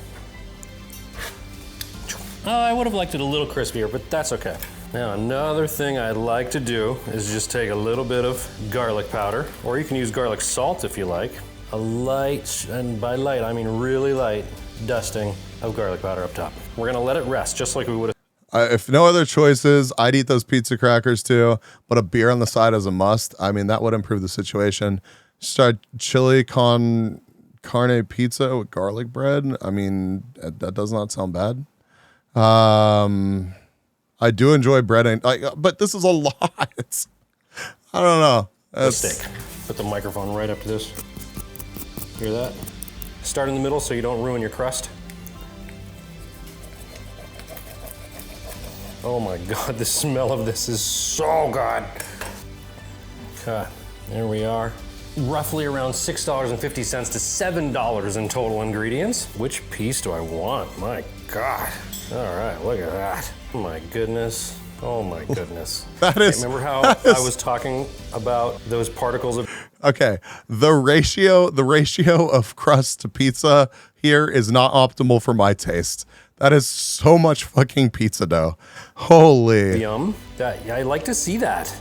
I would have liked it a little crispier, but that's okay. Now, another thing I'd like to do is just take a little bit of garlic powder, or you can use garlic salt if you like. A light, and by light, I mean really light, dusting of garlic powder up top. We're gonna let it rest, just like we would have. If no other choices, I'd eat those pizza crackers too, but a beer on the side is a must. I mean, that would improve the situation. Start chili con carne pizza with garlic bread. I mean, that does not sound bad. I do enjoy bread, but this is a lot. I don't know. Stick. Put the microphone right up to this. Hear that? Start in the middle so you don't ruin your crust. Oh my God, the smell of this is so good. Okay, there we are. Roughly around $6.50 to $7 in total ingredients. Which piece do I want? My God. All right, look at that. Oh my goodness. Oh my goodness. Remember how I was talking about those particles of... Okay, the ratio of crust to pizza here is not optimal for my taste. That is so much fucking pizza dough. Holy. Yum. I like to see that.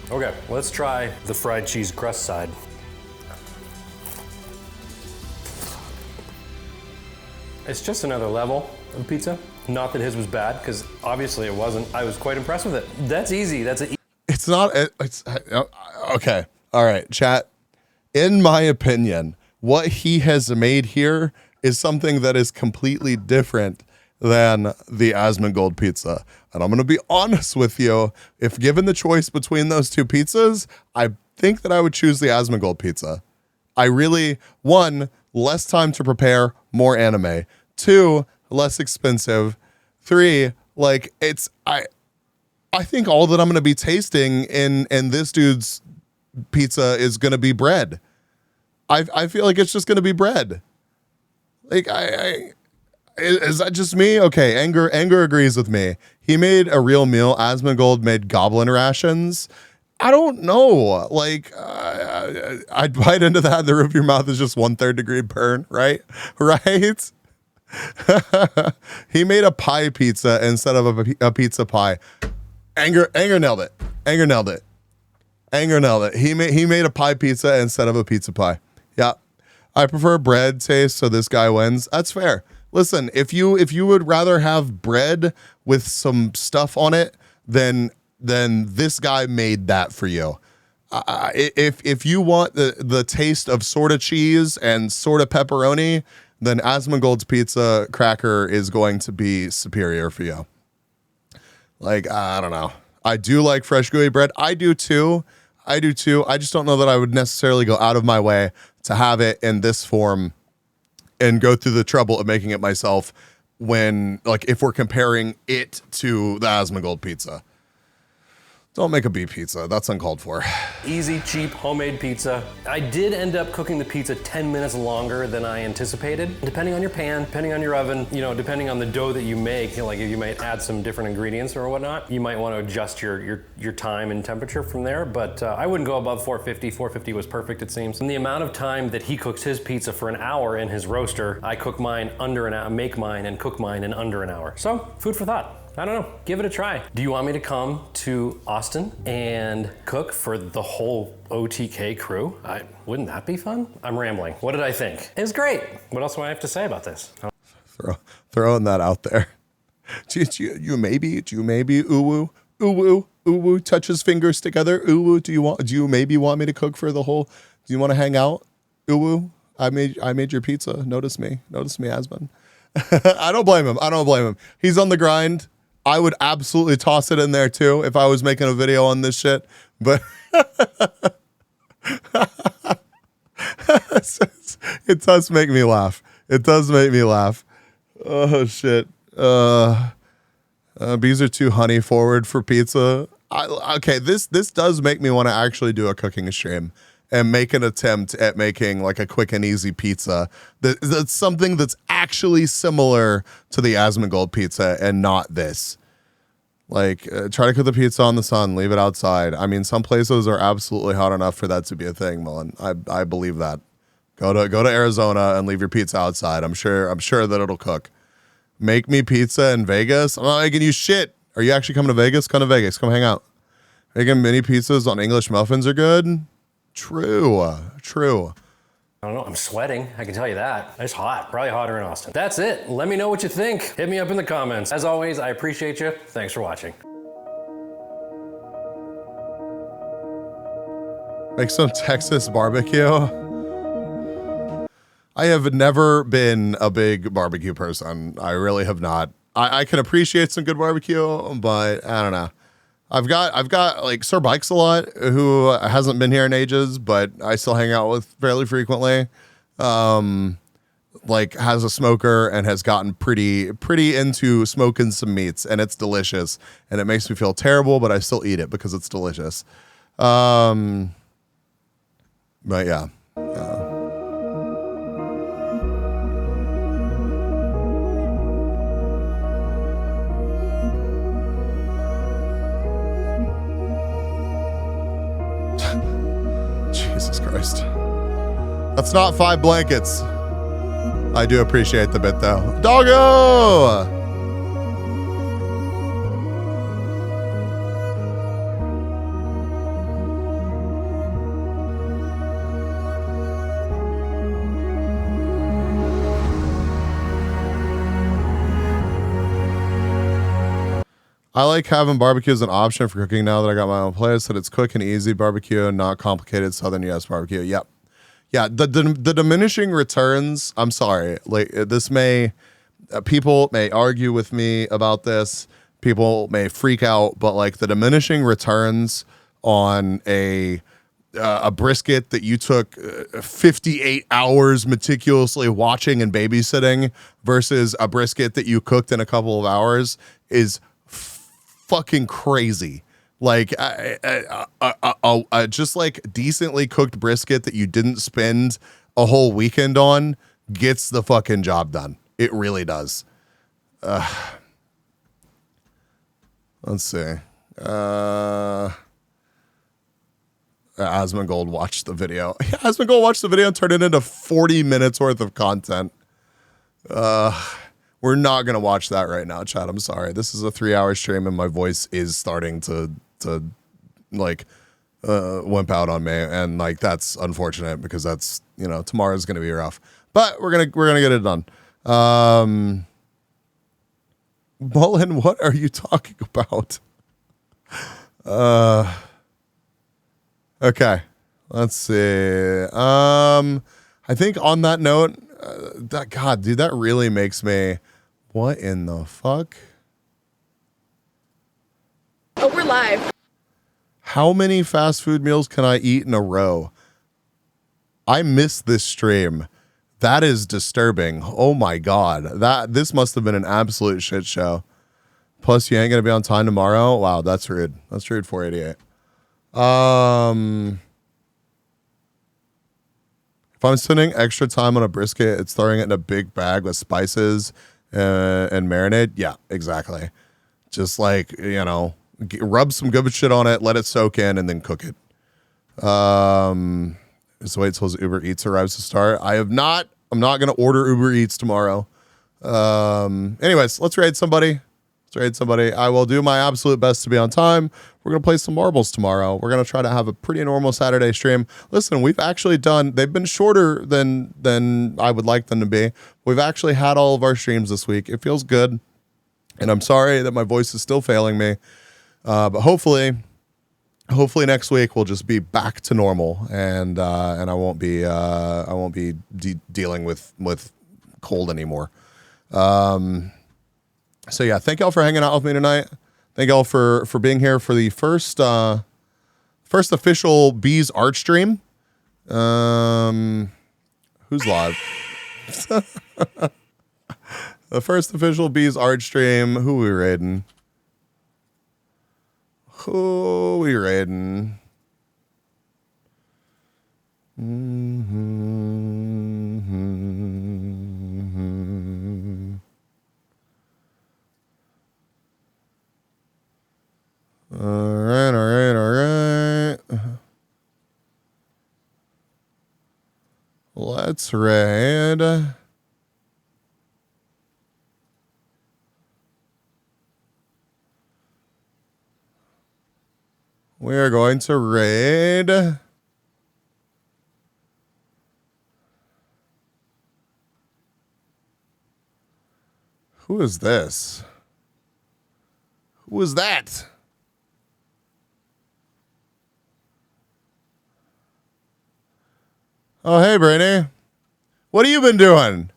Okay, let's try the fried cheese crust side. It's just another level of pizza. Not that his was bad, because obviously it wasn't. I was quite impressed with it. That's easy. It's not. It's okay. All right, chat. In my opinion, what he has made here is something that is completely different than the Asmongold pizza. And I'm going to be honest with you. If given the choice between those two pizzas, I think that I would choose the Asmongold pizza. I really, one, less time to prepare, more anime. Two, less expensive. Three, like I think all that I'm going to be tasting in this dude's pizza is going to be bread. I feel like it's just going to be bread. Like is that just me? Okay, Anger agrees with me. He made a real meal. Asmongold made goblin rations. I don't know. Like, I'd bite into that. And the roof of your mouth is just 1/3 degree burn, right? Right? He made a pie pizza instead of a pizza pie. Anger nailed it. Anger nailed it. He made a pie pizza instead of a pizza pie. Yeah. I prefer bread taste, so this guy wins. That's fair. Listen, if you would rather have bread with some stuff on it, then this guy made that for you. If you want the taste of sort of cheese and sort of pepperoni, then Asmongold's pizza cracker is going to be superior for you. Like, I don't know. I do like fresh gooey bread. I do too. I just don't know that I would necessarily go out of my way to have it in this form and go through the trouble of making it myself when, like, if we're comparing it to the Asmongold pizza. Don't make a beef pizza. That's uncalled for. Easy, cheap, homemade pizza. I did end up cooking the pizza 10 minutes longer than I anticipated. Depending on your pan, depending on your oven, depending on the dough that you make, like if you might add some different ingredients or whatnot, you might want to adjust your time and temperature from there. But I wouldn't go above 450. 450 was perfect, it seems. And the amount of time that he cooks his pizza for an hour in his roaster, I cook mine under an hour, make mine and cook mine in under an hour. So, food for thought. I don't know, give it a try. Do you want me to come to Austin and cook for the whole OTK crew? Wouldn't that be fun? I'm rambling. What did I think? It was great. What else do I have to say about this? Throwing that out there. Do you maybe uwu touch his fingers together? Uwu, do you maybe want me to cook for the whole? Do you want to hang out? Uwu, I made your pizza. Notice me, Asmon. I don't blame him. He's on the grind. I would absolutely toss it in there too if I was making a video on this shit. But it does make me laugh. Oh shit. Bees are too honey forward for pizza. Okay, this does make me want to actually do a cooking stream and make an attempt at making like a quick and easy pizza. That's something that's actually similar to the Asmongold pizza and not this. Like, try to cook the pizza on the sun, leave it outside. I mean, some places are absolutely hot enough for that to be a thing, Mullen. I believe that. Go to Arizona and leave your pizza outside. I'm sure that it'll cook. Make me pizza in Vegas? I'm not making you shit. Are you actually coming to Vegas? Come to Vegas. Come hang out. Making mini pizzas on English muffins are good. True. I don't know, I'm sweating, I can tell you that. It's hot, probably hotter in Austin. That's it, let me know what you think. Hit me up in the comments. As always, I appreciate you. Thanks for watching. Make some Texas barbecue. I have never been a big barbecue person. I really have not. I can appreciate some good barbecue, but I don't know. I've got like Sir Bikes a lot, who hasn't been here in ages, but I still hang out with fairly frequently. Like has a smoker and has gotten pretty into smoking some meats, and it's delicious. And it makes me feel terrible, but I still eat it because it's delicious. But yeah. Jesus Christ. That's not 5 blankets. I do appreciate the bit though. Doggo! I like having barbecue as an option for cooking now that I got my own place, that it's quick and easy barbecue and not complicated Southern US barbecue. Yep. Yeah, the diminishing returns, I'm sorry. Like this may people may argue with me about this. People may freak out, but like the diminishing returns on a brisket that you took 58 hours meticulously watching and babysitting versus a brisket that you cooked in a couple of hours is fucking crazy. Like just like decently cooked brisket that you didn't spend a whole weekend on gets the fucking job done. It really does. Let's see. Asmongold watched the video. Asmongold watched the video and turned it into 40 minutes worth of content. We're not going to watch that right now, chat. I'm sorry. This is a 3-hour stream and my voice is starting to like wimp out on me, and like that's unfortunate because that's, you know, tomorrow's going to be rough. But we're going to get it done. Mullen, what are you talking about? Okay. Let's see. I think on that note, that God, dude, that really makes me. What in the fuck? Oh, we're live. How many fast food meals can I eat in a row? I missed this stream. That is disturbing. Oh my God. This must have been an absolute shit show. Plus, you ain't gonna be on time tomorrow. Wow, that's rude. That's rude. 488. If I'm spending extra time on a brisket, it's throwing it in a big bag with spices and marinade. Yeah, exactly. Just like, you know, rub some good shit on it, let it soak in, and then cook it. Just wait till Uber Eats arrives to start. I'm not going to order Uber Eats tomorrow. Anyways, let's raid somebody. I will do my absolute best to be on time. We're going to play some marbles tomorrow. We're going to try to have a pretty normal Saturday stream. Listen, we've actually they've been shorter than I would like them to be. We've actually had all of our streams this week. It feels good. And I'm sorry that my voice is still failing me. But hopefully next week we'll just be back to normal, and I won't be dealing with cold anymore. So yeah, thank y'all for hanging out with me tonight. Thank y'all for being here for the first official Bees art stream. Who's live? The first official Bees art stream. Who we raiding? All right. Let's raid. We are going to raid Who is this? Who is that? Oh, hey, Brainy. What have you been doing?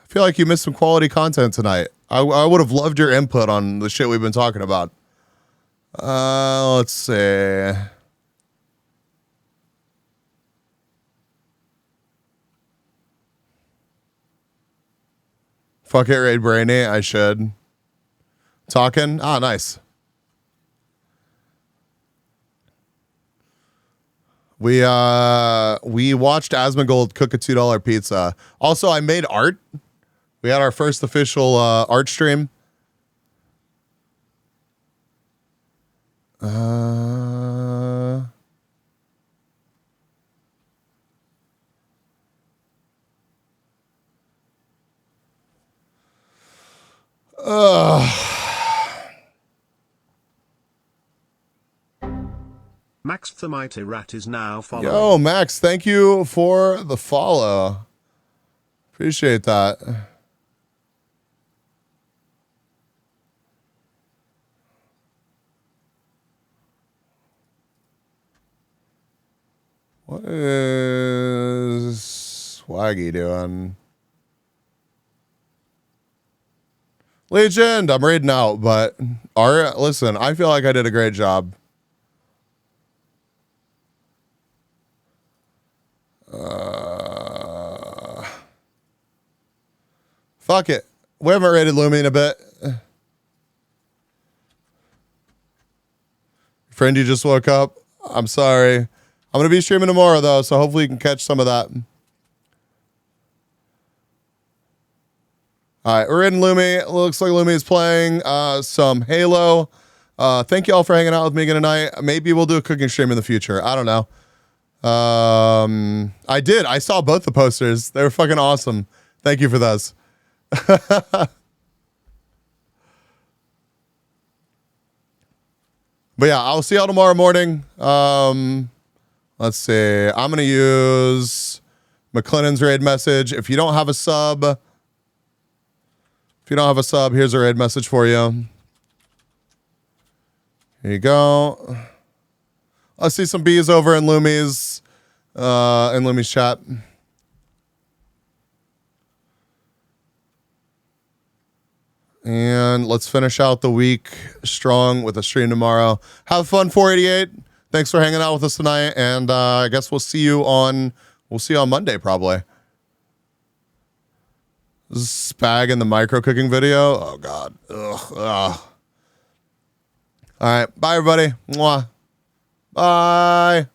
I feel like you missed some quality content tonight. I would have loved your input on the shit we've been talking about. Let's see. Fuck it, Raid Brainy. I should. Talking? Ah, nice. We watched Asmongold cook a $2 pizza. Also, I made art. We had our first official art stream. Max the Mighty Rat is now following. Yo, Max, thank you for the follow. Appreciate that. What is Swaggy doing? Legend, I'm reading out, but listen, I feel like I did a great job. Fuck it. We haven't rated Lumi in a bit. Friend, you just woke up. I'm sorry. I'm going to be streaming tomorrow, though, so hopefully you can catch some of that. All right, we're in Lumi. It looks like Lumi is playing some Halo. Thank you all for hanging out with me again tonight. Maybe we'll do a cooking stream in the future. I don't know. I did. I saw both the posters. They were fucking awesome. Thank you for those. But yeah, I'll see y'all tomorrow morning. Let's see. I'm going to use McLennan's raid message. If you don't have a sub, here's a raid message for you. Here you go. I see some bees over in Lumi's chat. And let's finish out the week strong with a stream tomorrow. Have fun, 488. Thanks for hanging out with us tonight, and I guess we'll see you on Monday probably. This is Spag in the micro cooking video. Oh God. Ugh. All right. Bye everybody. Mwah. Bye.